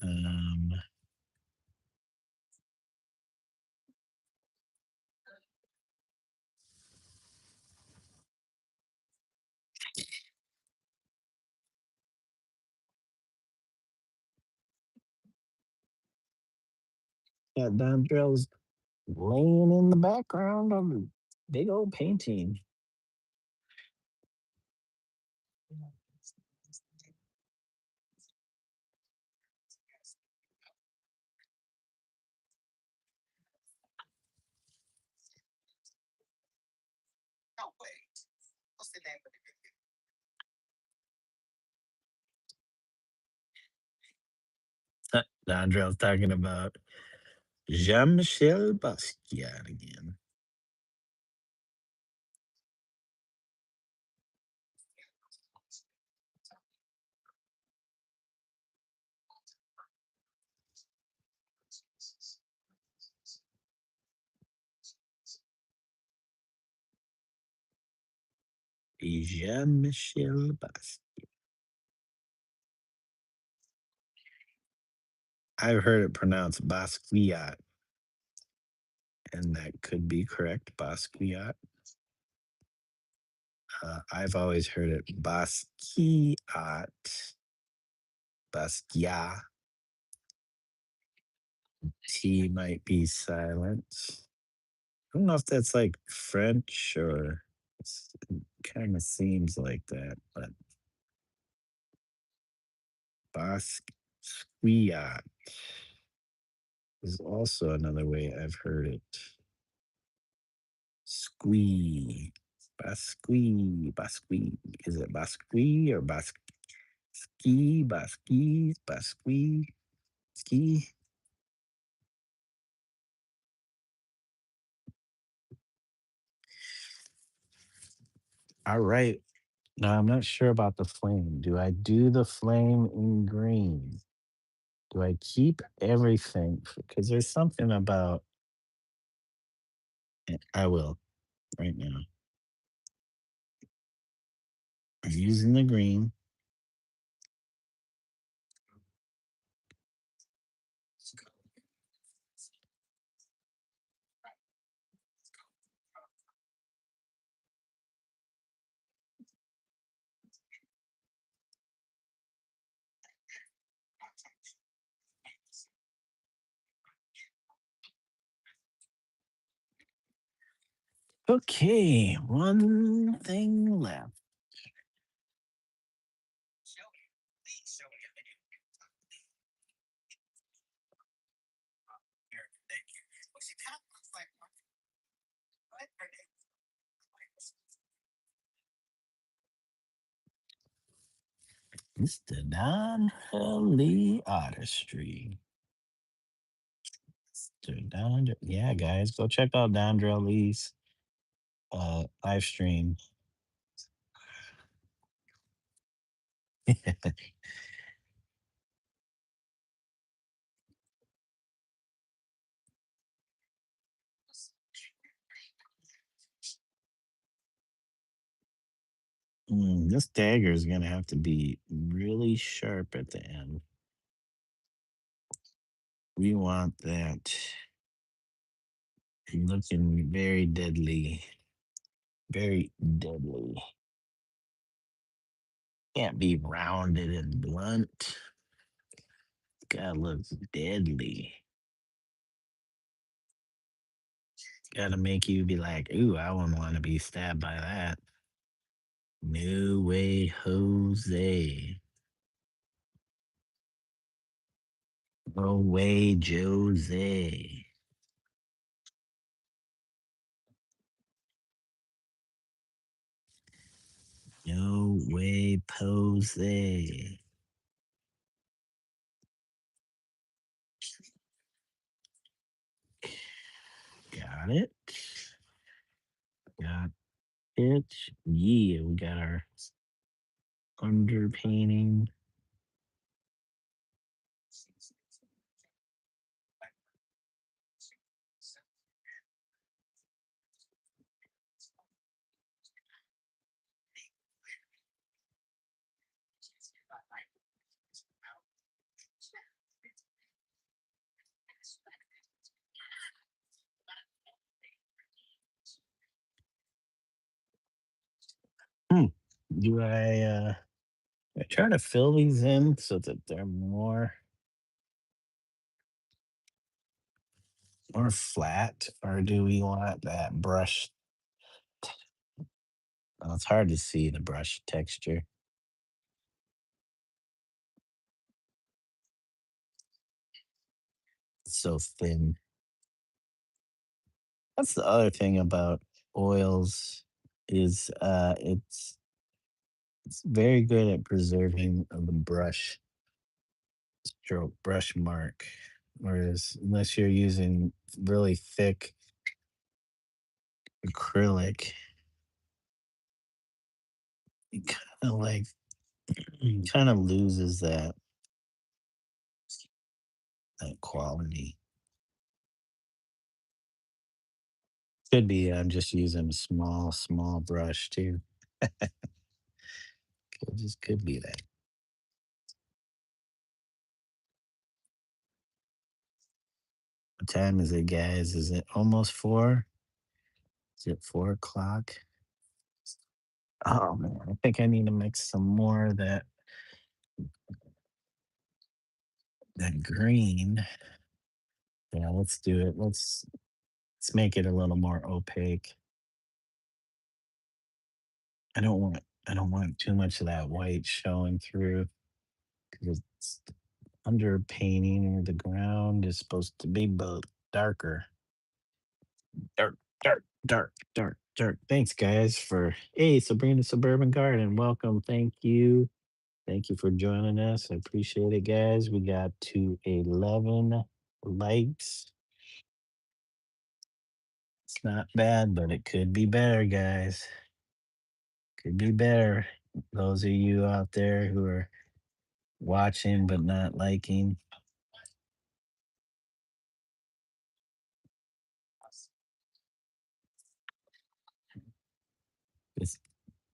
Um, got Dontrell's laying in the background of a big old painting. Dontrell's talking about Jean-Michel Basquiat again. Jean-Michel Basquiat. I've heard it pronounced Basquiat, and that could be correct, Basquiat. I've always heard it Basquiat, Basquiat. T might be silent. I don't know if that's like French or it kind of seems like that, but Basquiat is also another way I've heard it. Squee. Basqui. Basqui. Is it Basqui or Basqui? Basqui? Basqui? Ski? All right. Now I'm not sure about the flame. Do I do the flame in green? Do I keep everything? Because there's something about I will right now. I'm using the green. Okay, one thing left. Mr. Don Lee Artistry. Yeah, guys, go check out Don Lee's live stream. This dagger is gonna have to be really sharp at the end. We want that looking very deadly. Very deadly. Can't be rounded and blunt. Gotta look deadly. Gotta make you be like, ooh, I wouldn't want to be stabbed by that. No way, Jose. No way, Jose. No way, Pose. Got it. Got it. Yeah, we got our underpainting. Hmm. Do I try to fill these in so that they're more flat, or do we want that brush? Well, it's hard to see the brush texture. It's so thin. That's the other thing about oils is it's very good at preserving the brush stroke, brush mark. Whereas unless you're using really thick acrylic, it kind of like kind of loses that quality. Could be I'm just using a small brush too. Could be that. What time is it, guys? Is it almost 4? Is it 4 o'clock? Oh man, I think I need to mix some more of that green. Yeah, let's do it. Let's make it a little more opaque. I don't want I don't want too much of that white showing through because it's underpainting or the ground is supposed to be both darker. Dark, dark. Thanks guys for hey Sabrina Suburban Garden. Welcome. Thank you. Thank you for joining us. I appreciate it, guys. We got to 11 likes. It's not bad, but it could be better, guys. Could be better. Those of you out there who are watching but not liking, this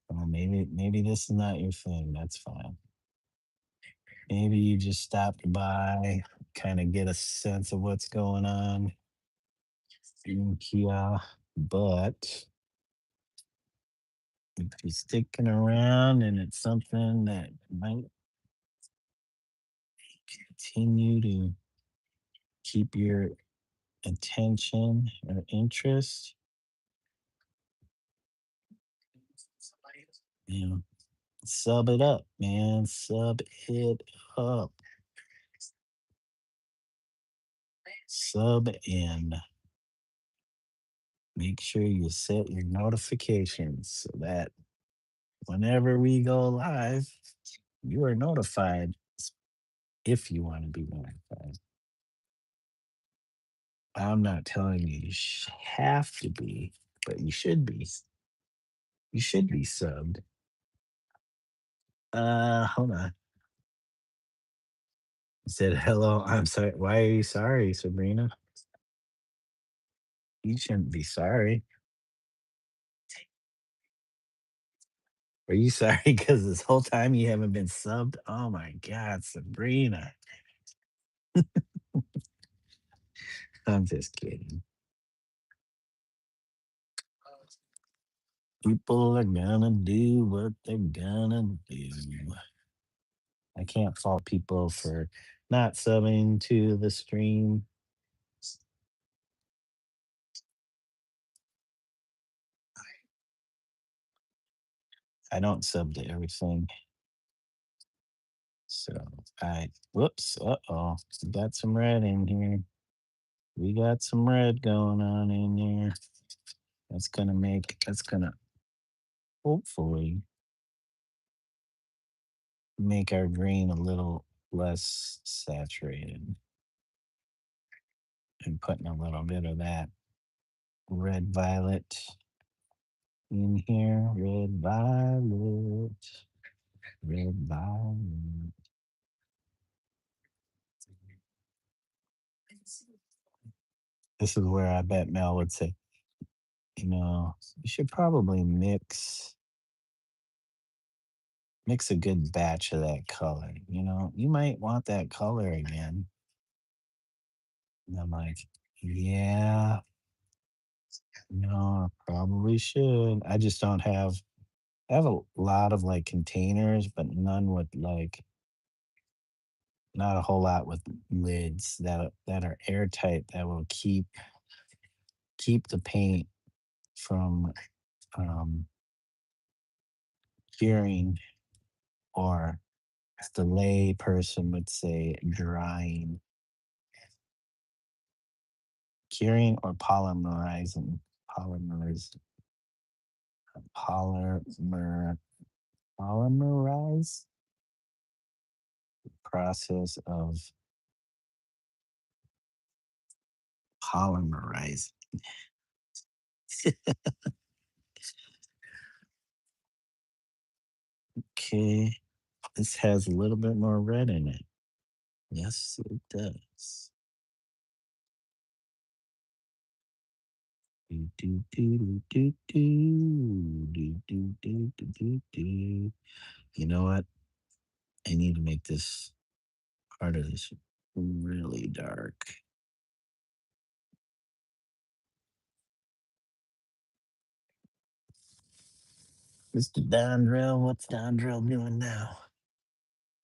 well, maybe this is not your thing. That's fine. Maybe you just stopped by, kind of get a sense of what's going on in Kia. But if you're sticking around and it's something that might continue to keep your attention or interest, you know, sub it up, man. Sub it up. Sub in. Make sure you set your notifications so that whenever we go live, you are notified if you want to be notified. I'm not telling you have to be, but you should be. You should be subbed. Hold on. You said hello. I'm sorry. Why are you sorry, Sabrina? You shouldn't be sorry. Are you sorry because this whole time you haven't been subbed? Oh my God, Sabrina. I'm just kidding. People are gonna do what they're gonna do. I can't fault people for not subbing to the stream. I don't sub to everything. So whoops, uh-oh. We got some red in here. We got some red going on in there. That's gonna hopefully make our green a little less saturated. And putting a little bit of that red violet in here. Red violet. This is where I bet Mel would say, you should probably mix a good batch of that color. You might want that color again. And I'm like, yeah, no, I probably should. I just don't have I have a lot of like containers, but none with like not a whole lot with lids that are airtight that will keep the paint from um, curing, or as the lay person would say, drying, curing or polymerizing, polymeriz, polymer, polymerize process of polymerize. Okay, this has a little bit more red in it. Yes, it does. Do, do, do, do, do, do, do, do, do, do, do. You know what? I need to make this part of this really dark. Mr. Dondrell, what's Dondrell doing now?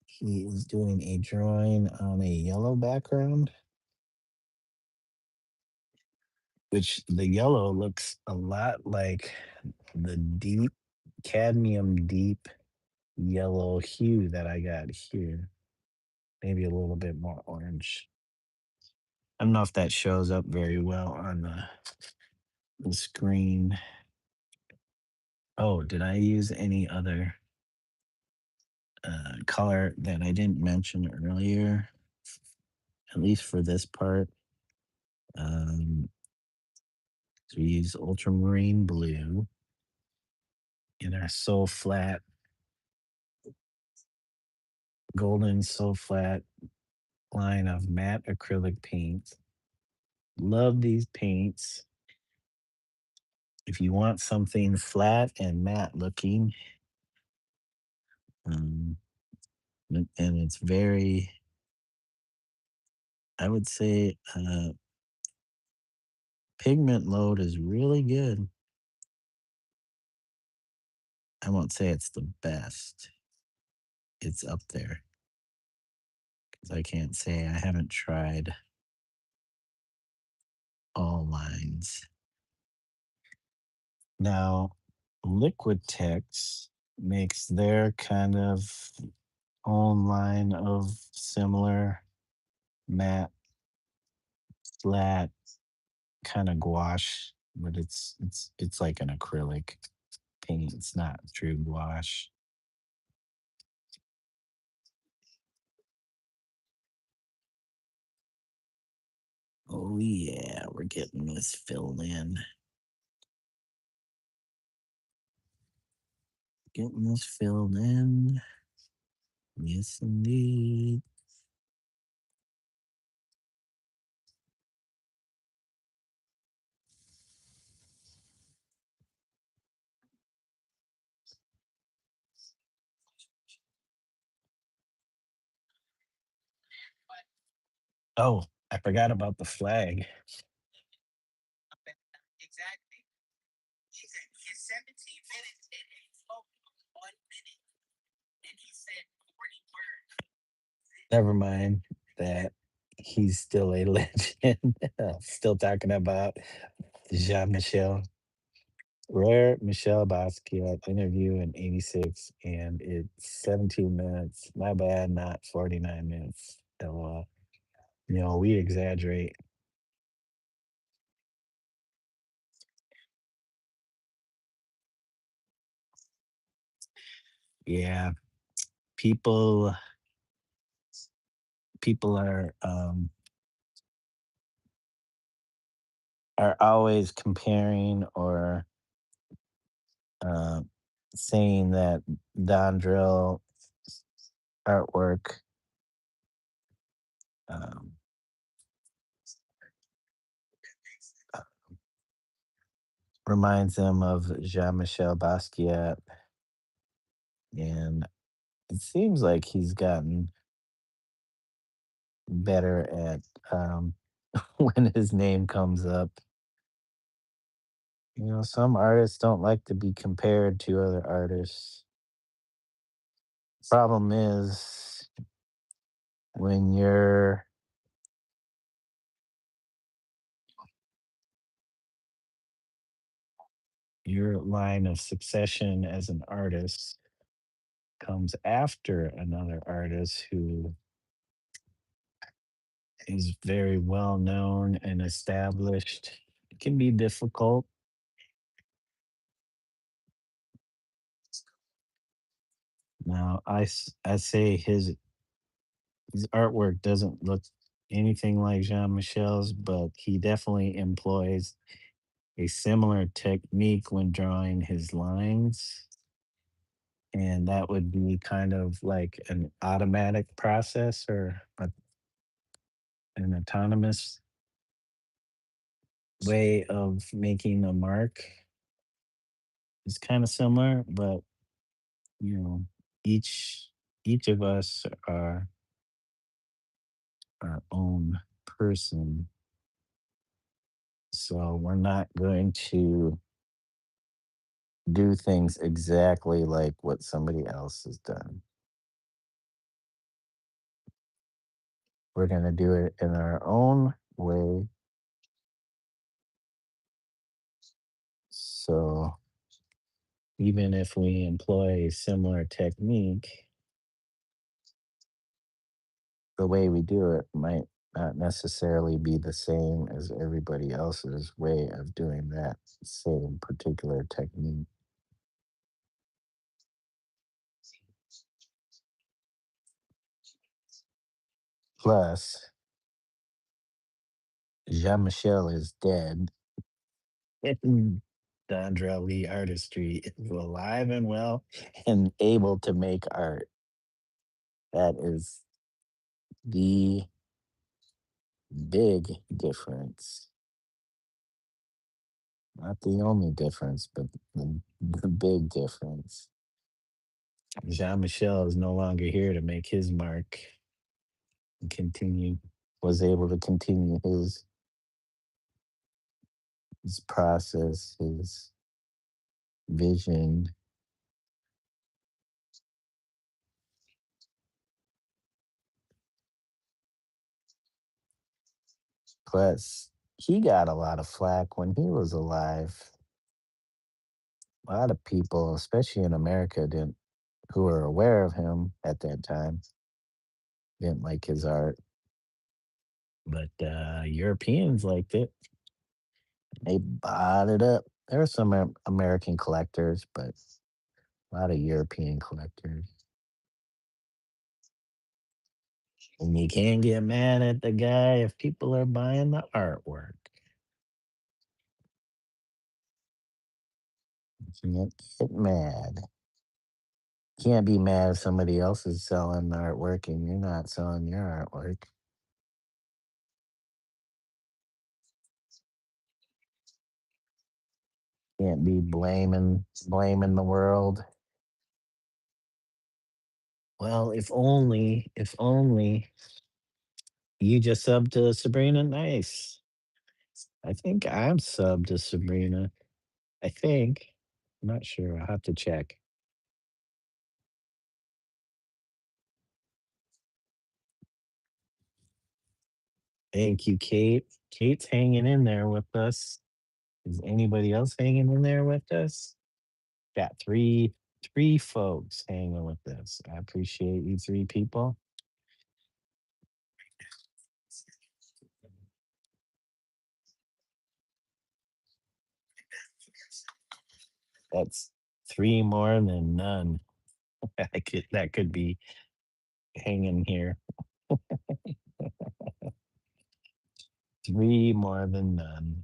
He is doing a drawing on a yellow background, which the yellow looks a lot like the deep cadmium deep yellow hue that I got here. Maybe a little bit more orange. I don't know if that shows up very well on the screen. Oh, did I use any other color that I didn't mention earlier? At least for this part. Um, so we use ultramarine blue in our so flat, golden so flat line of matte acrylic paints. Love these paints. If you want something flat and matte looking, um, and it's very, I would say, pigment load is really good. I won't say it's the best. It's up there because I can't say I haven't tried all lines. Now, Liquid Text makes their kind of own line of similar matte, flat, kind of gouache, but it's like an acrylic paint. It's not true gouache. Oh yeah, we're getting this filled in. Getting this filled in. Yes, indeed. Oh, I forgot about the flag. Never mind that he's still a legend. Still talking about Jean Michel. Rare Michelle Basquiat interview in '86, and it's 17 minutes. My bad, not 49 minutes. LOL. We exaggerate. Yeah, people people are always comparing or uh, saying that Dondrill artwork um, uh, reminds them of Jean-Michel Basquiat, and it seems like he's gotten better at when his name comes up. Some artists don't like to be compared to other artists. Problem is when your line of succession as an artist comes after another artist who is very well known and established. It can be difficult. Now, I say his artwork doesn't look anything like Jean Michel's, but he definitely employs a similar technique when drawing his lines. And that would be kind of like an automatic process or an autonomous way of making a mark. It's kind of similar, but you know, each each of us are our own person. So we're not going to do things exactly like what somebody else has done. We're going to do it in our own way. So even if we employ a similar technique, the way we do it might not necessarily be the same as everybody else's way of doing that same particular technique. Plus, Jean Michel is dead. Dondra Lee Artistry is alive and well and able to make art. That is the big difference. Not the only difference, but the big difference. Jean Michel is no longer here to make his mark and continue, was able to continue his process, his vision. Plus, he got a lot of flack when he was alive. A lot of people, especially in America, didn't who were aware of him at that time didn't like his art, but Europeans liked it. They bought it up. There were some American collectors, but a lot of European collectors. And you can't get mad at the guy if people are buying the artwork. You can't get mad. Can't be mad if somebody else is selling the artwork and you're not selling your artwork. Can't be blaming the world. Well, if only you just subbed to Sabrina Nice. I think I'm subbed to Sabrina. I think. I'm not sure. I'll have to check. Thank you, Kate. Kate's hanging in there with us. Is anybody else hanging in there with us? Got three folks hanging with us. I appreciate you three people. That's three more than none. That could be hanging here. Three more than none.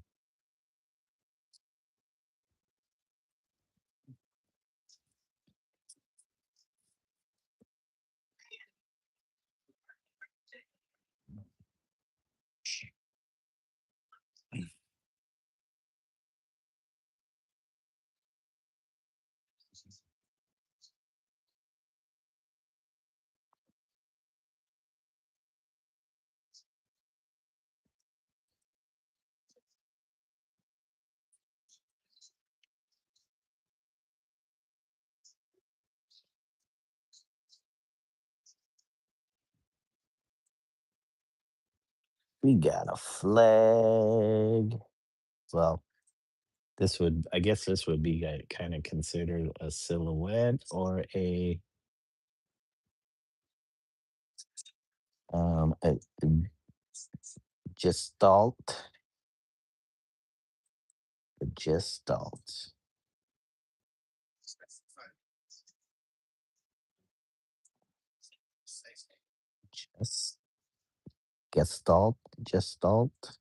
We got a flag. Well, I guess this would be kind of considered a silhouette or a gestalt, a gestalt, Ges- gestalt, gestalt.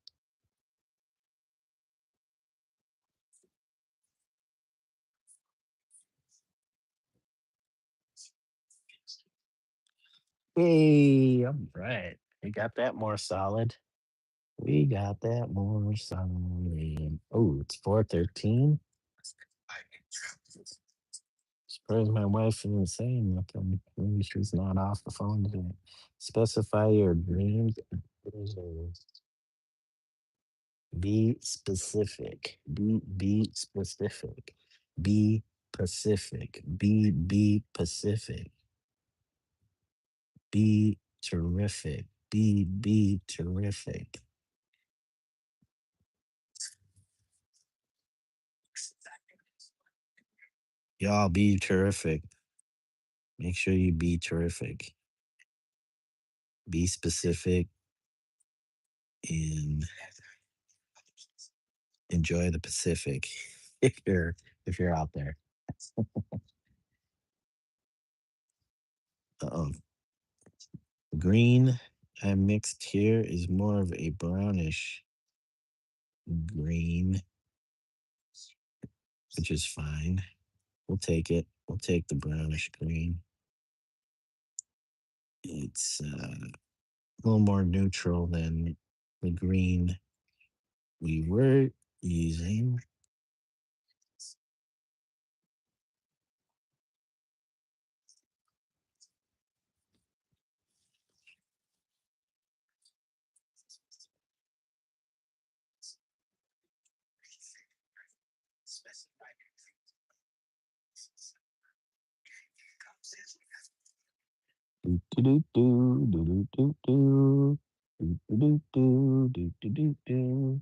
Hey, all right. We got that more solid. We got that more solid. Oh, it's 4:13. Surprised my wife isn't saying nothing. Maybe she's not off the phone today. Specify your dreams and visions. Be specific. Be specific. Be Pacific. Be Pacific. Be terrific. Be terrific. Y'all be terrific. Make sure you be terrific. Be specific and enjoy the Pacific if you're out there. Uh-oh. Green I mixed here is more of a brownish green, which is fine. We'll take it. We'll take the brownish green. It's a little more neutral than the green we were using. Do do do do do do do do do do do do do do.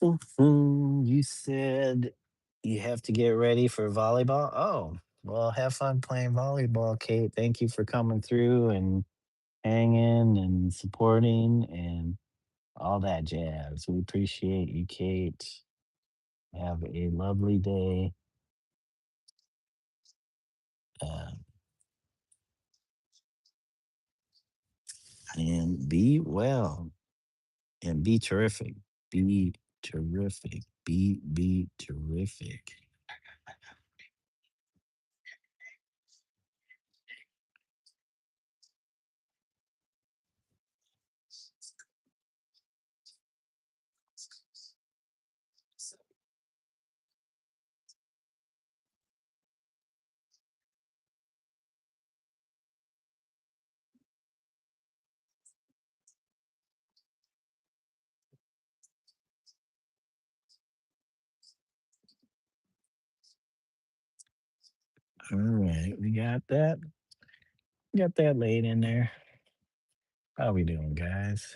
You said you have to get ready for volleyball. Oh, well, have fun playing volleyball, Kate. Thank you for coming through and hanging and supporting and all that jazz. We appreciate you, Kate. Have a lovely day. Uh, and be well and be terrific. Be terrific. Be terrific. All right, we got that. Got that laid in there. How we doing, guys?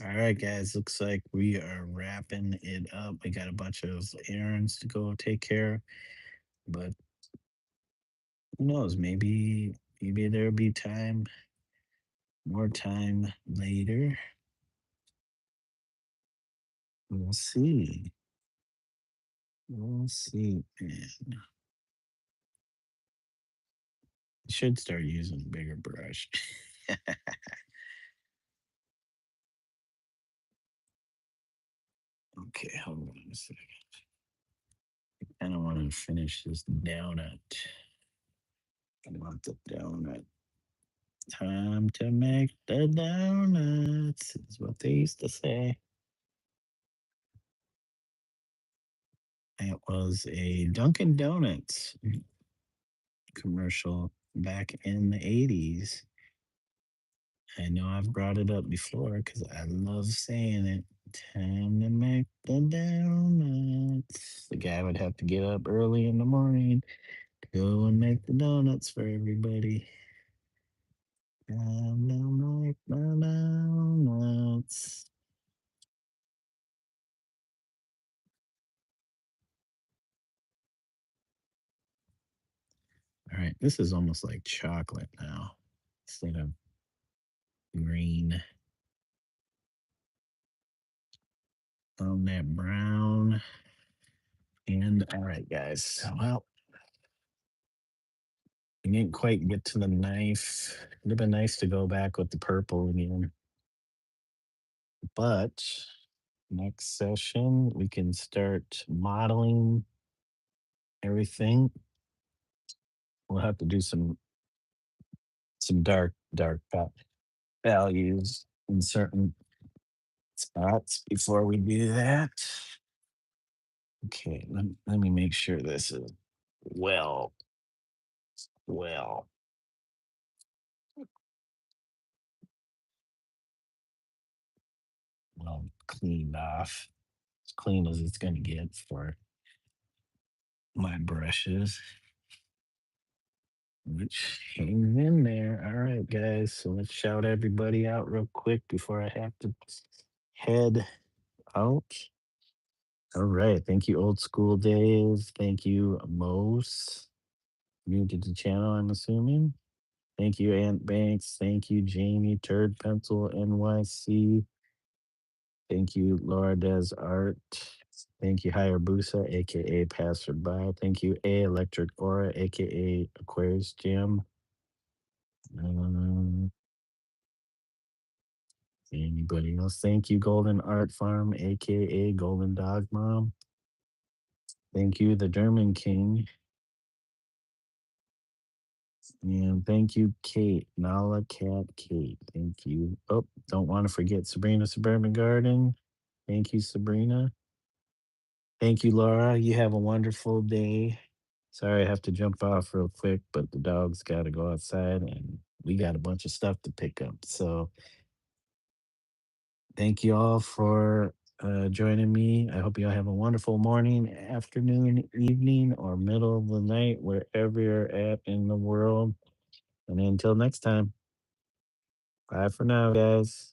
All right, guys. Looks like we are wrapping it up. We got a bunch of errands to go take care of, but who knows? Maybe there'll be more time later. We'll see. We'll see. Man, I should start using a bigger brush. Okay, hold on a second. I don't want to finish this donut. I want the donut. Time to make the donuts is what they used to say. It was a Dunkin' Donuts commercial back in the 80s. I know I've brought it up before because I love saying it. Time to make the donuts. The guy would have to get up early in the morning to go and make the donuts for everybody. Time to make the donuts. All right, this is almost like chocolate now instead of green. On that brown. And all right, guys. Well, we didn't quite get to the knife. It'd have been nice to go back with the purple again. But next session, we can start modeling everything. We'll have to do some dark values in certain spots before we do that. Okay, let me make sure this is well, well, well cleaned off. As clean as it's gonna get for my brushes, which hangs in there. All right, guys. So let's shout everybody out real quick before I have to head out. All right. Thank you, Old School Dave. Thank you, Mose. New to the channel, I'm assuming. Thank you, Ant Banks. Thank you, Jamie Turd Pencil NYC. Thank you, Laura Des Art. Thank you, Hayabusa, aka Passerby. Thank you, A Electric Aura, aka Aquarius Jim. Um, Anybody else? Thank you, Golden Art Farm, aka Golden Dog Mom. Thank you, the German King. And thank you, Kate, Nala Cat Kate. Thank you. Oh, don't want to forget Sabrina Suburban Garden. Thank you, Sabrina. Thank you, Laura. You have a wonderful day. Sorry, I have to jump off real quick, but the dog's got to go outside and we got a bunch of stuff to pick up. So thank you all for joining me. I hope you all have a wonderful morning, afternoon, evening, or middle of the night, wherever you're at in the world. And until next time, bye for now, guys.